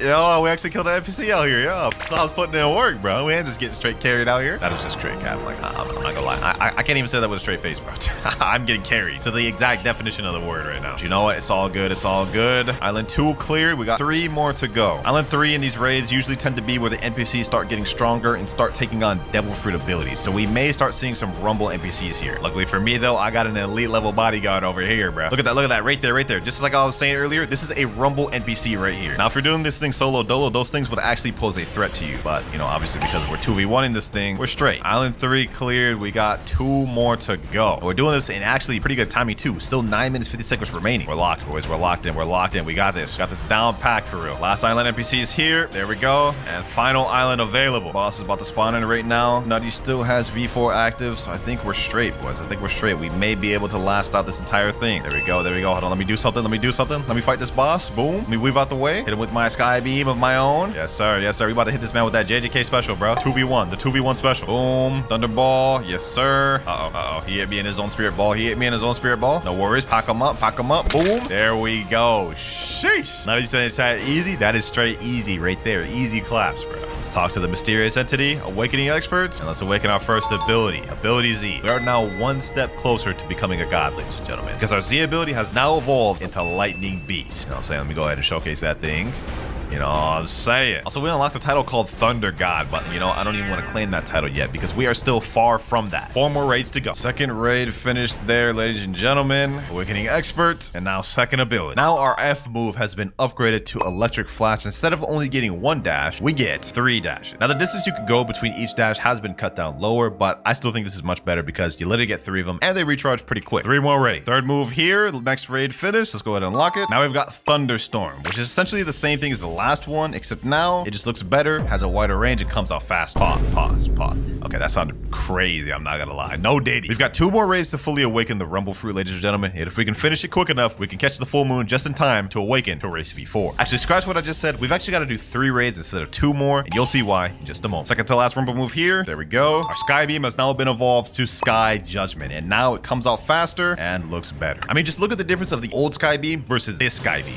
Yo, we actually killed an NPC out here. Yo, I was putting in work, bro. We ain't just getting straight carried out here. That was just straight cap. Like, I'm not gonna lie. I can't even say that with a straight face, bro. I'm getting carried to the exact definition of the word right now. But you know what? It's all good. It's all good. Island 2 cleared. We got 3 more to go. Island 3 in these raids usually tend to be where the NPCs start getting stronger and start taking on devil fruit abilities. So we may start seeing some Rumble NPCs here. Luckily for me, though, I got an elite level bodyguard over here, bro. Look at that right there. Just like I was saying earlier, this is a Rumble NPC right here. Now, if you're doing this thing solo dolo, those things would actually pose a threat to you. But, you know, obviously because we're 2v1ing this thing, we're straight. Island 3 cleared. We got 2 more to go. We're doing this in actually pretty good timing too. Still still 9 minutes 50 seconds remaining. We're locked, boys. We're locked in. We're locked in. We got this. Got this down packed for real. Last island NPC is here. There we go. And final island available. Boss is about to spawn in right now. Nutty still has V4 active, so I think we're straight, boys. I think we're straight. We may be able to last out this entire thing. There we go. There we go. Hold on. Let me do something. Let me do something. Let me fight this boss. Boom. Let me weave out the way. Hit him with my sky beam of my own. Yes, sir. Yes, sir. We about to hit this man with that JJK special, bro. 2v1. The 2v1 special. Boom. Thunderball. Yes, sir. Uh-oh. Uh-oh. He hit me in his own spirit ball. He hit me in his own spirit ball. No worries. Pack him up. Pack him up. Boom. There we go. Sheesh. Now you said in chat easy. That is straight easy right there. Easy claps, bro. Let's talk to the mysterious entity, awakening experts, and let's awaken our first ability, Ability Z. We are now one step closer to becoming a god, ladies and gentlemen, because our Z ability has now evolved into Lightning Beast. You know what I'm saying? Let me go ahead and showcase that thing. You know what I'm saying? Also, we unlocked a title called Thunder God, but you know, I don't even want to claim that title yet because we are still far from that. 4 more raids to go. Second raid finished there, ladies and gentlemen. Awakening Expert, and now second ability. Now our F move has been upgraded to Electric Flash. Instead of only getting 1 dash, we get 3 dashes. Now the distance you can go between each dash has been cut down lower, but I still think this is much better because you literally get 3 of them and they recharge pretty quick. 3 more raids. Third move here, the next raid finished. Let's go ahead and unlock it. Now we've got Thunderstorm, which is essentially the same thing as the last one, except now it just looks better, has a wider range, and comes out fast. Pause. Okay, that sounded crazy, I'm not gonna lie. No dating. We've got 2 more raids to fully awaken the Rumble Fruit, ladies and gentlemen, and if we can finish it quick enough, we can catch the full moon just in time to awaken to race V4. Actually, scratch what I just said. We've actually got to do 3 raids instead of 2 more, and you'll see why in just a moment. Second to last Rumble move here. There we go. Our Sky Beam has now been evolved to Sky Judgment, and now it comes out faster and looks better. I mean, just look at the difference of the old Sky Beam versus this Sky Beam.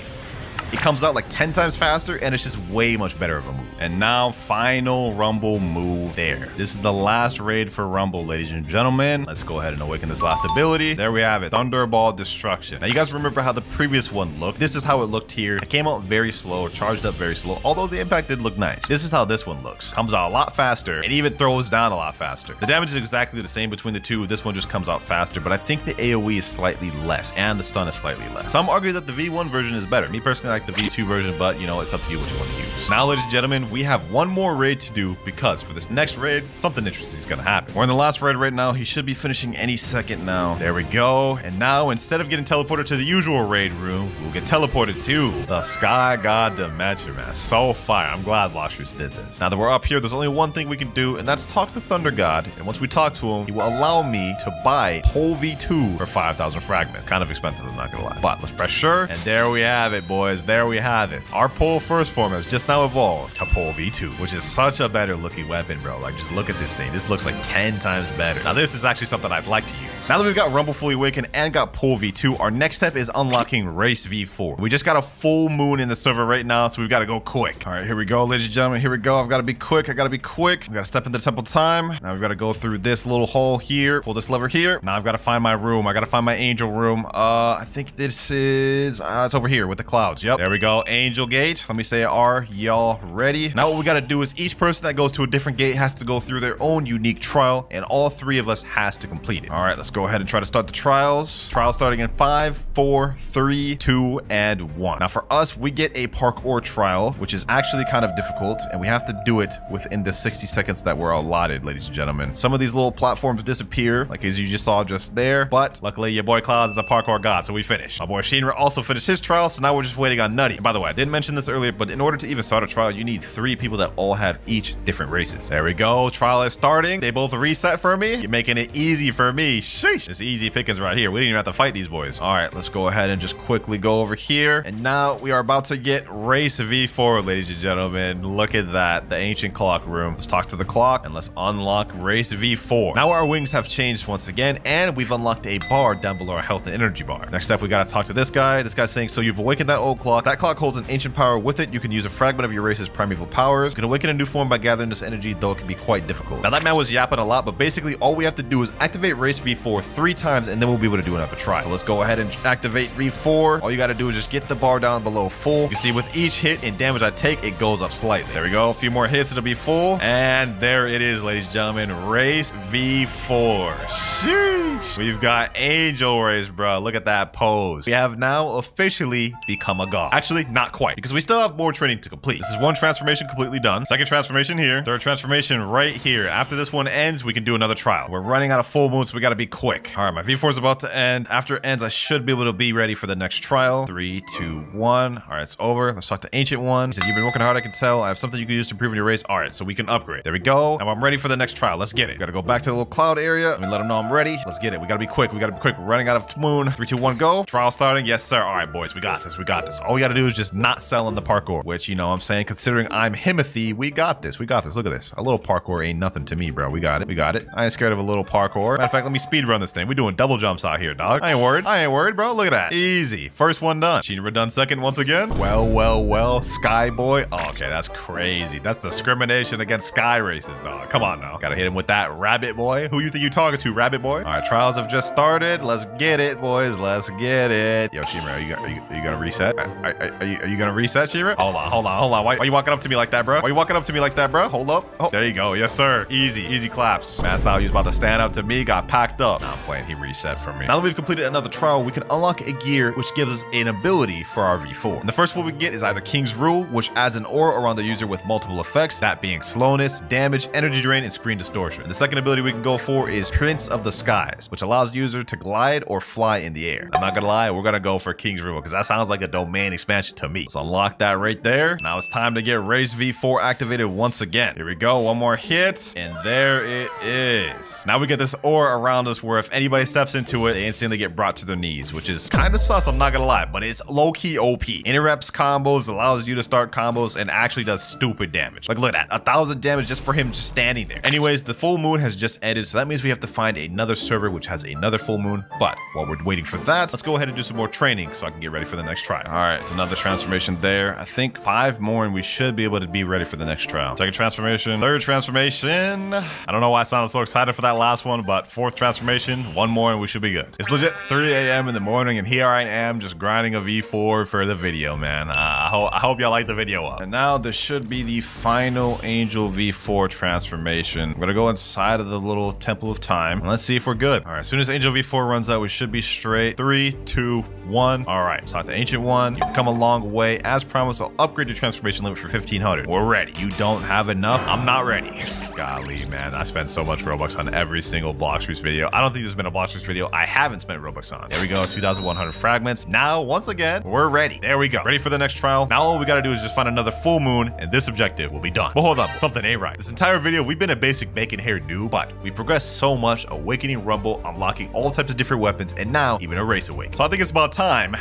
It comes out like 10 times faster, and it's just way much better of a move. And now, final Rumble move there. This is the last raid for Rumble, ladies and gentlemen. Let's go ahead and awaken this last ability. There we have it. Thunderball Destruction. Now, you guys remember how the previous one looked? This is how it looked here. It came out very slow, charged up very slow, although the impact did look nice. This is how this one looks. Comes out a lot faster, and even throws down a lot faster. The damage is exactly the same between the two. This one just comes out faster, but I think the AoE is slightly less, and the stun is slightly less. Some argue that the V1 version is better. Me personally, I like the V2 version, but you know, it's up to you what you want to use. Now, ladies and gentlemen, we have 1 more raid to do because for this next raid, something interesting is gonna happen. We're in the last raid right now. He should be finishing any second now. There we go. And now, instead of getting teleported to the usual raid room, we'll get teleported to the Sky God Dimension, man. So fire. I'm glad Blox did this. Now that we're up here, there's only one thing we can do, and that's talk to Thunder God. And once we talk to him, he will allow me to buy Pole V2 for 5,000 fragments. Kind of expensive, I'm not gonna lie. But let's press sure, and there we have it, boys. There we have it. Our Pole First form has just now evolved to Pole V2, which is such a better looking weapon, bro. Like, just look at this thing. This looks like 10 times better. Now, this is actually something I'd like to use. Now that we've got Rumble fully awakened and got Pole V2, our next step is unlocking Race V4. We just got a full moon in the server right now, so we've got to go quick. All right, here we go, ladies and gentlemen. Here we go. I've got to be quick. We got to step into temple time. Now we've got to go through this little hole here, pull this lever here. Now I've got to find my room. I got to find my angel room. I think this is, it's over here with the clouds. Yep. There we go. Angel gate. Let me say, are y'all ready? Now what we got to do is each person that goes to a different gate has to go through their own unique trial, and all 3 of us has to complete it. All right, let's go ahead and try to start the trials. Trial starting in 5, 4, 3, 2, and 1. Now for us, we get a parkour trial, which is actually kind of difficult, and we have to do it within the 60 seconds that we're allotted, ladies and gentlemen. Some of these little platforms disappear, like as you just saw just there, but luckily your boy Kloudz is a parkour god, so we finished. My boy Shinra also finished his trial, so now we're just waiting on Nutty. And by the way, I didn't mention this earlier, but in order to even start a trial, you need 3 people that all have each different races. There we go. Trial is starting. They both reset for me. You're making it easy for me. Sheesh. It's easy pickings right here. We didn't even have to fight these boys. All right, let's go ahead and just quickly go over here. And now we are about to get Race V4, ladies and gentlemen. Look at that. The ancient clock room. Let's talk to the clock and let's unlock Race V4. Now our wings have changed once again, and we've unlocked a bar down below our health and energy bar. Next up, we got to talk to this guy. This guy's saying, so you've awakened that old clock. That clock holds an ancient power with it. You can use a fragment of your race's primeval powers. You can awaken a new form by gathering this energy, though it can be quite difficult. Now that man was yapping a lot, but basically all we have to do is activate Race V4 3 times, and then we'll be able to do another trial. So let's go ahead and activate V4. All you got to do is just get the bar down below full. You can see with each hit and damage I take, it goes up slightly. There we go. A few more hits, it'll be full. And there it is, ladies and gentlemen. Race V4. Sheesh. We've got Angel Race, bro. Look at that pose. We have now officially become a god. Actually, not quite, because we still have more training to complete. This is 1 transformation completely done. 2nd transformation here. 3rd transformation right here. After this one ends, we can do another trial. We're running out of full moon, so we got to be quick. quick. All right, my V4 is about to end. After it ends, I should be able to be ready for the next trial. 3, 2, 1. All right, it's over. Let's talk to Ancient One. He said, you've been working hard, I can tell. I have something you can use to improve your race. All right, so we can upgrade. There we go. Now I'm ready for the next trial. Let's get it. Gotta go back to the little cloud area. Let me let them know I'm ready. Let's get it. We gotta be quick. We gotta be quick. We're running out of moon. 3, 2, 1, go. Trial starting. Yes, sir. All right, boys. We got this. We got this. All we gotta do is just not sell in the parkour, which, you know what I'm saying, considering I'm Himothy, we got this. We got this. Look at this. A little parkour ain't nothing to me, bro. We got it. We got it. I ain't scared of a little parkour. Matter of fact, let me speed run this thing. We doing double jumps out here, dog. I ain't worried. I ain't worried, bro. Look at that. Easy. First one done. Shinra done second once again. Well. Sky Boy. Oh, okay, that's crazy. That's discrimination against sky races, dog. Come on now. Gotta hit him with that Rabbit Boy. Who you think you talking to, Rabbit Boy? All right, trials have just started. Let's get it, boys. Let's get it. Yo, Shinra, are you gonna reset? Are you gonna reset, Shinra? Hold on. Why are you walking up to me like that, bro? Why are you walking up to me like that, bro? Hold up. Oh, there you go. Yes, sir. Easy claps. Man, thought he was about to stand up to me. Got packed up. Nah, I'm playing. He reset for me. Now that we've completed another trial, we can unlock a gear which gives us an ability for our V4. And the first one we get is either King's Rule, which adds an aura around the user with multiple effects, that being slowness, damage, energy drain, and screen distortion. And the second ability we can go for is Prince of the Skies, which allows the user to glide or fly in the air. I'm not gonna lie, we're gonna go for King's Rule because that sounds like a domain expansion to me. So unlock that right there. Now it's time to get Race V4 activated once again. Here we go, one more hit, and there it is. Now we get this aura around us where if anybody steps into it, they instantly get brought to their knees, which is kind of sus, I'm not gonna lie, but it's low-key OP. Interrupts combos, allows you to start combos, and actually does stupid damage. Like, look at that, 1,000 damage just for him just standing there. Anyways, the full moon has just ended, so that means we have to find another server which has another full moon. But while we're waiting for that, let's go ahead and do some more training so I can get ready for the next trial. All right, it's another transformation there. I think 5 more and we should be able to be ready for the next trial. Second transformation, third transformation. I don't know why I sounded so excited for that last one, but fourth transformation, 1 more and we should be good. It's legit 3 a.m. in the morning and here I am just grinding a V4 for the video, man. I hope y'all like the video up. And now this should be the final Angel V4 transformation. I'm gonna go inside of the little Temple of Time and let's see if we're good. All right, as soon as Angel V4 runs out, we should be straight. 3, 2, 1. All right, so the Ancient One, you've come a long way. As promised, I'll upgrade your transformation limit for 1,500. We're ready. You don't have enough? I'm not ready. Golly, man, I spent so much Robux on every single Blox video. I don't think there's been a Blox video I haven't spent Robux on. There we go, 2,100 fragments. Now, once again, we're ready. There we go. Ready for the next trial. Now all we gotta do is just find another full moon and this objective will be done. But hold up, something ain't right. This entire video, we've been a basic bacon hair noob, but we progressed so much, awakening Rumble, unlocking all types of different weapons, and now even a race awake. So I think it's about time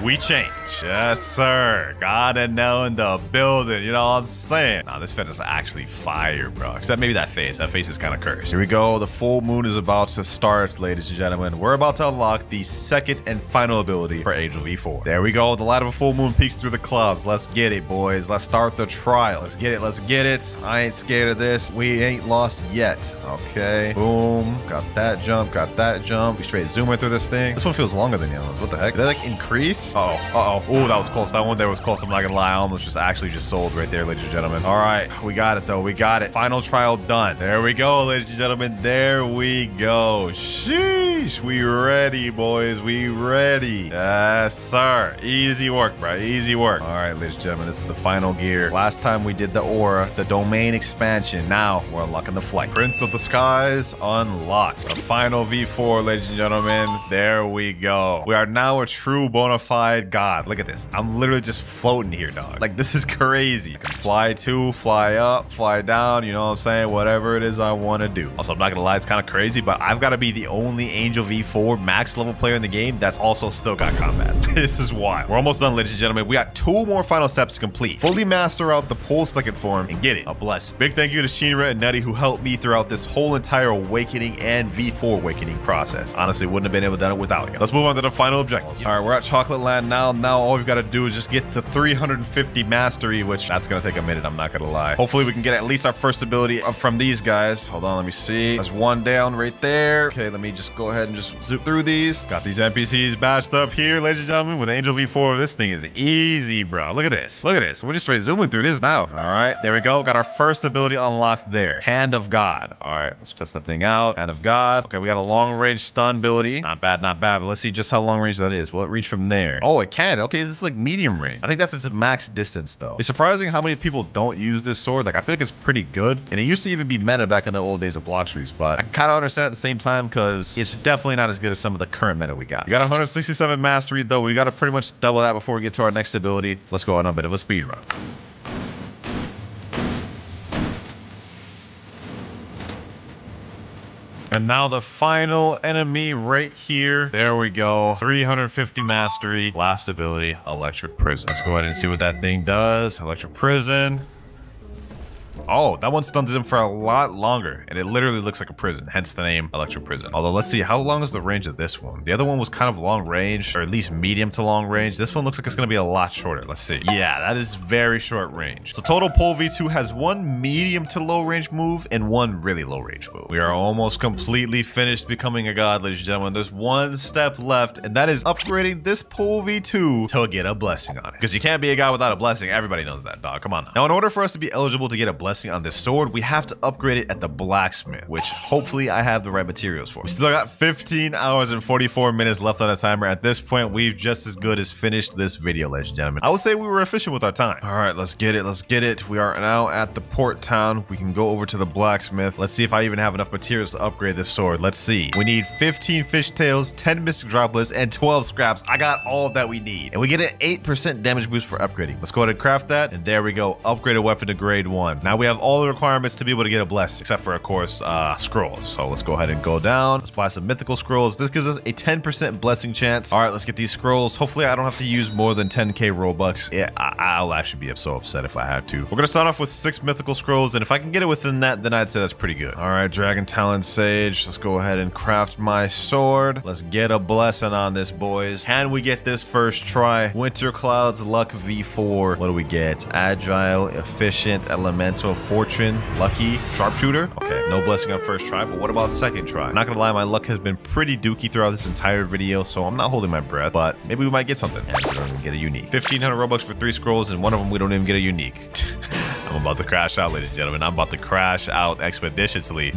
we change. Yes, sir. Gotta know in the building. You know what I'm saying? Nah, this fit is actually fire, bro. Except maybe that face. That face is kind of cursed. Here we go. The full moon is about to start, ladies and gentlemen. We're about to unlock the second and final ability for Angel V4. There we go. The light of a full moon peeks through the clouds. Let's get it, boys. Let's start the trial. Let's get it. Let's get it. I ain't scared of this. We ain't lost yet. Okay. Boom. Got that jump. Got that jump. We straight zooming through this thing. This one feels longer than the other ones. What the heck? Did that like increase? Uh-oh. Oh, that was close. That one there was close. I'm not gonna lie. I almost just sold right there, ladies and gentlemen. All right. We got it, though. We got it. Final trial done. There we go, ladies and gentlemen. There we go. Sheesh. We ready, boys. We ready. Yes, sir. Easy work, bro. Easy work. All right, ladies and gentlemen. This is the final gear. Last time we did the aura, the domain expansion. Now we're unlocking the flight. Prince of the Skies unlocked. The final V4, ladies and gentlemen. There we go. We are now a true bona fide god. Look at this. I'm literally just floating here, dog. Like, this is crazy. I can fly to, fly up, fly down, you know what I'm saying? Whatever it is I want to do. Also, I'm not gonna lie, it's kind of crazy, but I've got to be the only Angel V4 max level player in the game that's also still got combat. This is wild. We're almost done, ladies and gentlemen. We got 2 more final steps to complete. Fully master out the pole second form and get it. A blessing. Big thank you to Shinra and Nutty who helped me throughout this whole entire awakening and V4 awakening process. Honestly, wouldn't have been able to do it without you. Let's move on to the final objectives. All right, we're at Chocolate Land now. Now all we've got to do is just get to 350 mastery, which that's gonna take a minute, I'm not gonna lie. Hopefully we can get at least our first ability from these guys. Hold on, let me see. There's one down right there. Okay, let me just go ahead and just zoom through these. Got these NPCs bashed up here, ladies and gentlemen, with Angel V4. This thing is easy, bro. Look at this. Look at this. We're just straight zooming through this now. All right, there we go. Got our first ability unlocked there. Hand of God. All right, let's test that thing out. Hand of God. Okay, we got a long range stun ability. Not bad, not bad, but let's see just how long range that is. Will it reach from there? there. Oh, it can. Okay, this is like medium range. I think that's its max distance though. It's surprising how many people don't use this sword. Like I feel like it's pretty good, and it used to even be meta back in the old days of Blox, but I kind of understand at the same time because it's definitely not as good as some of the current meta we got. We got 167 mastery though. We got to pretty much double that before we get to our next ability. Let's go on a bit of a speed run. And now the final enemy right here. There we go. 350 mastery. Last ability, Electric Prison. Let's go ahead and see what that thing does. Electric Prison. Oh, that one stuns him for a lot longer, and it literally looks like a prison, hence the name Electric Prison. Although, let's see, how long is the range of this one? The other one was kind of long range, or at least medium to long range. This one looks like it's going to be a lot shorter. Let's see. Yeah, that is very short range. So total Pole V2 has one medium to low range move and one really low range move. We are almost completely finished becoming a god, ladies and gentlemen. There's one step left, and that is upgrading this Pole V2 to get a blessing on it. Because you can't be a god without a blessing. Everybody knows that, dog. Come on now. Now, in order for us to be eligible to get a blessing on this sword, we have to upgrade it at the blacksmith, which hopefully I have the right materials for. We still got 15 hours and 44 minutes left on the timer. At this point, we've just as good as finished this video, ladies and gentlemen. I would say we were efficient with our time. All right, let's get it. Let's get it. We are now at the port town. We can go over to the blacksmith. Let's see if I even have enough materials to upgrade this sword. Let's see. We need 15 fish tails, 10 mystic droplets, and 12 scraps. I got all that we need. And we get an 8% damage boost for upgrading. Let's go ahead and craft that. And there we go. Upgrade a weapon to grade 1. Now we have all the requirements to be able to get a blessing, except for, of course, scrolls. So let's go ahead and go down. Let's buy some mythical scrolls. This gives us a 10% blessing chance. All right, let's get these scrolls. Hopefully I don't have to use more than 10k Robux. Yeah, I'll actually be so upset if I have to. We're gonna start off with 6 mythical scrolls, and if I can get it within that, then I'd say that's pretty good. All right, Dragon Talon Sage. Let's go ahead and craft my sword. Let's get a blessing on this, boys. Can we get this first try? WinterKloudz Luck V4. What do we get? Agile, Efficient, Elemental, Fortune, Lucky, Sharpshooter. Okay, no blessing on first try, but what about second try? I'm not gonna lie, my luck has been pretty dookie throughout this entire video, so I'm not holding my breath, but maybe we might get something. And we don't even get a unique. 1,500 Robux for 3 scrolls, and one of them we don't even get a unique. I'm about to crash out, ladies and gentlemen. I'm about to crash out expeditiously.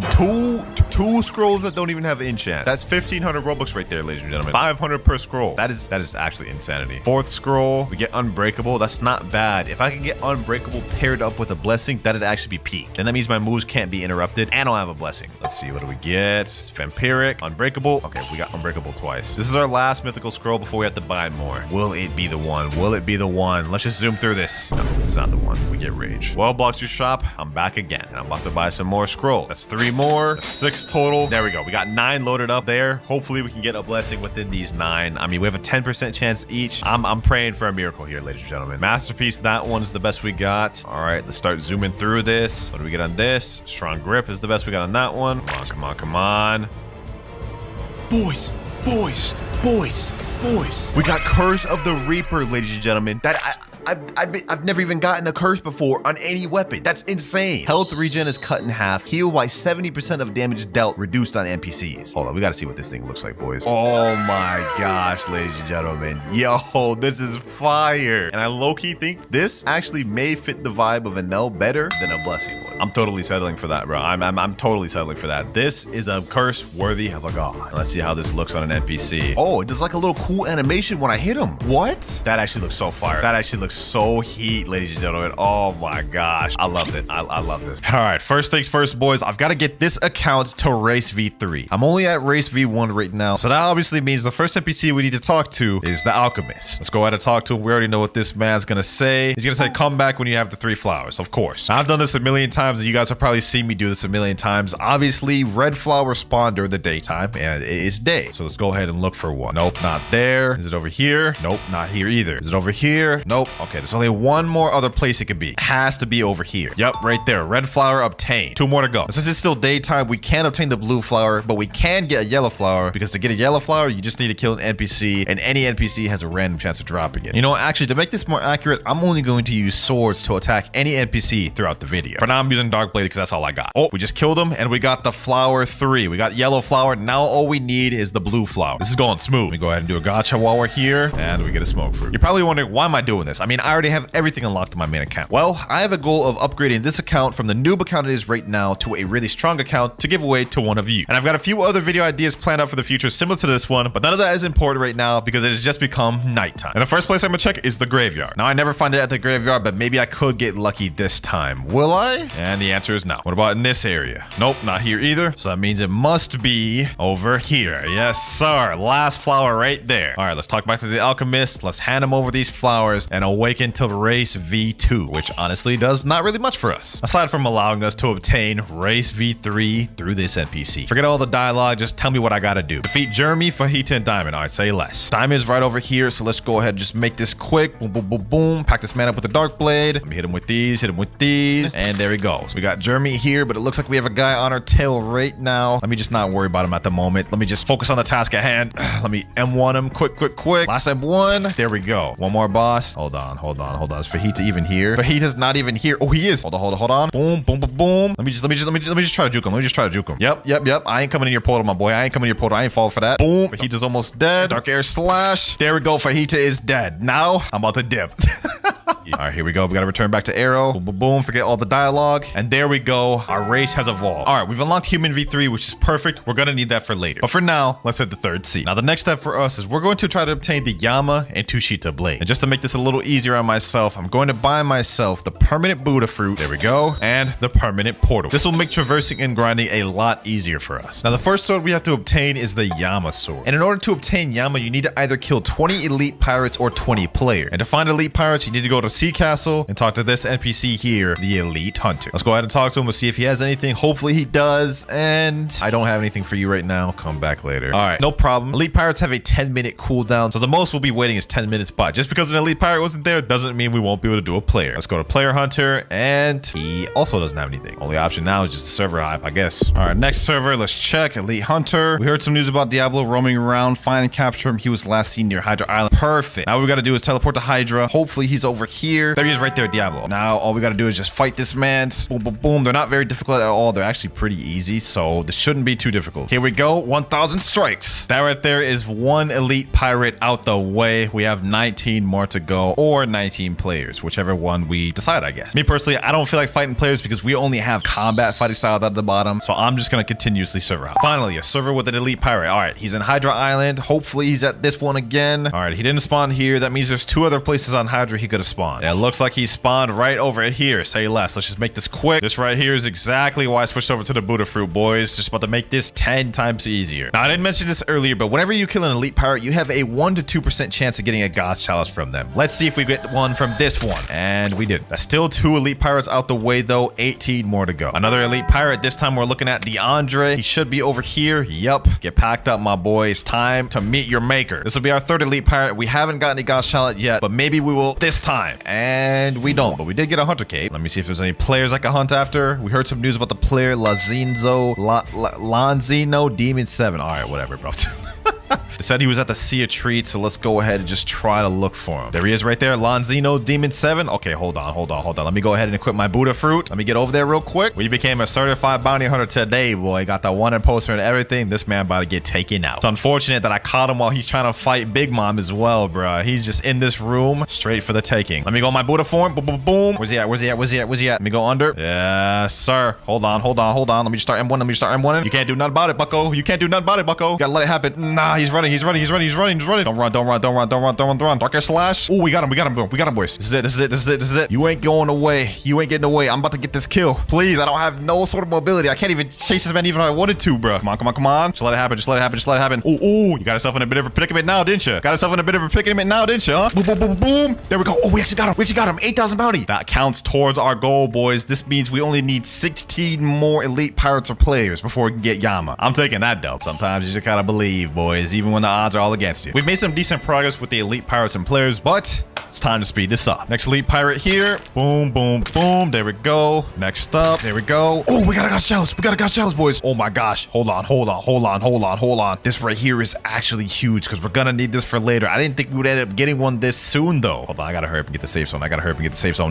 Two scrolls that don't even have enchant. That's 1,500 Robux right there, ladies and gentlemen. 500 per scroll. That is actually insanity. 4th scroll, we get Unbreakable. That's not bad. If I can get Unbreakable paired up with a blessing, that'd actually be peak. And that means my moves can't be interrupted, and I'll have a blessing. Let's see, what do we get? It's Vampiric, Unbreakable. Okay, we got Unbreakable twice. This is our last mythical scroll before we have to buy more. Will it be the one? Will it be the one? Let's just zoom through this. No, it's not the one. We get Rage. Well, Blox your shop, I'm back again, and I'm about to buy some more scroll. That's 3 more. That's 6 total. There we go. We got 9 loaded up there. Hopefully we can get a blessing within these 9. I mean, we have a 10% chance each. I'm praying for a miracle here, ladies and gentlemen. Masterpiece, that one's the best we got. All right, let's start zooming through this. What do we get on this? Strong Grip is the best we got on that one. Come on, come on, come on. Boys, boys, boys, boys. We got Curse of the Reaper, ladies and gentlemen. I've never even gotten a curse before on any weapon. That's insane. Health regen is cut in half. Heal by 70% of damage dealt reduced on NPCs. Hold on, we gotta see what this thing looks like, boys. Oh my gosh, ladies and gentlemen. Yo, this is fire. And I low-key think this actually may fit the vibe of a Nell better than a blessing would. I'm totally settling for that, bro. I'm totally settling for that. This is a curse worthy of a god. Let's see how this looks on an NPC. Oh, it does like a little cool animation when I hit him. What? That actually looks so fire. That actually looks so heat, ladies and gentlemen. Oh my gosh, I love it. I love this. All right, first things first, boys. I've got to get this account to race V3. I'm only at race V1 right now, so that obviously means the first NPC we need to talk to is the alchemist. Let's go ahead and talk to him. We already know what this man's gonna say. He's gonna say, come back when you have the 3 flowers. Of course, now, I've done this a million times, and you guys have probably seen me do this a million times. Obviously, red flowers spawn during the daytime, and it's day, so let's go ahead and look for one. Nope, not there. Is it over here? Nope, not here either. Is it over here? Nope. Okay, there's only one more other place it could be. It has to be over here. Yep, right there. Red flower obtained. 2 more to go. Since it's still daytime, we can't obtain the blue flower, but we can get a yellow flower, because to get a yellow flower, you just need to kill an NPC, and any NPC has a random chance of dropping it. You know, actually, to make this more accurate, I'm only going to use swords to attack any NPC throughout the video. For now, I'm using Dark Blade because that's all I got. Oh, we just killed him, and we got the flower 3. We got yellow flower. Now all we need is the blue flower. This is going smooth. Let me go ahead and do a gacha while we're here, and we get a smoke fruit. You're probably wondering, why am I doing this? I mean, mean, I already have everything unlocked on my main account. Well, I have a goal of upgrading this account from the noob account it is right now to a really strong account to give away to one of you. And I've got a few other video ideas planned out for the future similar to this one, but none of that is important right now because it has just become nighttime. And the first place I'm gonna check is the graveyard. Now, I never find it at the graveyard, but maybe I could get lucky this time. Will I? And the answer is no. What about in this area? Nope, not here either. So that means it must be over here. Yes, sir. Last flower right there. All right, let's talk back to the alchemist. Let's hand him over these flowers and awaken to race V2, which honestly does not really much for us, aside from allowing us to obtain race V3 through this NPC. Forget all the dialogue. Just tell me what I gotta do. Defeat Jeremy, Fajita, and Diamond. All right, say less. Diamond's right over here, so let's go ahead and just make this quick. Boom, boom, boom, boom. Pack this man up with the dark blade. Let me hit him with these, and there he goes. We got Jeremy here, but it looks like we have a guy on our tail right now. Let me just not worry about him at the moment. Let me just focus on the task at hand. Let me M1 him quick. Last M1. There we go. One more boss. Hold on. Is Fajita even here? Fajita's not even here. Oh, he is. Hold on. Boom. Let me just try to juke him. Yep. I ain't coming in your portal, my boy. I ain't falling for that. Boom. Fajita's almost dead. Dark air slash. There we go. Fajita is dead. Now I'm about to dip. All right, here we go. We got to return back to arrow. Boom. Forget all the dialogue. And there we go. Our race has evolved. All right, we've unlocked human V3, which is perfect. We're going to need that for later. But for now, let's hit the third seat. Now, the next step for us is we're going to try to obtain the Yama and Tushita blade. And just to make this a little easier on myself, I'm going to buy myself the permanent Buddha fruit. There we go. And the permanent portal. This will make traversing and grinding a lot easier for us. Now, the first sword we have to obtain is the Yama sword. And in order to obtain Yama, you need to either kill 20 elite pirates or 20 players. And to find elite pirates, you need to go to Sea Castle and talk to this NPC here, the Elite Hunter. Let's go ahead and talk to him. We'll see if he has anything. Hopefully he does. And I don't have anything for you right now. Come back later. All right, no problem. Elite pirates have a 10-minute cooldown, so the most we'll be waiting is 10 minutes. But just because an elite pirate wasn't there doesn't mean we won't be able to do a player. Let's go to Player Hunter, and he also doesn't have anything. Only option now is just a server hype, I guess. All right, next server. Let's check Elite Hunter. We heard some news about Diablo roaming around. Find and capture him. He was last seen near Hydra Island. Perfect. Now what we got to do is teleport to Hydra. Hopefully he's over here. There he is right there, Diablo. Now all we got to do is just fight this man. Boom. They're not very difficult at all. They're actually pretty easy, so this shouldn't be too difficult. Here we go. 1,000 strikes. That right there is one elite pirate out the way. We have 19 more to go, or 19 players, whichever one we decide, I guess. Me personally, I don't feel like fighting players because we only have combat fighting style at the bottom, so I'm just going to continuously server out. Finally, a server with an elite pirate. All right, he's in Hydra Island. Hopefully he's at this one again. All right, he didn't spawn here. That means there's 2 other places on Hydra he could have spawned. And it looks like he spawned right over here. Say less. Let's just make this quick. This right here is exactly why I switched over to the Buddha fruit, boys. Just about to make this 10 times easier. Now, I didn't mention this earlier, but whenever you kill an elite pirate, you have a 1 to 2% chance of getting a God's Chalice from them. Let's see if we get one from this one. And we did. That's still 2 elite pirates out the way, though. 18 more to go. Another elite pirate. This time we're looking at DeAndre. He should be over here. Yup. Get packed up, my boys. Time to meet your maker. This will be our 3rd elite pirate. We haven't gotten a God's Chalice yet, but maybe we will this time. And we don't, but we did get a hunter cape. Let me see if there's any players I can hunt after. We heard some news about the player Lanzino Demon 7. All right, whatever, bro. It said he was at the Sea of Treats, so let's go ahead and just try to look for him. There he is right there, Lanzino Demon 7. Okay, hold on. Let me go ahead and equip my Buddha fruit. Let me get over there real quick. We became a certified bounty hunter today, boy. Got that wanted poster and everything. This man about to get taken out. It's unfortunate that I caught him while he's trying to fight Big Mom as well, bro. He's just in this room, straight for the taking. Let me go my Buddha form. Boom. Where's he at? Let me go under. Yes, sir. Hold on. Let me just start M1. You can't do nothing about it, bucko. You gotta let it happen. Nah, he's running. Don't run. Dark air slash. Oh, we got him, boys. This is it. You ain't going away. You ain't getting away. I'm about to get this kill. Please, I don't have no sort of mobility. I can't even chase this man even if I wanted to, bro. Come on. Just let it happen. Oh, you got yourself in a bit of a predicament now, didn't you? Huh? Boom. There we go. Oh, we actually got him. 8,000 bounty. That counts towards our goal, boys. This means we only need 16 more elite pirates or players before we can get Yama. I'm taking that dope. Sometimes you just gotta believe, boys, even when the odds are all against you. We've made some decent progress with the elite pirates and players, but it's time to speed this up. Next elite pirate here. Boom. There we go. Next up. There we go. Oh, we got a God's Chalice, boys. Oh my gosh. Hold on. This right here is actually huge because we're gonna need this for later. I didn't think we would end up getting one this soon, though. Hold on. I gotta hurry up and get the safe zone.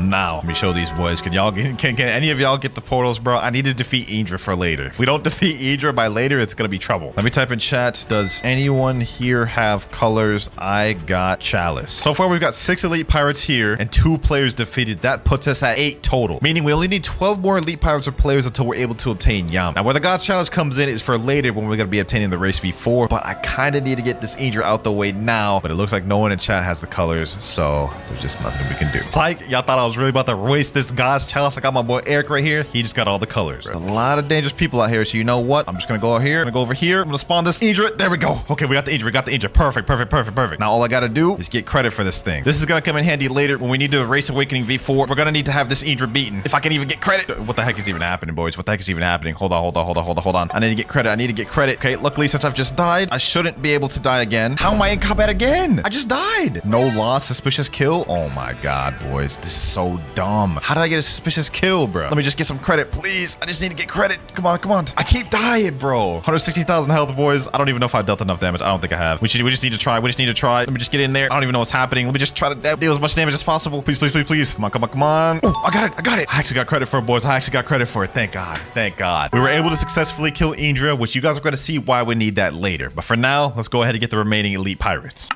Now. Let me show these boys. Can any of y'all get the portals, bro? I need to defeat Idra for later. If we don't defeat Idra by later, it's gonna be trouble. Let me type in chat. Does anyone here have colors? I got Chalice. So far, we've got 6 elite elite pirates here and 2 players defeated. That puts us at 8 total, meaning we only need 12 more elite pirates or players until we're able to obtain Yama. Now, where the God's Challenge comes in is for later when we're going to be obtaining the race V4, but I kind of need to get this Indra out the way now, but it looks like no one in chat has the colors, so there's just nothing we can do. It's like y'all thought I was really about to waste this God's Challenge. I got my boy Eric right here. He just got all the colors. There's a lot of dangerous people out here, so you know what? I'm just going to go out here. I'm going to go over here. I'm going to spawn this Indra. There we go. Okay, we got the Indra. We got the Indra. Perfect, perfect, perfect, perfect. Now all I got to do is get credit for this thing. This is going to come in handy later when we need to the Race Awakening V4. We're going to need to have this Indra beaten. If I can even get credit. What the heck is even happening, boys? What the heck is even happening? Hold on. I need to get credit. I need to get credit. Okay, luckily since I've just died, I shouldn't be able to die again. How am I in combat again? I just died. No loss, suspicious kill. Oh my God, boys. This is so dumb. How did I get a suspicious kill, bro? Let me just get some credit, please. I just need to get credit. Come on. I keep dying, bro. 160,000 health, boys. I don't even know if I dealt enough damage. I don't think I have. We just need to try. Let me just get in there. I don't even know what's happening. Let me just try to deal as much damage as possible. Please. Come on. Oh, I got it. I actually got credit for it, boys. Thank God. We were able to successfully kill Indra, which you guys are going to see why we need that later. But for now, let's go ahead and get the remaining elite pirates.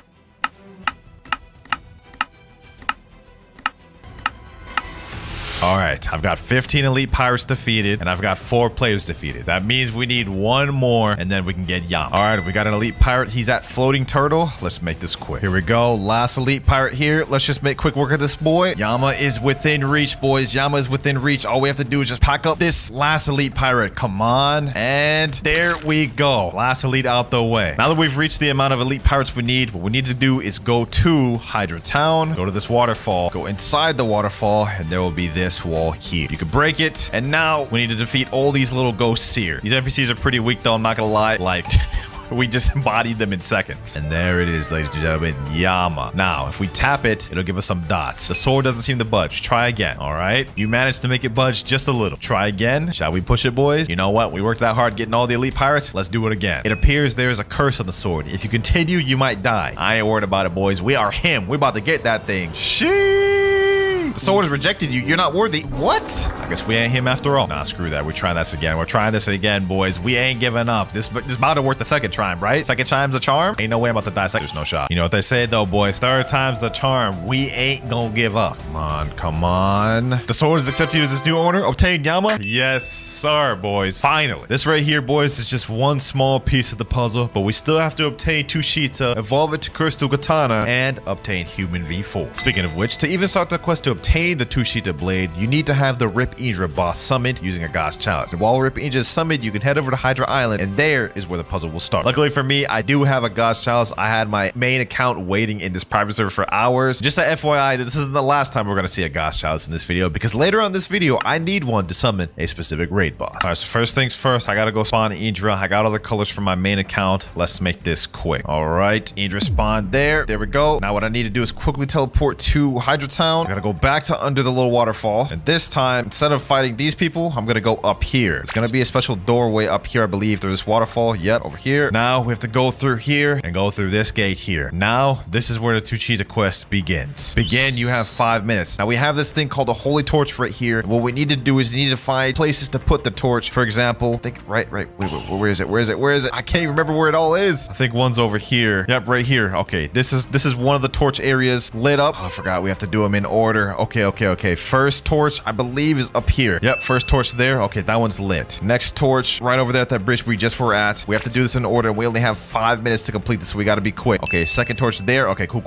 All right, I've got 15 elite pirates defeated, and I've got 4 players defeated. That means we need 1 more, and then we can get Yama. All right, we got an elite pirate. He's at Floating Turtle. Let's make this quick. Here we go. Last elite pirate here. Let's just make quick work of this boy. Yama is within reach, boys. Yama is within reach. All we have to do is just pack up this last elite pirate. Come on. And there we go. Last elite out the way. Now that we've reached the amount of elite pirates we need, what we need to do is go to Hydra Town, go to this waterfall, go inside the waterfall, and there will be this wall here. You can break it, and now we need to defeat all these little ghosts here. These NPCs are pretty weak though, I'm not gonna lie. Like, we just embodied them in seconds. And there it is, ladies and gentlemen, Yama. Now, if we tap it, it'll give us some dots. The sword doesn't seem to budge. Try again, all right? You managed to make it budge just a little. Try again. Shall we push it, boys? You know what? We worked that hard getting all the elite pirates. Let's do it again. It appears there is a curse on the sword. If you continue, you might die. I ain't worried about it, boys. We are him. We're about to get that thing. Sheesh. The sword has rejected you. You're not worthy. What? I guess we ain't him after all. Nah, screw that. We're trying this again. We're trying this again, boys. We ain't giving up. This about to work the second time, right? Second time's a charm. Ain't no way I'm about to die. There's no shot. You know what they say though, boys? Third time's the charm. We ain't gonna give up. Come on. The sword is accepted as this new owner. Obtain Yama? Yes, sir, boys. Finally. This right here, boys, is just one small piece of the puzzle, but we still have to obtain Tushita, evolve it to Crystal Katana, and obtain Human V4. Speaking of which, to even start the quest to obtain the Tushita blade, you need to have the Rip Indra boss summoned using a God's Challenge. And while Rip Indra is summoned, you can head over to Hydra Island, and there is where the puzzle will start. Luckily for me, I do have a God's Challenge. I had my main account waiting in this private server for hours. Just a FYI, this isn't the last time we're going to see a God's Challenge in this video, because later on this video, I need one to summon a specific raid boss. All right, so first things first, I got to go spawn Indra. I got all the colors from my main account. Let's make this quick. All right, Indra spawned there. There we go. Now what I need to do is quickly teleport to Hydra Town. I got to go back to under the little waterfall. And this time, instead of fighting these people, I'm going to go up here. It's going to be a special doorway up here, I believe, through this waterfall. Yep, over here. Now we have to go through here and go through this gate here. Now, this is where the Tushita quest begins. You have 5 minutes. Now we have this thing called a holy torch right here. What we need to do is we need to find places to put the torch. For example, I think wait, where is it? I can't even remember where it all is. I think one's over here. Yep, right here. Okay, this is one of the torch areas lit up. Oh, I forgot we have to do them in order. Okay. First torch, I believe, is up here. Yep, first torch there. Okay, that one's lit. Next torch right over there at that bridge we just were at. We have to do this in order. We only have 5 minutes to complete this, so we got to be quick. Okay, second torch there. Okay, cool.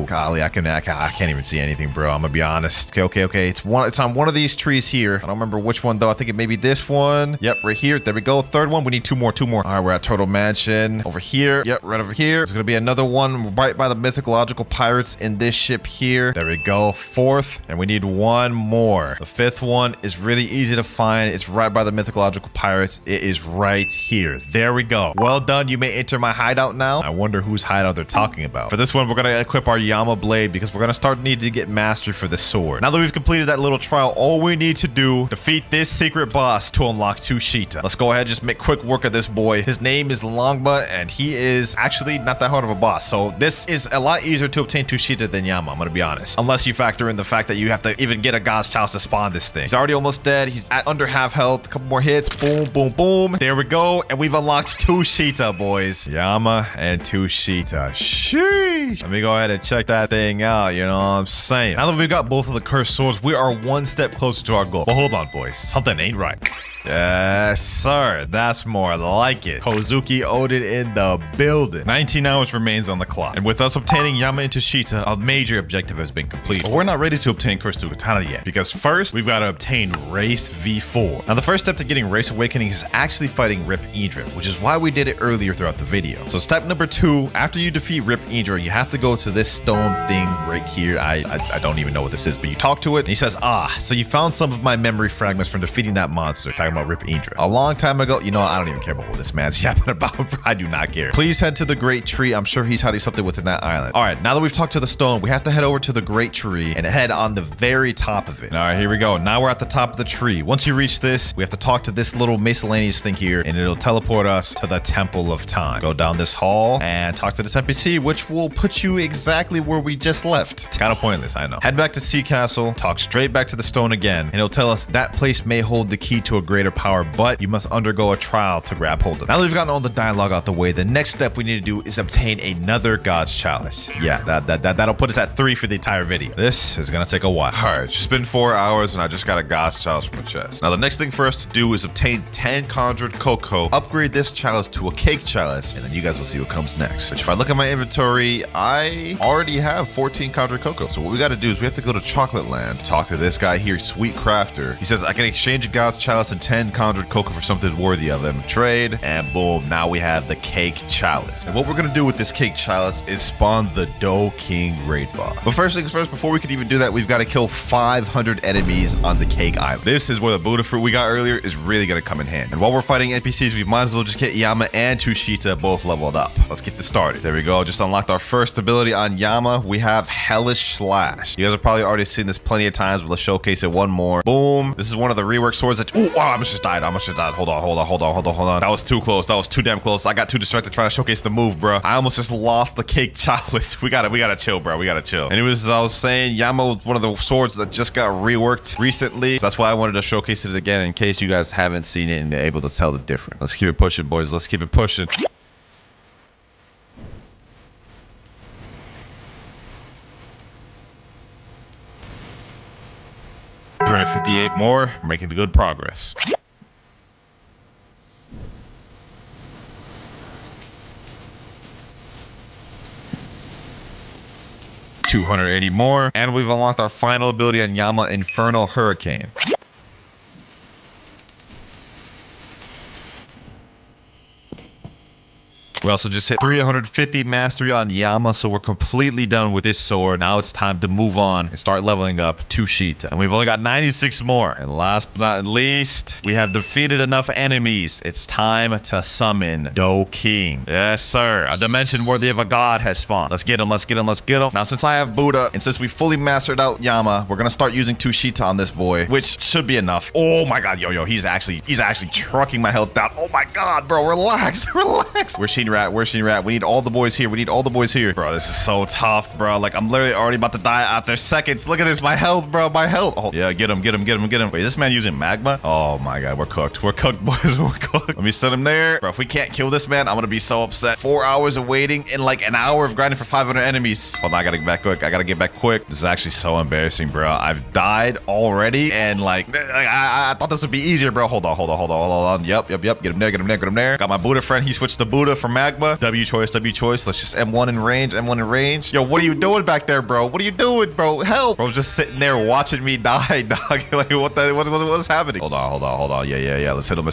Golly, I can't even see anything, bro. I'm gonna be honest. Okay. It's on one of these trees here. I don't remember which one though. I think it may be this one. Yep, right here. There we go. Third one. We need two more. All right, we're at Turtle Mansion. Over here. Yep, right over here. There's gonna be another one right by the mythological pirates in this ship here. There we go. Fourth, and we need one more. The fifth one is really easy to find. It's right by the mythological pirates. It is right here. There we go. Well done. You may enter my hideout now. I wonder whose hideout they're talking about. For this one, we're gonna equip our Yama blade because we're gonna start needing to get mastery for the sword. Now that we've completed that little trial, all we need to do, defeat this secret boss to unlock Tushita. Let's go ahead and just make quick work of this boy. His name is Longba, and he is actually not that hard of a boss. So this is a lot easier to obtain Tushita than Yama, I'm gonna be honest. Unless you factor in the fact that you have to even get a God's Chalice to spawn this thing. He's already almost dead. He's at under half health. A couple more hits. Boom, boom, boom. There we go. And we've unlocked 2 Sheeta, boys. Yama and 2 Sheeta. Sheesh. Let me go ahead and check that thing out. You know what I'm saying? Now that we've got both of the cursed swords, we are one step closer to our goal. But hold on, boys. Something ain't right. Yes, sir. That's more like it. Kozuki Odin in the building. 19 hours remains on the clock. And with us obtaining Yama into Sheeta, a major objective has been completed. But we're not ready to obtain Curse to Katana yet, because first, we've got to obtain Race V4. Now, the first step to getting Race Awakening is actually fighting Rip Idra, which is why we did it earlier throughout the video. So step number 2, after you defeat Rip Idra, you have to go to this stone thing right here. I don't even know what this is, but you talk to it, and he says, so you found some of my memory fragments from defeating that monster. Talking about Rip Idra. A long time ago, you know, I don't even care about what this man's yapping about. I do not care. Please head to the Great Tree. I'm sure he's hiding something within that island. All right, now that we've talked to the stone, we have to head over to the Great Tree and head on the very top of it. All right, here we go. Now we're at the top of the tree. Once you reach this, we have to talk to this little miscellaneous thing here, and it'll teleport us to the Temple of Time. Go down this hall and talk to this NPC, which will put you exactly where we just left. It's kind of pointless, I know. Head back to Sea Castle, talk straight back to the stone again, and it'll tell us that place may hold the key to a greater power, but you must undergo a trial to grab hold of it. Now that we've gotten all the dialogue out the way, the next step we need to do is obtain another God's Chalice. Yeah, that'll put us at 3 for the entire video. This is gonna take a while. All right, it's just been 4 hours and I just got a God's Chalice from the chest. Now the next thing for us to do is obtain 10 conjured cocoa, upgrade this chalice to a cake chalice, and then you guys will see what comes next. Which if I look at my inventory, I already have 14 conjured cocoa. So what we gotta do is we have to go to Chocolate Land, talk to this guy here, Sweet Crafter. He says I can exchange a God's Chalice and 10 conjured cocoa for something worthy of him. Trade, and boom, now we have the cake chalice. And what we're gonna do with this cake chalice is spawn the Dough King raid boss. But first things first, before we can even do that, we've got to kill 500 enemies on the cake island. This is where the Buddha fruit we got earlier is really gonna come in handy. And while we're fighting NPCs, we might as well just get Yama and 2 Sheeta both leveled up. Let's get this started. There we go. Just unlocked our first ability on Yama. We have Hellish Slash. You guys have probably already seen this plenty of times, but let's showcase it one more. Boom. This is one of the rework swords that I almost just died. Hold on. That was too close. That was too damn close. I got too distracted trying to showcase the move, bro. I almost just lost the cake chalice. We gotta chill, bro. We gotta chill. Anyways, as I was saying, Yama was one of the swords that just got reworked recently. So that's why I wanted to showcase it again in case you guys haven't seen it and able to tell the difference. Let's keep it pushing, boys. Let's keep it pushing. 358 more, making good progress. 280 more, and we've unlocked our final ability on Yama, Infernal Hurricane. We also just hit 350 mastery on Yama, so we're completely done with this sword. Now it's time to move on and start leveling up to Sheeta. And we've only got 96 more. And last but not least, we have defeated enough enemies. It's time to summon Dough King. Yes, sir. A dimension worthy of a god has spawned. Let's get him, let's get him, let's get him. Now, since I have Buddha, and since we fully mastered out Yama, we're gonna start using 2 Sheeta on this boy, which should be enough. Oh my god, yo, he's actually trucking my health down. Oh my god, bro, relax. Where's Sheen Rat? We need all the boys here. Bro, this is so tough, bro. Like, I'm literally already about to die after seconds. Look at this, my health, bro, my health. Oh, yeah, get him. Wait, is this man using magma? Oh my god, we're cooked, boys. We're cooked. Let me send him there. Bro, if we can't kill this man, I'm gonna be so upset. 4 hours of waiting and like an hour of grinding for 500 enemies. Hold on, I gotta get back quick. This is actually so embarrassing, bro. I've died already, and like I thought this would be easier, bro. Hold on. Yep. Get him there. Got my Buddha friend. He switched to Buddha from magma. W choice. Let's just M1 in range. Yo, what are you doing back there, bro? What are you doing, bro? Help! Bro's just sitting there watching me die, dog. Like, what is happening? Hold on. Yeah. Let's hit him. Boom.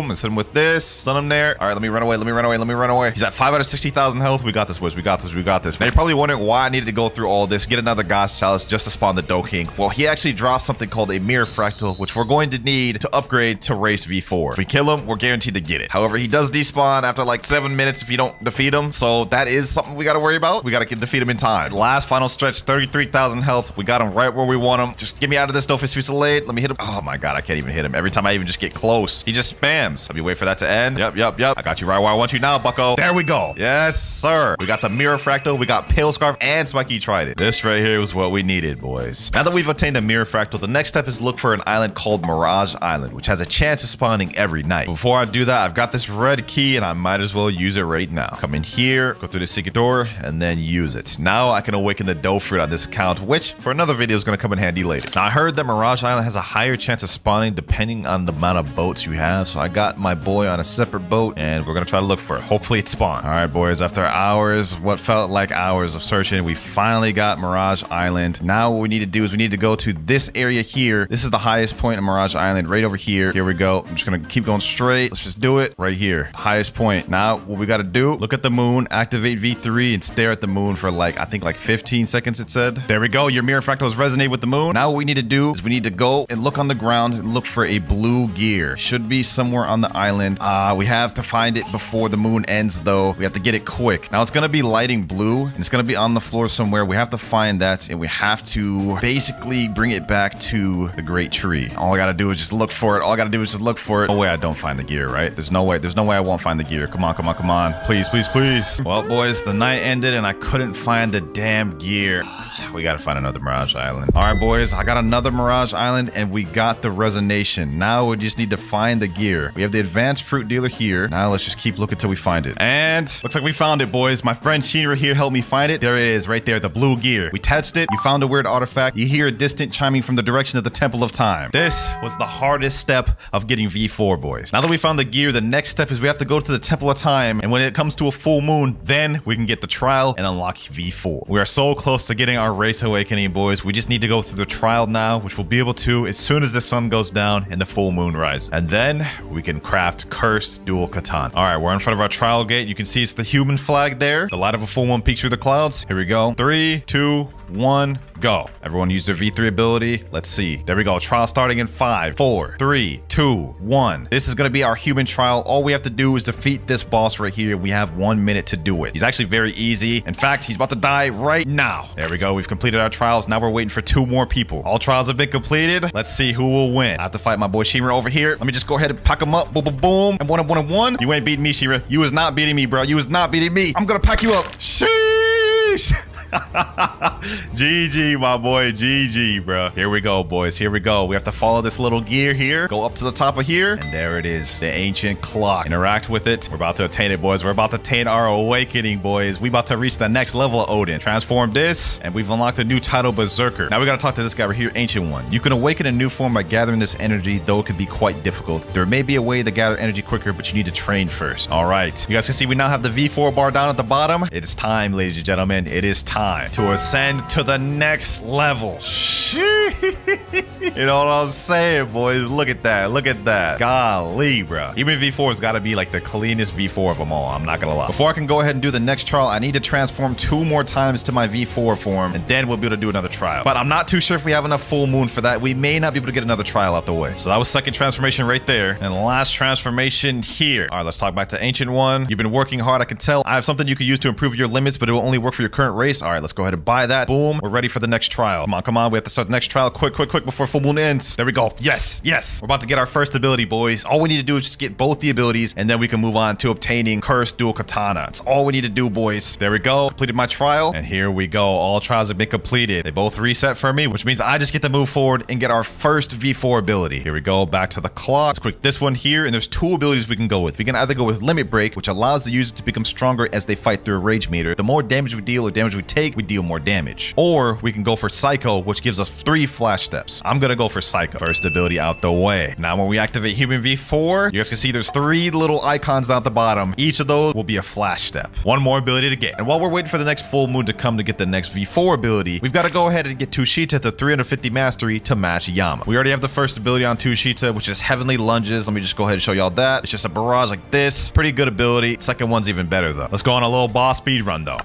Let's hit him with this. Stun him there. All right, let me run away. He's at 5 out of 60,000 health. We got this, boys. We got this. Now, you're probably wondering why I needed to go through all this, get another God's Chalice just to spawn the Dough King. Well, he actually dropped something called a Mirror Fractal, which we're going to need to upgrade to Race V4. If we kill him, we're guaranteed to get it. However, he does does despawn after like 7 minutes if you don't defeat him. So that is something we got to worry about. We got to defeat him in time. Last final stretch, 33,000 health. We got him right where we want him. Just get me out of this Dofus Fusillade. Let me hit him. Oh my God, I can't even hit him. Every time I even just get close, he just spams. Let me wait for that to end. Yep. I got you right where I want you now, bucko. There we go. Yes, sir. We got the Mirror Fractal. We got Pale Scarf and Spiky Trident. This right here was what we needed, boys. Now that we've obtained a Mirror Fractal, the next step is look for an island called Mirage Island, which has a chance of spawning every night. Before I do that, I've got this red key and I might as well use it right now. Come in here, go through the secret door, and then use it. Now I can awaken the dough fruit on this account, which for another video is going to come in handy later. Now I heard that Mirage Island has a higher chance of spawning depending on the amount of boats you have. So I got my boy on a separate boat and we're going to try to look for it. Hopefully it spawned. All right, boys, after hours, what felt like hours of searching, we finally got Mirage Island. Now what we need to do is we need to go to this area here. This is the highest point in Mirage Island right over here. Here we go. I'm just going to keep going straight. Let's just do it right here. Highest point. Now what we got to do, look at the moon, activate V3 and stare at the moon for like, I think like 15 seconds it said. There we go. Your mirror fractals resonate with the moon. Now what we need to do is we need to go and look on the ground and look for a blue gear. Should be somewhere on the island. We have to find it before the moon ends though. We have to get it quick. Now it's going to be lighting blue and it's going to be on the floor somewhere. We have to find that and we have to basically bring it back to the great tree. All I got to do is just look for it. All I got to do is just look for it. No way I don't find the gear, right? There's no way I won't find the gear. Come on. Please. Well, boys, the night ended and I couldn't find the damn gear. We got to find another Mirage Island. All right, boys, I got another Mirage Island and we got the resonation. Now we just need to find the gear. We have the advanced fruit dealer here. Now let's just keep looking till we find it. And looks like we found it, boys. My friend Shinra here helped me find it. There it is right there, the blue gear. We touched it. You found a weird artifact. You hear a distant chiming from the direction of the Temple of Time. This was the hardest step of getting V4, boys. Now that we found the gear, the next step is we have to go to the Temple of Time. And when it comes to a full moon, then we can get the trial and unlock V4. We are so close to getting our race awakening, boys. We just need to go through the trial now, which we'll be able to as soon as the sun goes down and the full moon rises. And then we can craft cursed dual katana. All right, we're in front of our trial gate. You can see it's the human flag there. The light of a full moon peeks through the clouds. Here we go. 3, 2, 1, go. Everyone use their V3 ability. Let's see. There we go. Trial starting in 5, 4, 3, 2, 1. This is going to be our human trial. All we have to do is defeat this boss right here. We have 1 minute to do it. He's actually very easy. In fact, he's about to die right now. There we go. We've completed our trials. Now we're waiting for 2 more people. All trials have been completed. Let's see who will win. I have to fight my boy Shimura over here. Let me just go ahead and pack him up. Boom, boom, boom. And 1. You ain't beating me, Shimura. You is not beating me, bro. You is not beating me. I'm going to pack you up. Sheesh. GG, my boy. GG, bro. Here we go, boys. Here we go. We have to follow this little gear here. Go up to the top of here. And there it is. The ancient clock. Interact with it. We're about to attain it, boys. We're about to attain our awakening, boys. We about to reach the next level of Odin. Transform this. And we've unlocked a new title, Berserker. Now we got to talk to this guy right here, Ancient One. You can awaken a new form by gathering this energy, though it can be quite difficult. There may be a way to gather energy quicker, but you need to train first. All right. You guys can see we now have the V4 bar down at the bottom. It is time, ladies and gentlemen. It is time to ascend to the next level. You know what I'm saying, boys? Look at that. Look at that. Golly, bro. Even V4's got to be like the cleanest V4 of them all. I'm not going to lie. Before I can go ahead and do the next trial, I need to transform 2 more times to my V4 form, and then we'll be able to do another trial. But I'm not too sure if we have enough full moon for that. We may not be able to get another trial out the way. So that was second transformation right there. And last transformation here. All right, let's talk back to Ancient One. You've been working hard, I can tell. I have something you can use to improve your limits, but it will only work for your current race. All right, let's go ahead and buy that. Boom. We're ready for the next trial. Come on. We have to start the next trial quick before full moon ends. There we go. Yes. We're about to get our first ability, boys. All we need to do is just get both the abilities, and then we can move on to obtaining cursed dual katana. That's all we need to do, boys. There we go. Completed my trial, and here we go. All trials have been completed. They both reset for me, which means I just get to move forward and get our first V4 ability. Here we go. Back to the clock. Let's click this one here, and there's 2 abilities we can go with. We can either go with Limit Break, which allows the user to become stronger as they fight through a rage meter. The more damage we deal or damage we take, we deal more damage. Or we can go for Psycho, which gives us 3 flash steps. I'm gonna go for Psycho. First ability out the way. Now when we activate Human V4, you guys can see there's 3 little icons down at the bottom. Each of those will be a flash step. 1 more ability to get. And while we're waiting for the next full moon to come to get the next V4 ability, we've got to go ahead and get Tushita to 350 mastery to match Yama. We already have the first ability on Tushita, which is Heavenly Lunges. Let me just go ahead and show y'all that. It's just a barrage like this. Pretty good ability. Second one's even better though. Let's go on a little boss speed run though.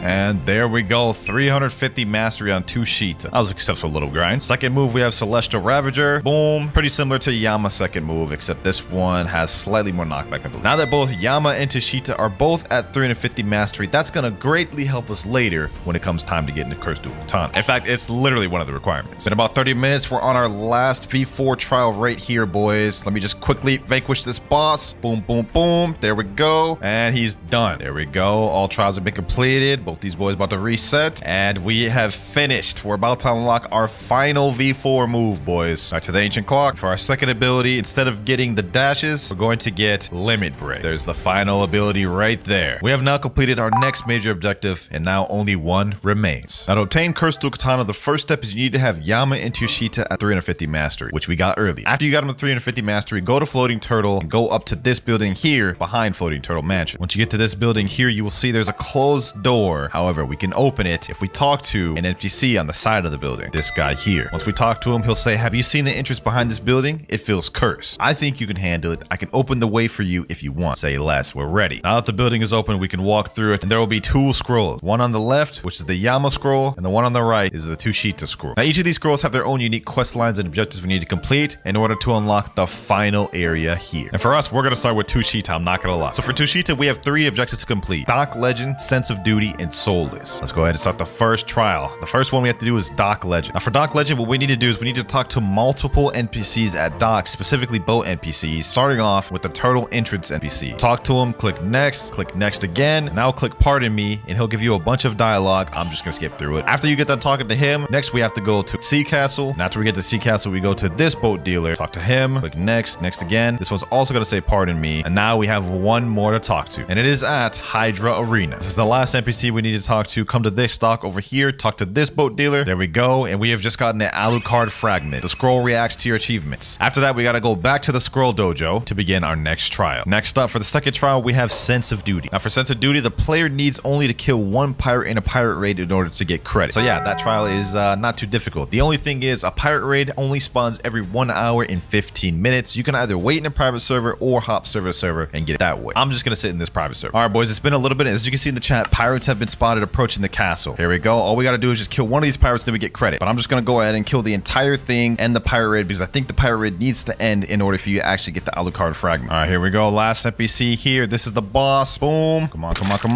And there we go. 350 mastery on Tushita. That was a successful little grind. Second move, we have Celestial Ravager. Boom. Pretty similar to Yama's second move, except this one has slightly more knockback, I believe. Now that both Yama and Tushita are both at 350 mastery, that's going to greatly help us later when it comes time to get into Cursed Dual Katana. In fact, it's literally one of the requirements. In about 30 minutes, we're on our last V4 trial right here, boys. Let me just quickly vanquish this boss. Boom, boom, boom. There we go. And he's done. There we go. All trials have been completed. Both these boys about to reset. And we have finished. We're about to unlock our final V4 move, boys. Back to the ancient clock. For our second ability, instead of getting the dashes, we're going to get Limit Break. There's the final ability right there. We have now completed our next major objective, and now only one remains. Now to obtain Cursed Dual Katana, the first step is you need to have Yama and Tushita at 350 mastery, which we got early. After you got them at 350 mastery, go to Floating Turtle and go up to this building here behind Floating Turtle Mansion. Once you get to this building here, you will see there's a closed door. However, we can open it if we talk to an NPC on the side of the building. This guy here. Once we talk to him, he'll say, have you seen the entrance behind this building? It feels cursed. I think you can handle it. I can open the way for you if you want. Say less. We're ready. Now that the building is open, we can walk through it, and there will be two scrolls. One on the left, which is the Yama scroll, and the one on the right is the Tushita scroll. Now each of these scrolls have their own unique quest lines and objectives we need to complete in order to unlock the final area here. And for us, we're going to start with Tushita, I'm not going to lie. So for Tushita, we have 3 objectives to complete: Dock Legend, Sense of Duty, and Soulless. Let's go ahead and start the first trial. The first one we have to do is Dock Legend. Now for Dock Legend, what we need to do is we need to talk to multiple NPCs at Dock, specifically boat NPCs, starting off with the Turtle Entrance NPC. Talk to him, click next again. Now click Pardon Me, and he'll give you a bunch of dialogue. I'm just going to skip through it. After you get done talking to him, next we have to go to Sea Castle. And after we get to Sea Castle, we go to this boat dealer, talk to him, click next again. This one's also going to say Pardon Me. And now we have one more to talk to, and it is at Hydra Arena. This is the last NPC we need to talk to. Come to this dock over here, talk to this boat dealer. There we go. And we have just gotten an Alucard fragment. The scroll reacts to your achievements. After that, we got to go back to the scroll dojo to begin our next trial. Next up, for the second trial, we have Sense of Duty. Now for Sense of Duty, the player needs only to kill one pirate in a pirate raid in order to get credit. So yeah, that trial is not too difficult. The only thing is a pirate raid only spawns every 1 hour and 15 minutes. You can either wait in a private server or hop server to server and get it that way. I'm just gonna sit in this private server. All right, boys, it's been a little bit. As you can see in the chat, pirates have been spotted approaching the castle. Here we go. All we gotta do is just kill one of these pirates, then we get credit. But I'm just gonna go ahead and kill the entire thing and the pirate raid, because I think the pirate raid needs to end in order for you to actually get the Alucard fragment. All right, here we go. Last NPC here. This is the boss. Boom. Come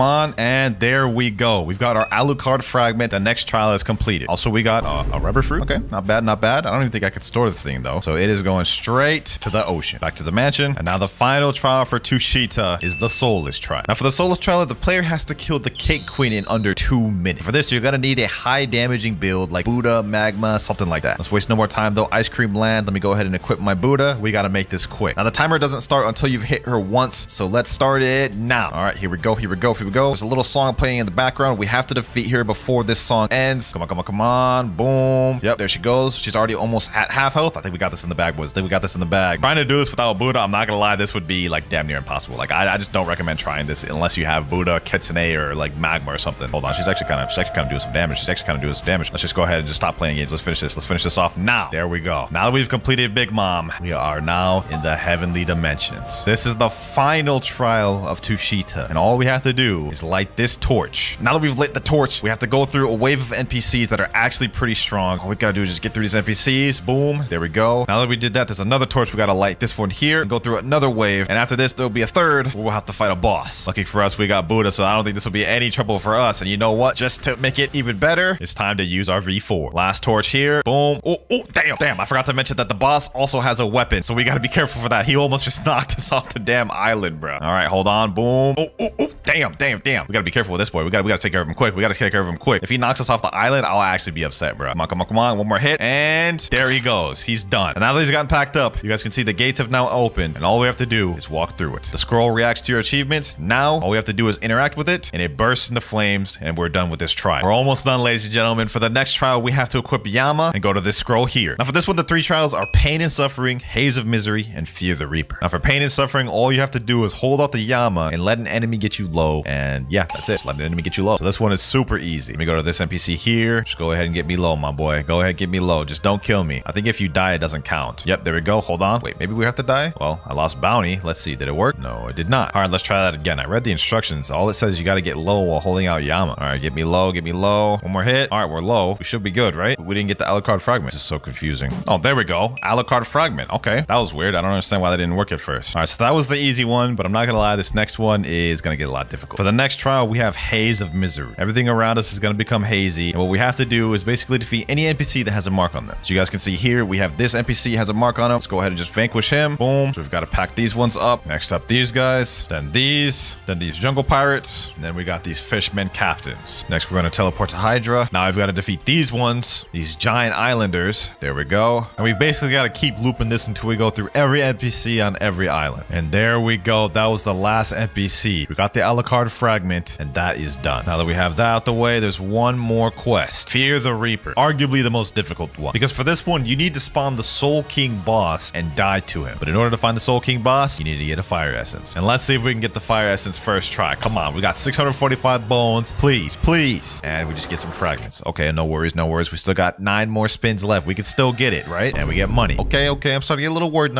on. And there we go. We've got our Alucard fragment. The next trial is completed. Also, we got a rubber fruit. Okay, not bad. I don't even think I could store this thing though. So it is going straight to the ocean. Back to the mansion. And now the final trial for Tushita is the Soulless trial. Now for the Soulless trial, the player has to kill the Cake Queen in under 2 minutes. For this, you're gonna need a high damaging build like Buddha, Magma, something like that. Let's waste no more time though. Ice Cream Land. Let me go ahead and equip my Buddha. We gotta make this quick. Now the timer doesn't start until you've hit her once. So let's start it now. All right, here we go. There's a little song playing in the background. We have to defeat her before this song ends. Come on. Boom. Yep, there she goes. She's already almost at half health. I think we got this in the bag, boys. Trying to do this without Buddha, I'm not gonna lie, this would be like damn near impossible. Like I just don't recommend trying this unless you have Buddha, Kitsune, or like Magma or something. Hold on, she's actually kind of doing some damage. Let's just go ahead and just stop playing games. Let's finish this off now. There we go. Now that we've completed Big Mom, we are now in the heavenly dimensions. This is the final trial of Tushita, and all we have to do is light this torch. Now that we've lit the torch, we have to go through a wave of NPCs that are actually pretty strong. All we gotta do is just get through these NPCs. Boom. There we go. Now that we did that, there's another torch. We gotta light this one here and go through another wave. And after this, there'll be a third where we'll have to fight a boss. Lucky for us, we got Buddha, so I don't think this will be any trouble for us. And you know what? Just to make it even better, it's time to use our V4. Last torch here. Boom. Oh, damn. I forgot to mention that the boss also has a weapon, so we gotta be careful for that. He almost just knocked us off the damn island, bro. All right, hold on. Boom. Oh, damn. We gotta be careful with this boy. We gotta take care of him quick. If he knocks us off the island, I'll actually be upset, bro. Come on. One more hit. And there he goes. He's done. And now that he's gotten packed up, you guys can see the gates have now opened, and all we have to do is walk through it. The scroll reacts to your achievements. Now, all we have to do is interact with it, and it bursts into flames, and we're done with this trial. We're almost done, ladies and gentlemen. For the next trial, we have to equip Yama and go to this scroll here. Now, for this one, the 3 trials are Pain and Suffering, Haze of Misery, and Fear the Reaper. Now, for Pain and Suffering, all you have to do is hold out the Yama and let an enemy get you low, and yeah, that's it. Just let an enemy get you low. So this one is super easy. Let me go to this NPC here. Just go ahead and get me low, my boy. Go ahead, get me low. Just don't kill me. I think if you die, it doesn't count. Yep, there we go. Hold on. Wait, maybe we have to die? Well, I lost bounty. Let's see. Did it work? No, it did not. All right, let's try that again. I read the instructions. All it says is you got to get low while holding pulling out Yama. All right, get me low, get me low. One more hit. All right, we're low. We should be good, right? We didn't get the Alucard fragment. This is so confusing. Oh, there we go. Alucard fragment. Okay, that was weird. I don't understand why that didn't work at first. All right, so that was the easy one, but I'm not gonna lie, this next one is gonna get a lot difficult. For the next trial, we have Haze of Misery. Everything around us is gonna become hazy, and what we have to do is basically defeat any NPC that has a mark on them. So you guys can see here, we have this NPC has a mark on him. Let's go ahead and just vanquish him. Boom. So we've got to pack these ones up. Next up, these guys, then these jungle pirates, and then we got these fishmen captains. Next, we're gonna teleport to Hydra. Now I've got to defeat these ones, these giant islanders. There we go. And we've basically got to keep looping this until we go through every NPC on every island. And there we go. That was the last NPC. We got the Alucard fragment, and that is done. Now that we have that out the way, there's one more quest. Fear the Reaper. Arguably the most difficult one. Because for this one, you need to spawn the Soul King boss and die to him. But in order to find the Soul King boss, you need to get a fire essence. And let's see if we can get the fire essence first try. Come on. We got 645 bones. Please, please. And we just get some fragments. Okay, no worries, no worries. We still got 9 more spins left. We can still get it, right? And we get money. Okay, okay. I'm starting to get a little worried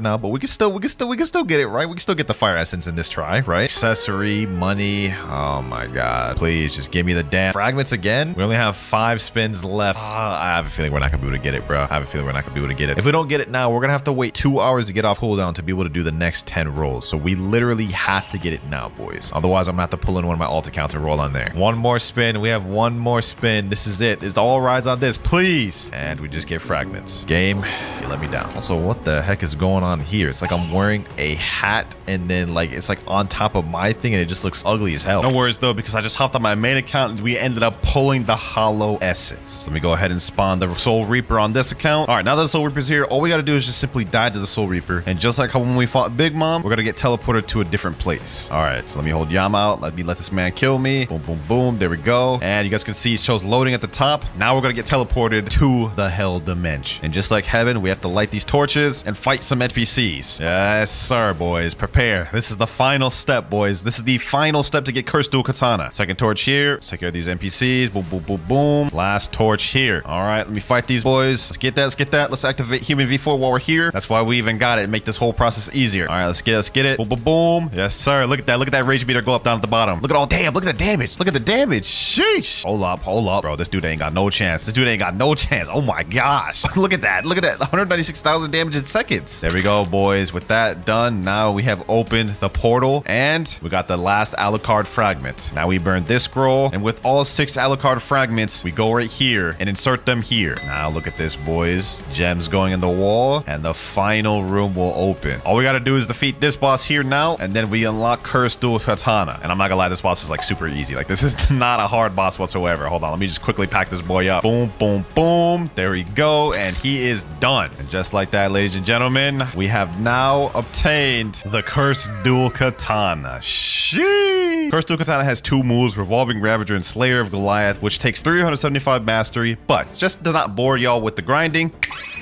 now. But we can still get it, right? We can still get the fire essence in this try, right? Accessory, money. Oh my god. Please just give me the damn fragments again. We only have 5 spins left. I have a feeling we're not gonna be able to get it, bro. I have a feeling we're not gonna be able to get it. If we don't get it now, we're gonna have to wait 2 hours to get off cooldown to be able to do the next 10 rolls. So we literally have to get it now, boys. Otherwise, I'm gonna have to pull in one of my alt accounts and roll on there. One more spin. We have one more spin. This is it. It all rides on this, please. And we just get fragments. Game, you let me down. Also, what the heck is going on here? It's like I'm wearing a hat and then like it's like on top of my thing and it just looks ugly as hell. No worries though, because I just hopped on my main account and we ended up pulling the hollow essence. So let me go ahead and spawn the Soul Reaper on this account. All right, now that the Soul Reaper's here, all we got to do is just simply die to the Soul Reaper. And just like how when we fought Big Mom, we're going to get teleported to a different place. All right, so let me hold Yama out. Let this man kill me. Boom, boom, boom. There we go. And you guys can see it shows loading at the top. Now we're going to get teleported to the Hell Dimension. And just like heaven, we have to light these torches and fight some NPCs. Yes, sir, boys. Prepare. This is the final step, boys. This is the final step to get Cursed Dual Katana. Second torch here. Let's take care of these NPCs. Boom, boom, boom, boom. Last torch here. All right, let me fight these boys. Let's get that. Let's get that. Let's activate Human V4 while we're here. That's why we even got it and make this whole process easier. All right, let's get it. Let's get it. Boom, boom, boom. Yes, sir. Look at that. Look at that rage meter go up down at the bottom. Look at all. Damn. Look at the damage. Look at the damage. Sheesh. Hold up. Hold up. Bro, this dude ain't got no chance. This dude ain't got no chance. Oh my gosh. Look at that. Look at that. 196,000 damage in seconds. There we go, boys. With that done, now we have opened the portal and we got the last Alucard fragment. Now we burn this scroll, and with all 6 Alucard fragments, we go right here and insert them here. Now look at this, boys. Gems going in the wall, and the final room will open. All we gotta do is defeat this boss here now, and then we unlock Cursed Dual Katana. And I'm not gonna lie, this boss is like super easy. Like this is not a hard boss whatsoever. Hold on, let me just quickly pack this boy up. Boom, boom, boom. There we go, and he is done. And just like that, ladies and gentlemen, we have now obtained the Cursed Dual Katana. Sheesh. Cursed Dual Katana has 2 moves, Revolving Ravager and Slayer of Goliath, which takes 375 mastery, but just to not bore y'all with the grinding,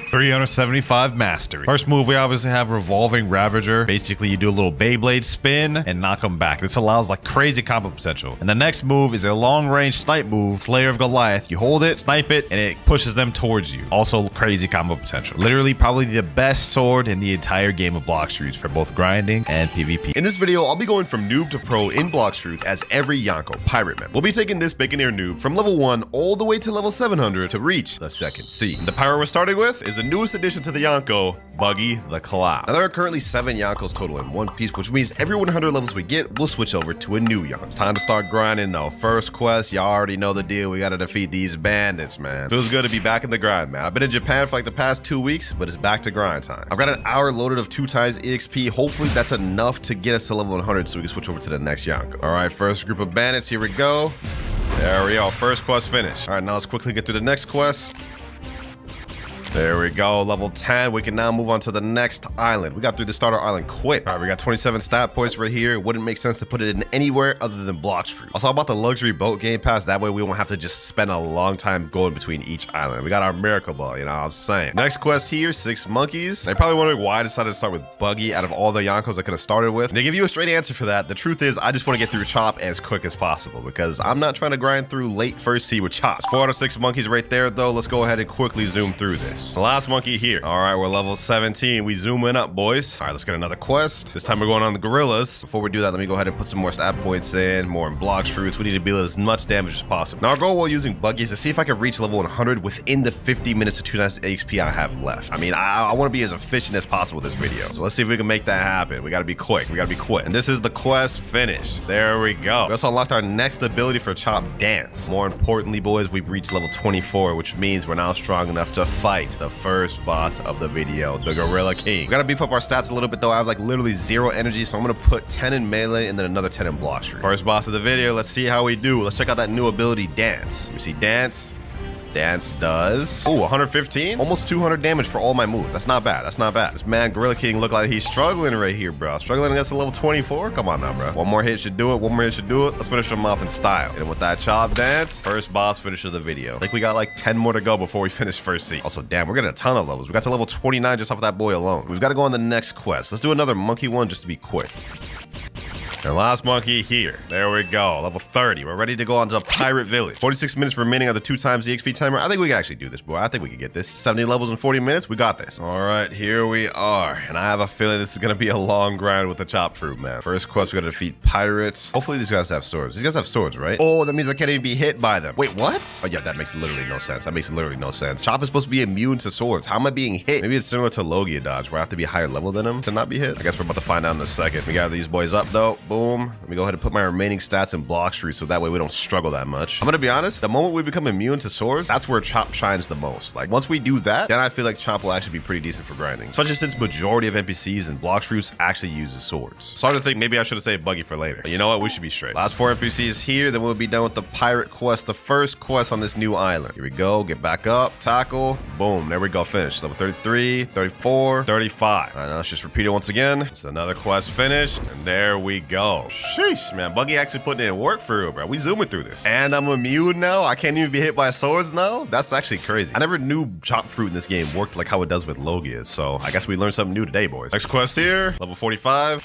375 mastery. First move, we obviously have Revolving Ravager. Basically, you do a little Beyblade spin and knock them back. This allows like crazy combo potential. And the next move is a long-range snipe move, Slayer of Goliath. You hold it, snipe it, and it pushes them towards you. Also, crazy combo potential. Literally, probably the best sword in the entire game of Blox Fruits for both grinding and PvP. In this video, I'll be going from noob to pro in Blox Fruits as every Yonko pirate member. We'll be taking this Baconair noob from level 1 all the way to level 700 to reach the 2nd sea. The pirate we're starting with is the newest addition to the Yonko, Buggy the Cloud. Now there are currently 7 Yonkos total in One Piece, which means every 100 levels we get, we'll switch over to a new Yonko. It's time to start grinding though. First quest, y'all already know the deal. We gotta defeat these bandits, man. Feels good to be back in the grind, man. I've been in Japan for like the past 2 weeks, but it's back to grind time. I've got an hour loaded of 2 times EXP. Hopefully that's enough to get us to level 100 so we can switch over to the next Yonko. All right, first group of bandits, here we go. There we go, first quest finished. All right, now let's quickly get through the next quest. There we go, level 10. We can now move on to the next island. We got through the starter island quick. All right, we got 27 stat points right here. It wouldn't make sense to put it in anywhere other than Blox Fruits. Also, about the luxury boat game pass. That way we won't have to just spend a long time going between each island. We got our miracle ball, you know what I'm saying? Next quest here, 6 monkeys. They're probably wondering why I decided to start with Buggy out of all the Yonkos I could have started with. And to give you a straight answer for that, the truth is I just want to get through Chop as quick as possible because I'm not trying to grind through late first sea with Chop. 4 out of 6 monkeys right there though. Let's go ahead and quickly zoom through this. this. The last monkey here. All right, we're level 17. We zooming up, boys. All right, let's get another quest. This time we're going on the gorillas. Before we do that, let me go ahead and put some more stat points in, more in Blox fruits. We need to deal as much damage as possible. Now, our goal while using Buggy is to see if I can reach level 100 within the 50 minutes to 2 times XP I have left. I mean, I want to be as efficient as possible with this video. So let's see if we can make that happen. We got to be quick. We got to be quick. And this is the quest finish. There we go. We also unlocked our next ability for Chop Dance. More importantly, boys, we've reached level 24, which means we're now strong enough to fight the first boss of the video, the Gorilla King. We got to beef up our stats a little bit, though. I have like literally 0 energy, so I'm going to put 10 in melee and then another 10 in Blox fruit. First boss of the video. Let's see how we do. Let's check out that new ability, Dance. We see Dance. Dance does 115, almost 200 damage for all my moves. That's not bad. That's not bad. This man Gorilla King look like he's struggling right here, bro. Struggling against a level 24. Come on now, bro. One more hit should do it. One more hit should do it. Let's finish him off in style. And with that Chop Dance, first boss finish of the video. I think we got like 10 more to go before we finish first seat. Also, damn, we're getting a ton of levels. We got to level 29 just off of that boy alone. We've got to go on the next quest. Let's do another monkey one just to be quick. And last monkey here. There we go. Level 30. We're ready to go on to Pirate Village. 46 minutes remaining on the 2 times the XP timer. I think we can actually do this, boy. I think we can get this. 70 levels in 40 minutes. We got this. All right, here we are. And I have a feeling this is going to be a long grind with the Chop Fruit, man. First quest, we got to defeat pirates. Hopefully these guys have swords. These guys have swords, right? Oh, that means I can't even be hit by them. Wait, what? Oh, yeah, that makes literally no sense. That makes literally no sense. Chop is supposed to be immune to swords. How am I being hit? Maybe it's similar to Logia Dodge, where I have to be higher level than him to not be hit. I guess we're about to find out in a second. We got these boys up, though. Boom. Let me go ahead and put my remaining stats in Blox fruit so that way we don't struggle that much. I'm gonna be honest, the moment we become immune to swords, that's where Chop shines the most. Like once we do that, then I feel like Chop will actually be pretty decent for grinding, especially since majority of NPCs and Blox fruits actually uses swords. Starting to think maybe I should have saved Buggy for later, but you know what, we should be straight. Last 4 NPCs here, then we'll be done with the pirate quest, the first quest on this new island. Here we go, get back up, tackle, boom, there we go, finish. Level 33, 34, 35. All right, now let's just repeat it once again. It's another quest finished, and there we go. Sheesh, man, Buggy actually putting in work for real, bro. We zooming through this. And I'm immune now. I can't even be hit by swords now. That's actually crazy. I never knew Chop Fruit in this game worked like how it does with Logia. So I guess we learned something new today, boys. Next quest here, level 45.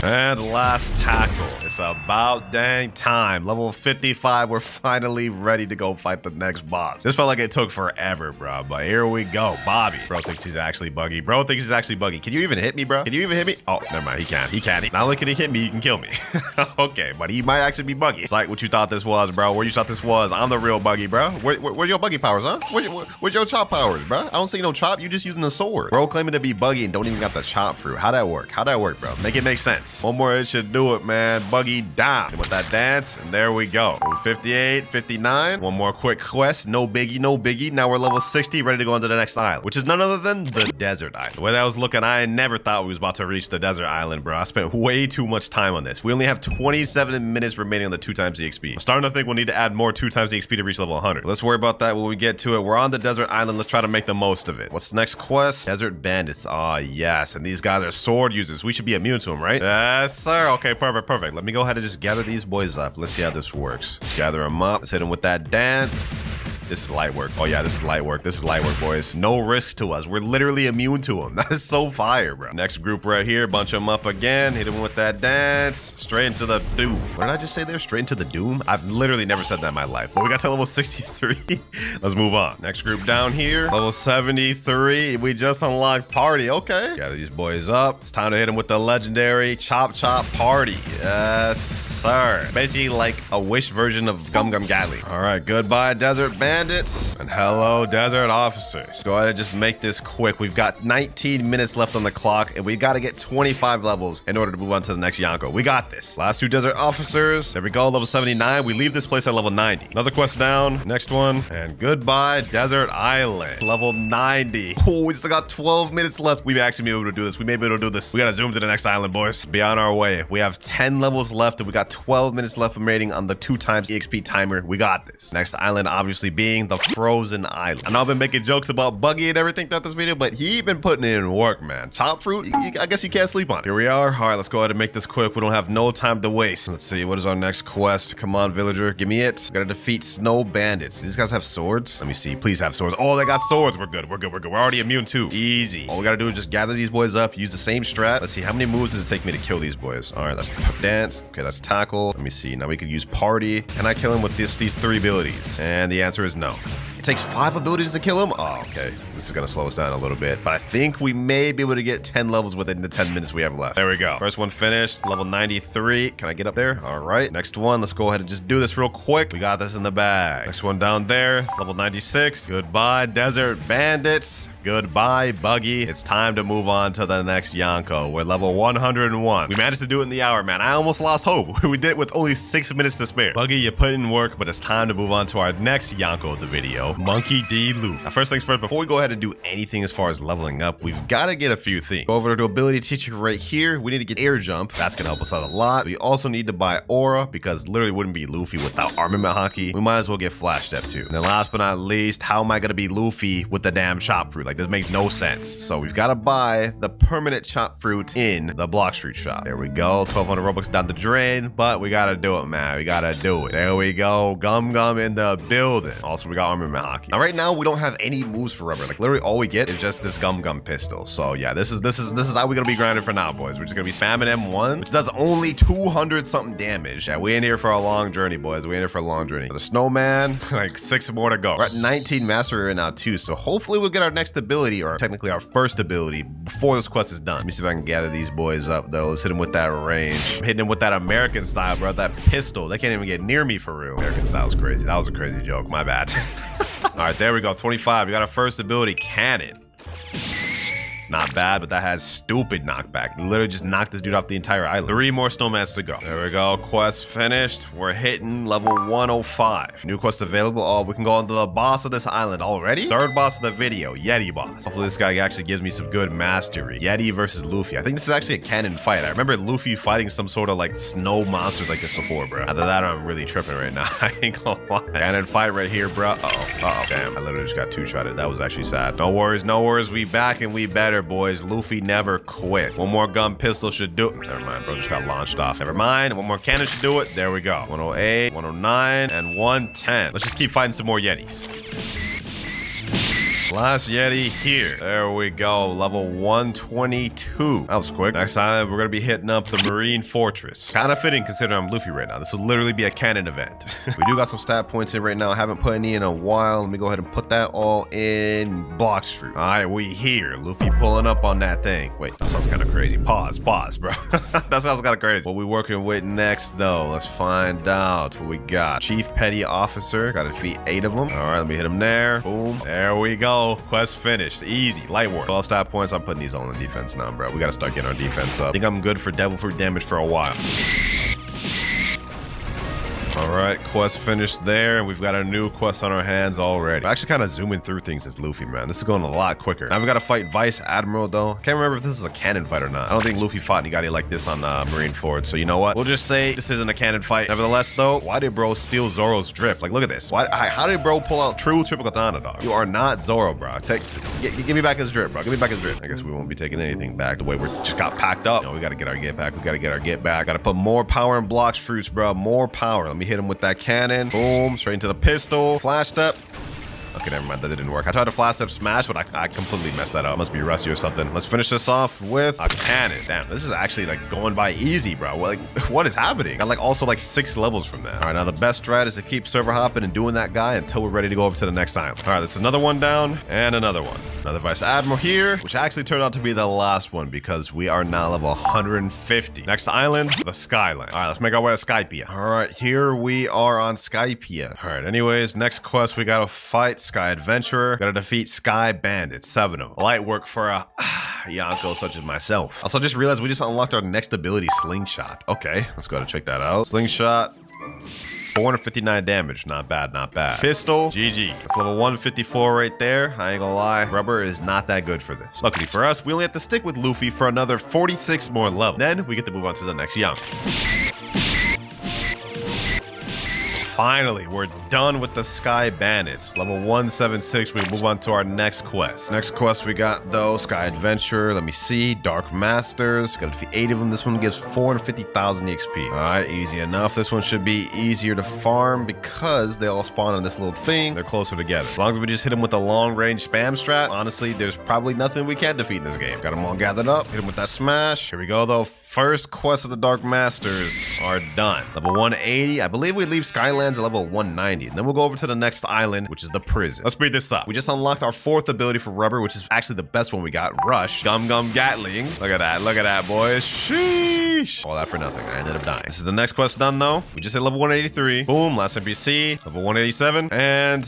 And last tackle. It's about dang time. Level 55. We're finally ready to go fight the next boss. This felt like it took forever, bro. But here we go. Bobby. Bro thinks he's actually Buggy. Bro thinks he's actually Buggy. Can you even hit me, bro? Can you even hit me? Oh, never mind. He can't. He can't. Not only can he hit me, he can kill me. Okay, but he might actually be Buggy. It's like what you thought this was, bro. Where you thought this was. I'm the real Buggy, bro. Where's your Buggy powers, huh? Where's your Chop powers, bro? I don't see no Chop. You just using a sword. Bro claiming to be Buggy and don't even got the Chop fruit. How'd that work? How'd that work, bro? Make it make sense. One more hit should do it, man. Buggy down. And with that dance, and there we go. 58, 59. One more quick quest. No biggie, no biggie. Now we're level 60, ready to go on to the next island, which is none other than the desert island. The way that was looking, I never thought we was about to reach the desert island, bro. I spent way too much time on this. We only have 27 minutes remaining on the 2 times the XP. I'm starting to think we'll need to add more 2 times the XP to reach level 100. Let's worry about that when we get to it. We're on the desert island. Let's try to make the most of it. What's the next quest? Desert bandits. Ah, yes. And these guys are sword users. We should be immune to them, right? Yes, sir. Okay, perfect, perfect. Let me go ahead and just gather these boys up. Let's see how this works. Gather them up. Let's hit them with that dance. This is light work. Oh yeah, this is light work. This is light work, boys. No risk to us. We're literally immune to them. That is so fire, bro. Next group right here. Bunch them up again. Hit them with that dance. Straight into the doom. What did I just say there? Straight into the doom? I've literally never said that in my life. But we got to level 63. Let's move on. Next group down here. Level 73. We just unlocked party. Okay. Gather these boys up. It's time to hit them with the legendary Chop Chop Party. Yes, sir. Basically like a Wish version of Gum Gum Gatling. All right. Goodbye, Desert Bandits. And hello, Desert Officers. Go ahead and just make this quick. We've got 19 minutes left on the clock, and we got to get 25 levels in order to move on to the next Yonko. We got this. Last 2 Desert Officers. There we go, level 79. We leave this place at level 90. Another quest down. Next one. And goodbye, Desert Island. Level 90. Oh, we still got 12 minutes left. We may actually be able to do this. We may be able to do this. We got to zoom to the next island, boys. Be on our way. We have 10 levels left, and we got 12 minutes left remaining on the 2 times EXP timer. We got this. Next island, obviously, being the Frozen Island. I know I've been making jokes about Buggy and everything throughout this video, but he been putting in work, man. Chop Fruit, I guess you can't sleep on it. Here we are. All right, let's go ahead and make this quick. We don't have no time to waste. Let's see, what is our next quest? Come on, villager, give me it. Gotta defeat snow bandits. These guys have swords? Let me see. Please have swords. Oh, they got swords. We're good. We're good. We're good. We're already immune too. Easy. All we gotta do is just gather these boys up, use the same strat. Let's see, how many moves does it take me to kill these boys? All right, that's dance. Okay, that's tackle. Let me see. Now we could use party. Can I kill him with these 3 abilities? And the answer is no. It takes 5 abilities to kill him? Oh, okay. This is gonna slow us down a little bit. But I think we may be able to get 10 levels within the 10 minutes we have left. There we go. First one finished. Level 93. Can I get up there? All right. Next one. Let's go ahead and just do this real quick. We got this in the bag. Next one down there. Level 96. Goodbye, Desert Bandits. Goodbye, Buggy. It's time to move on to the next Yonko. We're level 101. We managed to do it in the hour, man. I almost lost hope. We did it with only 6 minutes to spare. Buggy, you put in work, but it's time to move on to our next Yonko of the video, Monkey D. Luffy. Now, first things first, before we go ahead and do anything as far as leveling up, we've got to get a few things. Go over to ability teacher right here. We need to get air jump. That's going to help us out a lot. We also need to buy aura because literally wouldn't be Luffy without armament hockey. We might as well get flash step too. And then last but not least, how am I going to be Luffy with the damn chop fruit? Like, this makes no sense. So we've got to buy the permanent chop fruit in the Blox fruit shop. There we go. 1,200 Robux down the drain, but we got to do it, man. We got to do it. There we go. Gum in the building. Also, we got armament hockey. Now, right now, we don't have any moves for rubber. Like, literally all we get is just this gum pistol. So yeah, this is how we're going to be grinding for now, boys. We're just going to be spamming M1, which does only 200 something damage. Yeah, we in here for a long journey, boys. We in here for a long journey. The snowman, like 6 more to go. We're at 19 mastery right now too. So hopefully we'll get our next ability, or technically our first ability, before this quest is done. Let me see if I can gather these boys up though. Let's hit them with that range. I'm hitting them with that American style, bro. That pistol. They can't even get near me for real. American style is crazy. That was a crazy joke. My bad. All right, there we go. 25. We got our first ability, cannon. Not bad, but that has stupid knockback. Literally just knocked this dude off the entire island. 3 more snowmans to go. There we go. Quest finished. We're hitting level 105. New quest available. Oh, we can go on to the boss of this island already. 3rd boss of the video, Yeti boss. Hopefully this guy actually gives me some good mastery. Yeti versus Luffy. I think this is actually a canon fight. I remember Luffy fighting some sort of like snow monsters like this before, bro. After that, I'm really tripping right now. I ain't gonna lie. Canon fight right here, bro. Uh-oh. Damn, I literally just got 2-shotted. That was actually sad. No worries, no worries. We back and we better, boys. Luffy never quits. One more gun pistol should do it. Never mind, bro. Just got launched off. Never mind. One more cannon should do it. There we go. 108, 109, and 110. Let's just keep fighting some more Yetis. Last Yeti here. There we go. Level 122. That was quick. Next time, we're going to be hitting up the Marine Fortress. Kind of fitting considering I'm Luffy right now. This will literally be a canon event. We do got some stat points in right now. I haven't put any in a while. Let me go ahead and put that all in Blox fruit. All right, we here. Luffy pulling up on that thing. Wait, that sounds kind of crazy. Pause, bro. That sounds kind of crazy. What we working with next, though? Let's find out what we got. Chief Petty Officer. Got to defeat 8 of them. All right, let me hit him there. Boom. There we go. Quest finished. Easy. Light work. 12 stat points. I'm putting these all in defense now, bro. We got to start getting our defense up. I think I'm good for devil fruit damage for a while. All right, quest finished there, and we've got a new quest on our hands already. I'm actually kind of zooming through things as Luffy, man. This is going a lot quicker. Now we got to fight Vice Admiral, though. I can't remember if this is a canon fight or not. I don't think Luffy fought anybody like this on Marine Ford, so you know what? We'll just say this isn't a canon fight. Nevertheless, though, why did bro steal Zoro's drip? Like, look at this. How did bro pull out true triple katana, dog? You are not Zoro, bro. Give me back his drip, bro. Give me back his drip. I guess we won't be taking anything back the way we just got packed up. You know, we got to get our get back. We got to get our get back. Got to put more power in Blox fruits, bro. More power. Let me hit him with that cannon. Boom, straight into the pistol. Flash step. Okay, never mind. That didn't work. I tried to flash step smash, but I completely messed that up. Must be rusty or something. Let's finish this off with a cannon. Damn, this is actually like going by easy, bro. Like, what is happening? Got like also like 6 levels from that. All right, now the best strat is to keep server hopping and doing that guy until we're ready to go over to the next island. All right, this is another one down and another one. Another Vice Admiral here, which actually turned out to be the last one because we are now level 150. Next island, the Skyland. All right, let's make our way to Skypia. All right, here we are on Skypia. All right, anyways, next quest, we gotta fight Sky Adventurer. Gotta defeat Sky Bandit, 7 of them. Light work for a Yonko such as myself. Also, just realized we just unlocked our next ability, Slingshot. Okay, let's go ahead and check that out. Slingshot. 459 damage. Not bad, not bad. Pistol, GG. That's level 154 right there. I ain't gonna lie. Rubber is not that good for this. Luckily for us, we only have to stick with Luffy for another 46 more levels. Then we get to move on to the next Yonko. Finally, we're done with the Sky Bandits. Level 176, we move on to our next quest. Next quest we got, though, Sky Adventure. Let me see. Dark Masters. Gotta defeat 8 of them. This one gives 450,000 EXP. All right, easy enough. This one should be easier to farm because they all spawn on this little thing. They're closer together. As long as we just hit them with a long-range spam strat, honestly, there's probably nothing we can't defeat in this game. Got them all gathered up. Hit them with that smash. Here we go, though. First quest of the Dark Masters are done. Level 180. I believe we leave Skylands at level 190. And then we'll go over to the next island, which is the prison. Let's speed this up. We just unlocked our 4th ability for Rubber, which is actually the best one we got. Rush. Gum Gum Gatling. Look at that. Look at that, boys. Sheesh. All that for nothing. I ended up dying. This is the next quest done, though. We just hit level 183. Boom. Last NPC. Level 187. And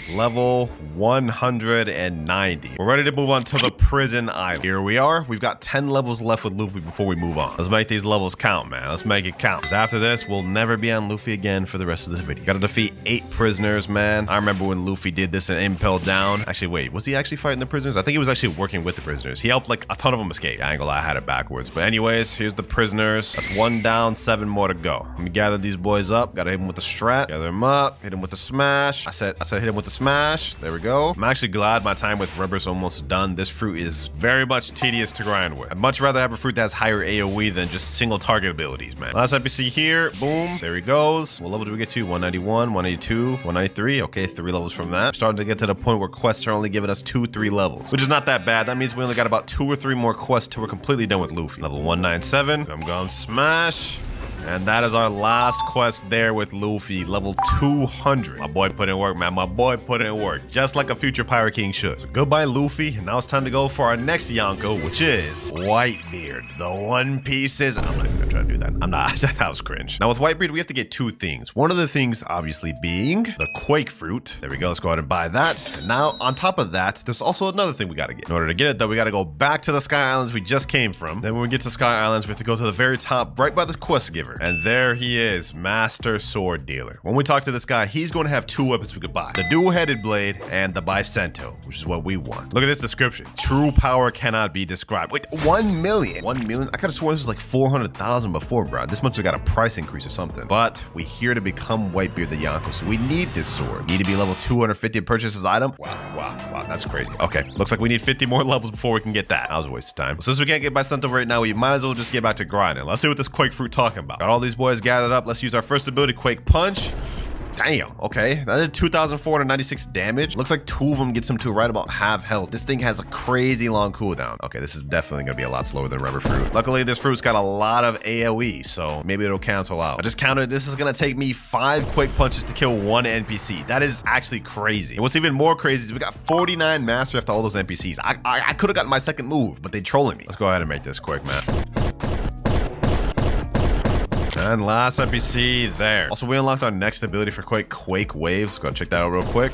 level 190. We're ready to move on to the prison island. Here we are. We've got 10 levels left with Luffy before we move on. Let's make these levels count, man. Let's make it count. Because after this, we'll never be on Luffy again for the rest of this video. Gotta defeat 8 prisoners, man. I remember when Luffy did this in Impel Down. Actually, wait, was he actually fighting the prisoners? I think he was actually working with the prisoners. He helped like a ton of them escape. I ain't gonna lie, I had it backwards. But anyways, here's the prisoners. That's 1 down, 7 more to go. Let me gather these boys up. Gotta hit them with the strat. Gather them up. Hit them with the smash. I said hit them with the smash. There we go. I'm actually glad my time with Rubber's almost done. This fruit is very much tedious to grind with. I'd much rather have a fruit that has higher AoE than just single target abilities, man. Last NPC here. Boom. There he goes. What level do we get to? 191, 182, 193. Okay, 3 levels from that. Starting to get to the point where quests are only giving us 2-3 levels, which is not that bad. That means we only got about 2 or 3 more quests till we're completely done with Luffy. Level 197. I'm going smash. And that is our last quest there with Luffy, level 200. My boy put in work, man. My boy put in work, just like a future Pirate King should. So goodbye, Luffy. And now it's time to go for our next Yonko, which is Whitebeard. The One Pieces. I'm not even gonna try to do that. I'm not. That was cringe. Now with Whitebeard, we have to get 2 things. One of the things, obviously, being the Quake Fruit. There we go. Let's go ahead and buy that. And now, on top of that, there's also another thing we gotta get. In order to get it, though, we gotta go back to the Sky Islands we just came from. Then when we get to Sky Islands, we have to go to the very top, right by the quest giver. And there he is, Master Sword Dealer. When we talk to this guy, he's going to have 2 weapons we could buy. The dual-headed blade and the Bicento, which is what we want. Look at this description. True power cannot be described. Wait, 1 million? 1 million? I could have sworn this was like 400,000 before, bro. This must have got a price increase or something. But we're here to become Whitebeard the Yonko, so we need this sword. Need to be level 250 to purchase this item. Wow, that's crazy. Okay, looks like we need 50 more levels before we can get that. That was a waste of time. Since we can't get Bicento right now, we might as well just get back to grinding. Let's see what this Quake Fruit talking about. Got all these boys gathered up. Let's use our first ability, Quake Punch. Damn, okay. That did 2,496 damage. Looks like 2 of them gets him to right about half health. This thing has a crazy long cooldown. Okay, this is definitely gonna be a lot slower than Rubber Fruit. Luckily, this fruit's got a lot of AoE, so maybe it'll cancel out. I just counted, this is gonna take me 5 Quake Punches to kill 1 NPC. That is actually crazy. And what's even more crazy is we got 49 mastery after all those NPCs. I could have gotten my second move, but they trolling me. Let's go ahead and make this quick, man. And last NPC there. Also, we unlocked our next ability for Quake Waves. Let's go and check that out real quick.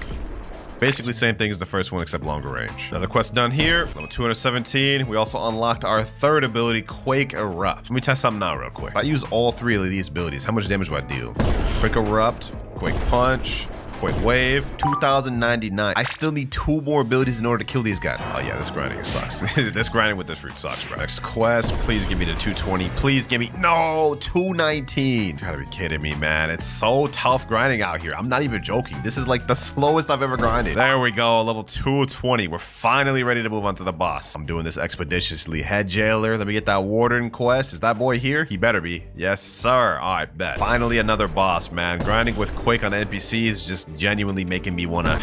Basically same thing as the first one, except longer range. Another quest done here. Level 217. We also unlocked our 3rd ability, Quake Erupt. Let me test something out real quick. If I use all 3 of these abilities, how much damage do I deal? Quake Erupt, Quake Punch, Quake Wave, 2,099. I still need 2 more abilities in order to kill these guys. Oh yeah, this grinding sucks. This grinding with this fruit sucks, bro. Next quest, please give me the 220. Please give me, no, 219. You gotta be kidding me, man. It's so tough grinding out here. I'm not even joking. This is like the slowest I've ever grinded. There we go, level 220. We're finally ready to move on to the boss. I'm doing this expeditiously. Head Jailer, let me get that Warden quest. Is that boy here? He better be. Yes, sir. All right, bet. Finally another boss, man. Grinding with Quake on NPCs is just genuinely making me wanna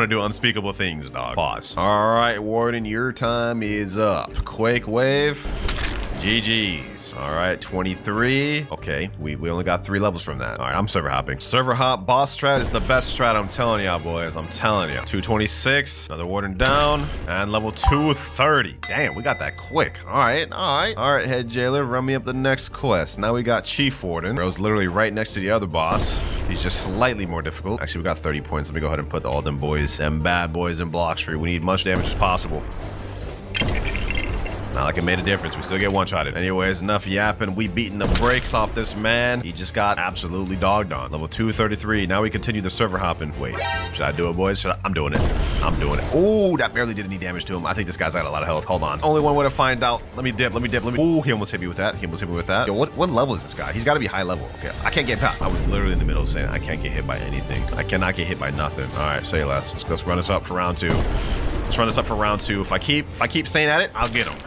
do unspeakable things, dog. Pause. All right, Warden, your time is up. Quake Wave. GG's. All right, 23. Okay, we only got 3 levels from that. All right, I'm server hopping. Server hop boss strat is the best strat, I'm telling y'all, boys. I'm telling you. 226. Another Warden down. And level 230. Damn, we got that quick. All right. Head Jailer, run me up the next quest. Now we got Chief Warden. Bro's literally right next to the other boss. He's just slightly more difficult. Actually, we got 30 points. Let me go ahead and put all them boys, them bad boys in Blox free. We need much damage as possible. Not like it made a difference. We still get one-shotted. Anyways, enough yapping. We beating the brakes off this man. He just got absolutely dogged on. Level 233. Now we continue the server hopping. Wait, should I do it, boys? I'm doing it. I'm doing it. Oh, that barely did any damage to him. I think this guy's got a lot of health. Hold on. Only one way to find out. Let me dip. Oh, he almost hit me with that. Yo, what level is this guy? He's got to be high level. Okay, I can't get past. I was literally in the middle of saying I can't get hit by anything. I cannot get hit by nothing. All right, say less. Let's run this up for round 2. If I keep saying at it, I'll get him.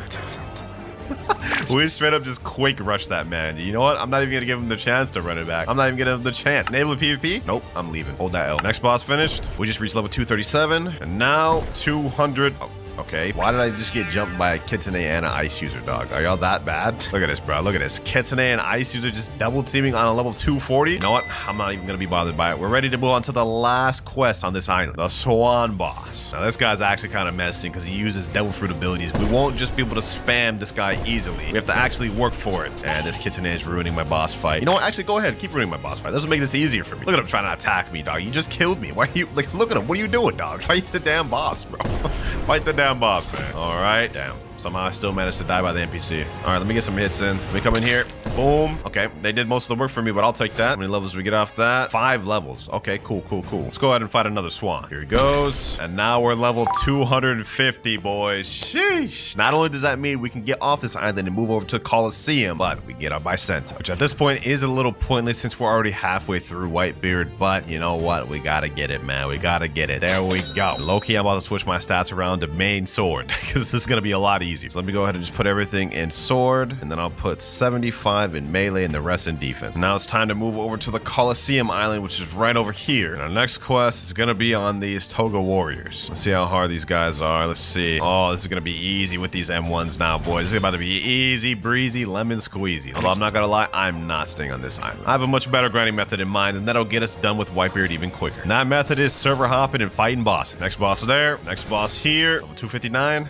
We straight up just Quake rush that man. You know what? I'm not even gonna give him the chance to run it back. I'm not even gonna give him the chance. Enable PvP? Nope, I'm leaving. Hold that L. Next boss finished. We just reached level 237. And now 200. Okay, why did I just get jumped by a Kitsune and an Ice User, dog? Are y'all that bad? Look at this, bro. Look at this. Kitsune and Ice User just double teaming on a level 240. You know what? I'm not even gonna be bothered by it. We're ready to move on to the last quest on this island, the Swan Boss. Now, this guy's actually kind of menacing because he uses Devil Fruit abilities. We won't just be able to spam this guy easily. We have to actually work for it. And this Kitsune is ruining my boss fight. You know what? Actually, go ahead. Keep ruining my boss fight. This will make this easier for me. Look at him trying to attack me, dog. You just killed me. Why are you, like, look at him. What are you doing, dog? Fight the damn boss, bro. Fight the damn boss, man. All right. Damn. Somehow I still managed to die by the NPC. All right, let me get some hits in. Let me come in here. Boom. Okay, they did most of the work for me, but I'll take that. How many levels do we get off that? 5 levels. Okay, cool, cool, cool. Let's go ahead and fight another swan. Here he goes. And now we're level 250, boys. Sheesh. Not only does that mean we can get off this island and move over to Coliseum, but we get our Bicenta, which at this point is a little pointless since we're already halfway through Whitebeard. But you know what? We gotta get it, man. We gotta get it. There we go. Low-key, I'm about to switch my stats around to main sword because this is gonna be a lot easier. So let me go ahead and just put everything in sword, and then I'll put 75 in melee and the rest in defense. Now it's time to move over to the Coliseum Island, which is right over here. And our next quest is gonna be on these Toga Warriors. Let's see how hard these guys are. Let's see. Oh, this is gonna be easy with these M1s now, boys. This is about to be easy breezy, lemon squeezy. Although I'm not gonna lie, I'm not staying on this island. I have a much better grinding method in mind, and that'll get us done with Whitebeard even quicker. And that method is server hopping and fighting bosses. Next boss there, next boss here, level 259.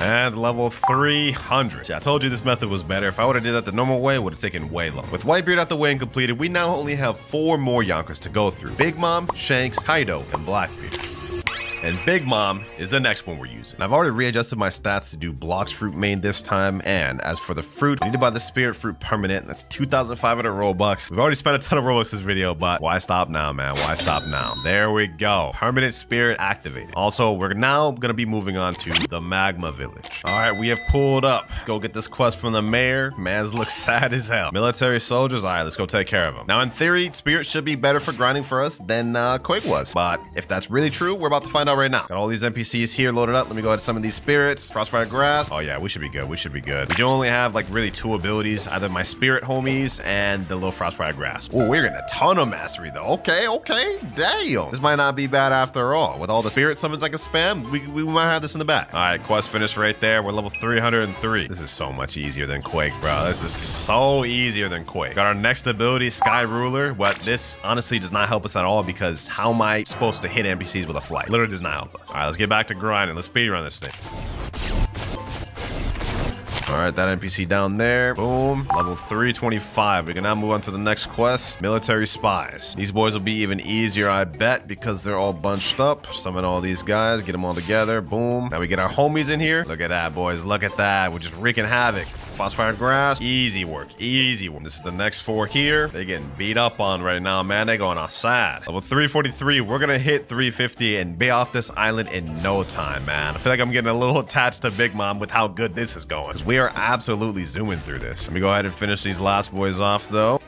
And level 300. See, I told you this method was better. If I would have did that the normal way, it would have taken way longer. With Whitebeard out the way and completed, we now only have 4 more Yonkers to go through. Big Mom, Shanks, Kaido, and Blackbeard. And Big Mom is the next one we're using. And I've already readjusted my stats to do Blox fruit main this time. And as for the fruit, I need to buy the Spirit Fruit permanent. That's 2,500 Robux. We've already spent a ton of Robux this video, but why stop now, man? Why stop now? There we go. Permanent Spirit activated. Also, we're now going to be moving on to the Magma Village. All right, we have pulled up. Go get this quest from the mayor. Man's looks sad as hell. Military soldiers. All right, let's go take care of them. Now, in theory, Spirit should be better for grinding for us than Quake was. But if that's really true, we're about to find out right now. Got all these NPCs here loaded up. Let me go ahead and summon these spirits. Crossfire Grass. Oh yeah, we should be good. We should be good. We do only have like really 2 abilities, either my spirit homies and the little Frostfire Grass. Oh, we're getting a ton of mastery though. Okay, damn. This might not be bad after all. With all the spirit summons I can spam, we might have this in the back. All right, quest finished right there. We're level 303. This is so much easier than Quake, bro. This is so easier than Quake. Got our next ability, Sky Ruler, but this honestly does not help us at all because how am I supposed to hit NPCs with a flight? Literally does not help us. All right, let's get back to grinding. Let's speedrun this thing. All right, that NPC down there. Boom. Level 325. We can now move on to the next quest. Military Spies. These boys will be even easier, I bet, because they're all bunched up. Summon all these guys. Get them all together. Boom. Now we get our homies in here. Look at that, boys. Look at that. We're just wreaking havoc. Frostfire Grass. Easy work. Easy work. This is the next 4 here. They're getting beat up on right now, man. They're going outside. Level 343. We're going to hit 350 and be off this island in no time, man. I feel like I'm getting a little attached to Big Mom with how good this is going. Because we are absolutely zooming through this. Let me go ahead and finish these last boys off, though.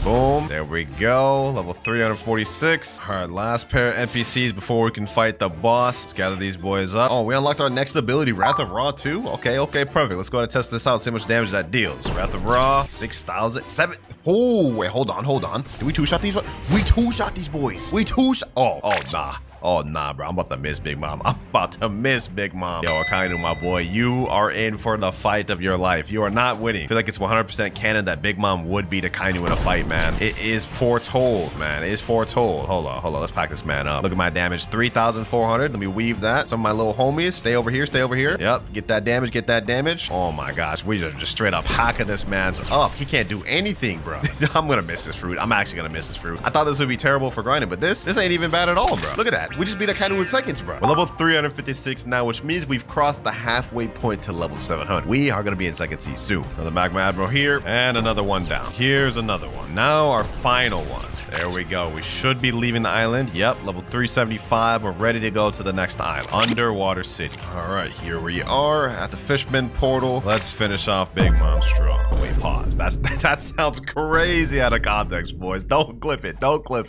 Boom. There we go. Level 346. All right, last pair of NPCs before we can fight the boss. Let's gather these boys up. Oh, we unlocked our next ability, Wrath of Ra, too. Okay, perfect. Let's go ahead and test this out, see how much damage that deals. Wrath of Ra, 6,000. 7. Oh, wait, hold on. Did we 2-shot these? We 2-shot these boys. We 2-shot. Oh, nah. Oh, nah, bro. I'm about to miss Big Mom. Yo, Akainu, my boy, you are in for the fight of your life. You are not winning. I feel like it's 100% canon that Big Mom would beat Akainu in a fight, man. It is foretold, man. It is foretold. Hold on. Let's pack this man up. Look at my damage. 3,400. Let me weave that. Some of my little homies. Stay over here. Yep. Get that damage. Oh, my gosh. We are just straight up hacking this man's up. He can't do anything, bro. I'm going to miss this fruit. I'm actually going to miss this fruit. I thought this would be terrible for grinding, but this ain't even bad at all, bro. Look at that. We just beat Akainu in seconds, bro. We're level 356 now, which means we've crossed the halfway point to level 700. We are going to be in second sea soon. Another Magma Admiral here, and another one down. Here's another one. Now our final one. There we go. We should be leaving the island. Yep, level 375. We're ready to go to the next island, Underwater City. All right, here we are at the Fishman Portal. Let's finish off Big Mom strong. Wait, pause. That sounds crazy out of context, boys. Don't clip it.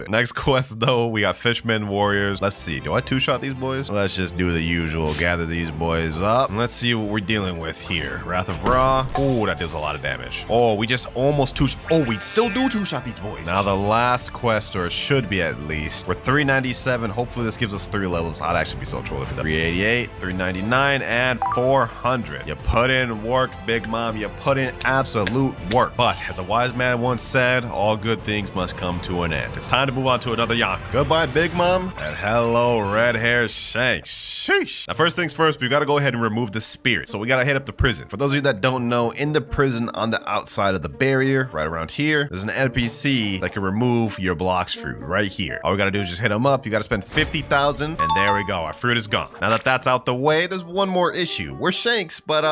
Next quest, though, we got Fishman Warriors. Let's let's see. Do I two-shot these boys? Let's just do the usual. Gather these boys up. And let's see what we're dealing with here. Wrath of Ra. Oh, that does a lot of damage. Oh, we just almost oh, we still do two-shot these boys. Now the last quest, or it should be at least. We're 397. Hopefully this gives us 3 levels. I'd actually be so trolled if it does. 388, 399, and 400. You put in work, Big Mom. You put in absolute work. But as a wise man once said, all good things must come to an end. It's time to move on to another Yonko. Goodbye, Big Mom, and hello, red-haired Shanks. Sheesh. Now, first things first, we gotta go ahead and remove the spirit. So we gotta hit up the prison. For those of you that don't know, in the prison on the outside of the barrier, right around here, there's an NPC that can remove your Blox fruit right here. All we gotta do is just hit him up. You gotta spend 50,000, and there we go. Our fruit is gone. Now that that's out the way, there's one more issue. We're Shanks, but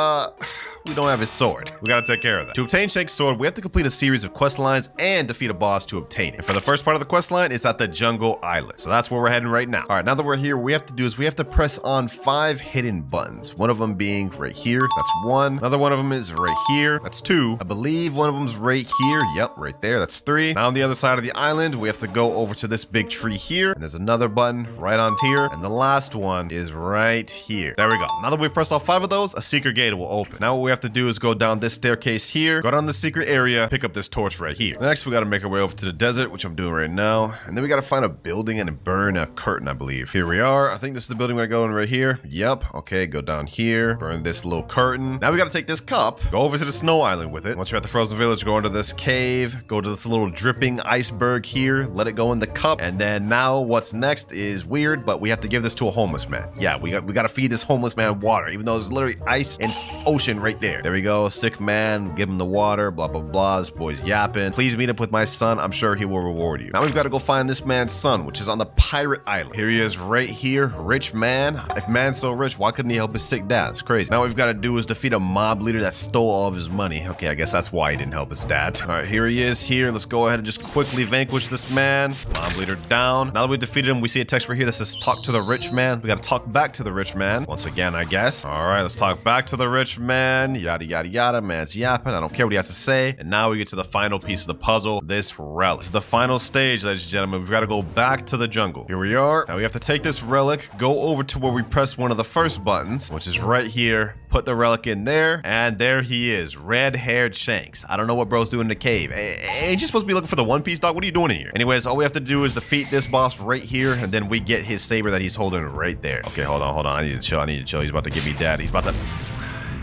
we don't have his sword. We gotta take care of that. To obtain Shank's sword, we have to complete a series of quest lines and defeat a boss to obtain it. And for the first part of the quest line, it's at the Jungle Island. So that's where we're heading right now. All right, now that we're here, what we have to do is we have to press on 5 hidden buttons. One of them being right here. That's 1. Another one of them is right here. That's 2. I believe one of them's right here. Yep, right there. That's 3. Now on the other side of the island, we have to go over to this big tree here. And there's another button right on here. And the last one is right here. There we go. Now that we've pressed all 5 of those, a secret gate will open. Now what we have to do is go down this staircase here, go down the secret area, pick up this torch right here. Next, we got to make our way over to the desert, which I'm doing right now. And then we got to find a building and burn a curtain, I believe. Here we are. I think this is the building we're going right here. Yep. Okay, go down here, burn this little curtain. Now we got to take this cup, go over to the snow island with it. Once you're at the frozen village, go into this cave, go to this little dripping iceberg here, let it go in the cup. And then now what's next is weird, but we have to give this to a homeless man. Yeah, we got to feed this homeless man water, even though there's literally ice and ocean right there. There we go. Sick man, give him the water, blah, blah, blah. This boy's yapping. Please meet up with my son. I'm sure he will reward you. Now we've got to go find this man's son, which is on the pirate island. Here he is right here. Rich man. If man's so rich, why couldn't he help his sick dad? It's crazy. Now what we've got to do is defeat a mob leader that stole all of his money. Okay, I guess that's why he didn't help his dad. All right, here he is here. Let's go ahead and just quickly vanquish this man. Mob leader down. Now that we defeated him, we see a text right here that says talk to the rich man. We got to talk back to the rich man. Once again, I guess. All right, let's talk back to the rich man. Yada, yada, yada. Man's yapping. I don't care what he has to say. And now we get to the final piece of the puzzle, this relic. This is the final stage, ladies and gentlemen. We've got to go back to the jungle. Here we are. Now we have to take this relic, go over to where we press one of the first buttons, which is right here. Put the relic in there, and there he is, red-haired Shanks. I don't know what bro's doing in the cave. Ain't you supposed to be looking for the One Piece, dog? What are you doing in here? Anyways, all we have to do is defeat this boss right here, and then we get his saber that he's holding right there. Okay, hold on. I need to chill. He's about to give me that. He's about to...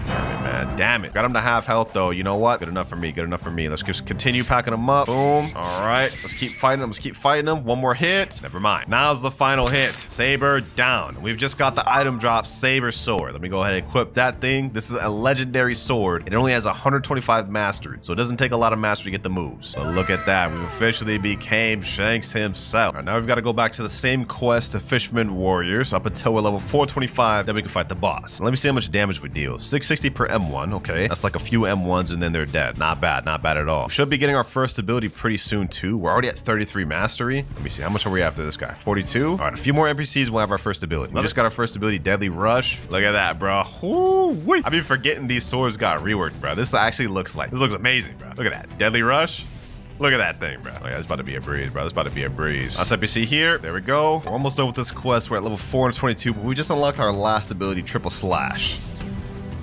Man, damn it. Got him to half health though. You know what? Good enough for me. Good enough for me. Let's just continue packing him up. Boom. All right. Let's keep fighting him. Let's keep fighting him. One more hit. Never mind. Now's the final hit. Saber down. We've just got the item drop, Saber Sword. Let me go ahead and equip that thing. This is a legendary sword. It only has 125 mastery, so it doesn't take a lot of mastery to get the moves. So look at that. We've officially became Shanks himself. All right, now we've got to go back to the same quest to Fisherman Warriors up until we're level 425. Then we can fight the boss. Let me see how much damage we deal. 660 per M1. Okay, that's like a few M1s and then they're dead. Not bad at all. We should be getting our first ability pretty soon too. We're already at 33 mastery. Let me see, how much are we after this guy? 42. All right, a few more NPCs, we'll have our first ability. We just got our first ability, Deadly Rush. Look at that, bro. Ooh-wee. I've been forgetting these swords got reworked, bro. This actually looks amazing, bro. Look at that, Deadly Rush. Look at that thing, bro. Oh, yeah, it's about to be a breeze, bro. It's about to be a breeze. Last NPC here. There we go. We're almost done with this quest. We're at level 422, but we just unlocked our last ability, Triple Slash.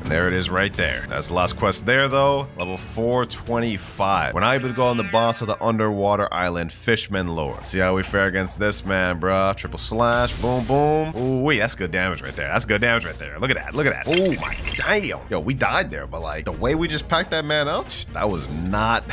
There it is right there. That's the last quest there, though. Level 425. We're now able to go on the boss of the underwater island, Fishman Lord. See how we fare against this man, bruh. Triple slash. Boom, boom. Ooh, wait, that's good damage right there. That's good damage right there. Look at that. Look at that. Oh, my damn. Yo, we died there, but like the way we just packed that man out, that was not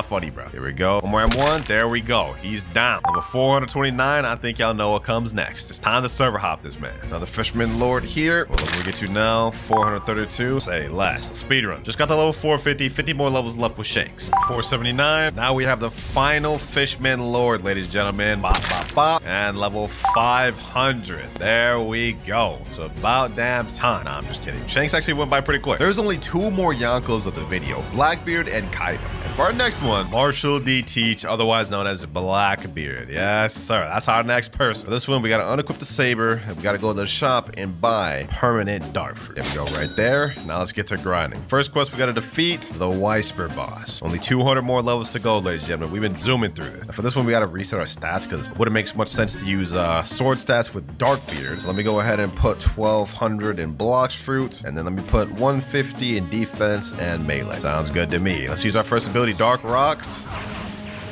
funny, bro. Here we go. One more M1. There we go. He's down. Level 429. I think y'all know what comes next. It's time to server hop this man. Another Fishman Lord here. What level we get to now? 432. Say less. Speedrun. Just got the level 450. 50 more levels left with Shanks. 479. Now we have the final Fishman Lord, ladies and gentlemen. Bop, bop, bop. And level 500. There we go. So about damn time. Nah, I'm just kidding. Shanks actually went by pretty quick. There's only 2 more Yonkos of the video. Blackbeard and Kaido. And for our next one, Marshall D. Teach, otherwise known as Blackbeard. Yes, sir. That's our next person. For this one, we got to unequip the saber. And we got to go to the shop and buy permanent dark fruit. There we go. right there. Now let's get to grinding. First quest, we got to defeat the Whitebeard boss. Only 200 more levels to go, ladies and gentlemen. We've been zooming through this. For this one, we got to reset our stats because it wouldn't make much sense to use sword stats with Darkbeard. So let me go ahead and put 1200 in Blox fruit, and then let me put 150 in defense and melee. Sounds good to me. Let's use our first ability, Dark Rocks.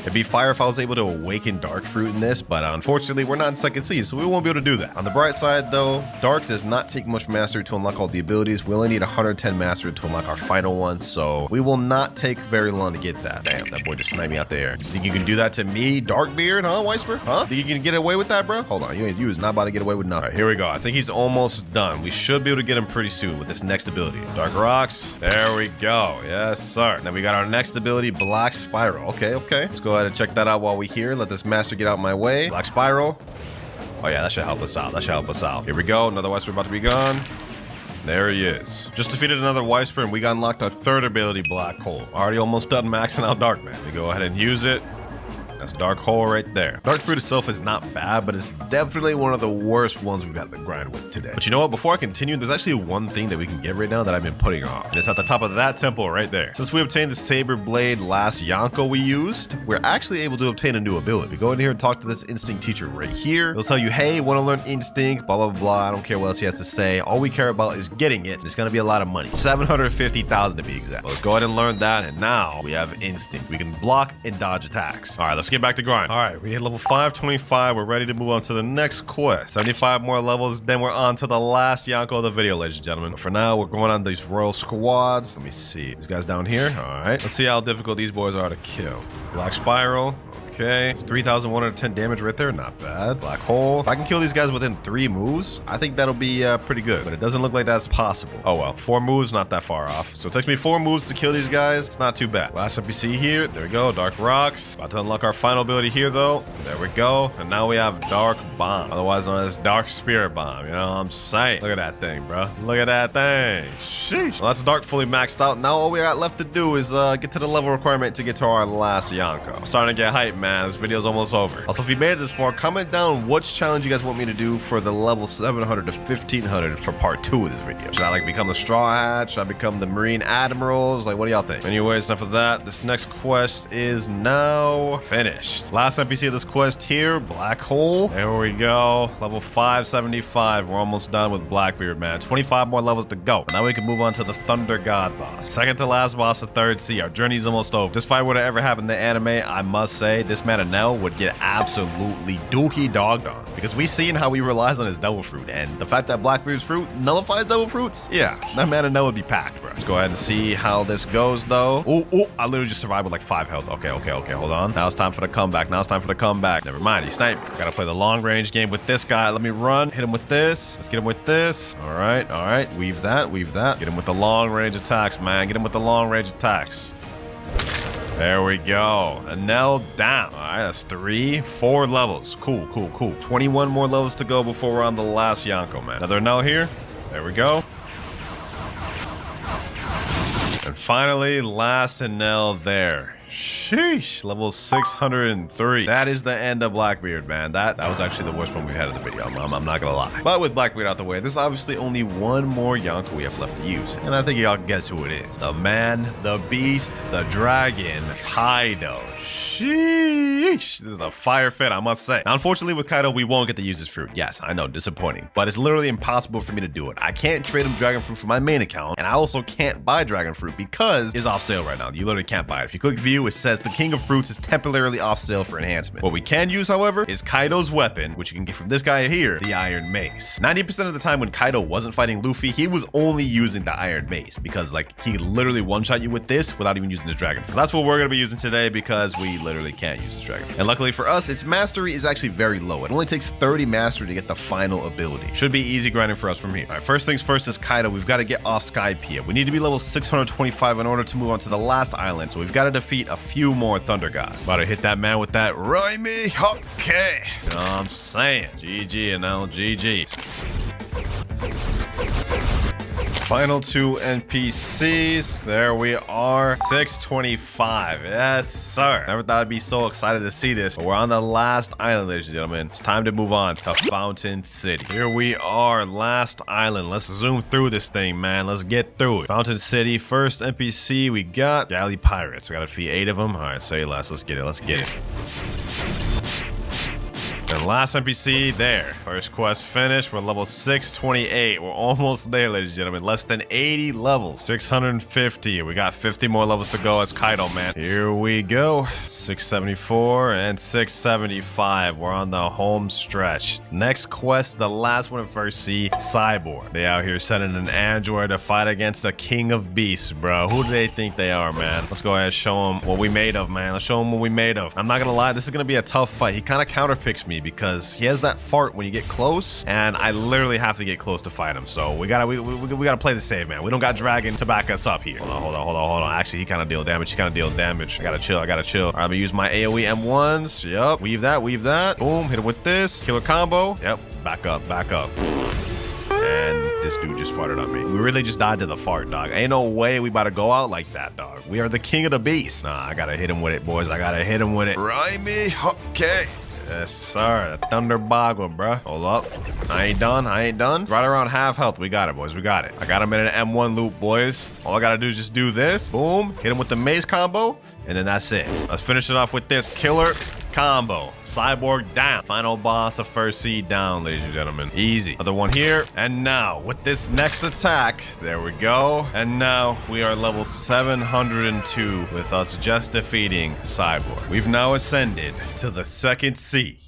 It'd be fire if I was able to awaken Dark Fruit in this, but unfortunately we're not in second season, so we won't be able to do that. On the bright side though, Dark does not take much mastery to unlock all the abilities. We only need 110 mastery to unlock our final one, so we will not take very long to get that. Damn, that boy just sniped me out there. You think you can do that to me, Darkbeard, huh, Whitebeard? Huh? Think you can get away with that, bro? Hold on, you is not about to get away with nothing. All right, here we go. I think he's almost done. We should be able to get him pretty soon with this next ability. Dark Rocks, there we go. Yes, sir. Then we got our next ability, Black Spiral. Okay. Let's go ahead and check that out while we here. Let this master get out my way. Black Spiral. Oh yeah, that should help us out. Here we go. Another Whitebeard about to be gone. There he is. Just defeated another Whitebeard and we got unlocked our third ability, Black Hole. Already almost done maxing out Dark Man. We go ahead and use it. That's Dark Hole right there. Dark Fruit itself is not bad, but it's definitely one of the worst ones we've got to grind with today. But you know what? Before I continue, there's actually one thing that we can get right now that I've been putting off. And it's at the top of that temple right there. Since we obtained the Saber Blade last Yonko we used, we're actually able to obtain a new ability. We go in here and talk to this Instinct teacher right here. He'll tell you, hey, want to learn Instinct, blah, blah, blah. I don't care what else he has to say. All we care about is getting it. It's going to be a lot of money. 750,000 to be exact. Well, let's go ahead and learn that. And now we have Instinct. We can block and dodge attacks. All right, let's get back to grind. All right, we hit level 525. We're ready to move on to the next quest. 75 more levels, then we're on to the last Yonko of the video, ladies and gentlemen. But for now, we're going on these royal squads. Let me see. These guys down here. All right, let's see how difficult these boys are to kill. Black Spiral. Okay, it's 3,110 damage right there. Not bad. Black Hole. If I can kill these guys within 3 moves, I think that'll be pretty good. But it doesn't look like that's possible. Oh well, 4 moves, not that far off. So it takes me 4 moves to kill these guys. It's not too bad. Last NPC here. There we go. Dark Rocks. About to unlock our final ability here though. There we go. And now we have Dark Bomb, otherwise known as Dark Spirit Bomb. You know what I'm saying? Look at that thing, bro. Look at that thing. Sheesh. Well, that's Dark fully maxed out. Now all we got left to do is get to the level requirement to get to our last Yonko. I'm starting to get hyped, man. This video's almost over. Also, if you made it this far, comment down which challenge you guys want me to do for the level 700 to 1500 for part 2 of this video. Should I like become the Straw Hat? Should I become the Marine Admirals? Like, what do y'all think? Anyways, enough of that. This next quest is now finished. Last NPC of this quest here, Black Hole. There we go. Level 575. We're almost done with Blackbeard, man. 25 more levels to go. Now we can move on to the Thunder God boss. Second to last boss of 3rd Sea. Our journey's almost over. If this fight would have ever happened in the anime, I must say, this man Nell would get absolutely dookie dogged on because we seen how he relies on his devil fruit, and the fact that Blackbeard's fruit nullifies devil fruits, yeah, that man Nell would be packed, bro. Let's go ahead and see how this goes though. Oh, I literally just survived with like 5 health. Okay, hold on. Now it's time for the comeback. Never mind, he sniped. Gotta play the long range game with this guy. Let me run, hit him with this. Let's get him with this. All right. Weave that. Get him with the long range attacks, man. Get him with the long range attacks. There we go. Anel down. All right, that's 4 levels. Cool. 21 more levels to go before we're on the last Yonko, man. Another Anel here. There we go. And finally, last Anel there. Sheesh, level 603. That is the end of Blackbeard, man. That was actually the worst one we've had in the video. I'm not gonna lie. But with Blackbeard out the way, there's obviously only one more Yonko we have left to use. And I think y'all can guess who it is. The man, the beast, the dragon, Kaido. Sheesh. This is a fire fit, I must say. Now, unfortunately, with Kaido, we won't get to use his fruit. Yes, I know, disappointing. But it's literally impossible for me to do it. I can't trade him dragon fruit for my main account, and I also can't buy dragon fruit because it's off sale right now. You literally can't buy it. If you click view, it says the King of Fruits is temporarily off sale for enhancement. What we can use, however, is Kaido's weapon, which you can get from this guy here, the Iron Mace. 90% of the time when Kaido wasn't fighting Luffy, he was only using the Iron Mace because, like, he literally one-shot you with this without even using his dragon fruit. So that's what we're gonna be using today because we literally can't use his dragon fruit. And luckily for us, its mastery is actually very low. It only takes 30 mastery to get the final ability. Should be easy grinding for us from here. All right, first things first is Kaido. We've got to get off Skypiea. We need to be level 625 in order to move on to the last island. So we've got to defeat a few more Thunder Gods. About to hit that man with that Raimi. Okay. You know what I'm saying? GG and now GG. Final 2 NPCs. There we are. 625. Yes, sir. Never thought I'd be so excited to see this. But we're on the last island, ladies and gentlemen. It's time to move on to Fountain City. Here we are, last island. Let's zoom through this thing, man. Let's get through it. Fountain City, first NPC we got Galley Pirates. I gotta defeat 8 of them. All right, say less. Let's get it. Let's get it. And last NPC there. First quest finished. We're level 628. We're almost there, ladies and gentlemen. Less than 80 levels. 650. We got 50 more levels to go as Kaido, man. Here we go. 674 and 675. We're on the home stretch. Next quest, the last one in First Sea, Cyborg. They out here sending an android to fight against the king of beasts, bro. Who do they think they are, man? Let's go ahead and show them what we made of, man. Let's show them what we made of. I'm not gonna lie, this is gonna be a tough fight. He kind of counterpicks me because he has that fart when you get close, and I literally have to get close to fight him. So we gotta play the save, man. We don't got Dragon to back us up here. Hold on. Actually, he kind of deal damage. I gotta chill. All right, I'm gonna use my AoE M1s. Yep. Weave that. Boom. Hit him with this. Killer combo. Yep. Back up. And this dude just farted on me. We really just died to the fart, dog. Ain't no way we about to go out like that, dog. We are the king of the beast. Nah, I gotta hit him with it, boys. I gotta hit him with it. Rhyme. Okay. Yes, sir. The Thunder Bagua, bruh. Hold up. I ain't done. Right around half health. We got it, boys. We got it. I got him in an M1 loop, boys. All I gotta do is just do this. Boom. Hit him with the maze combo. And then that's it. Let's finish it off with this killer combo. Cyborg down. Final boss of First Sea down, ladies and gentlemen. Easy. Other one here. And now, with this next attack, there we go. And now, we are level 702 with us just defeating Cyborg. We've now ascended to the second sea.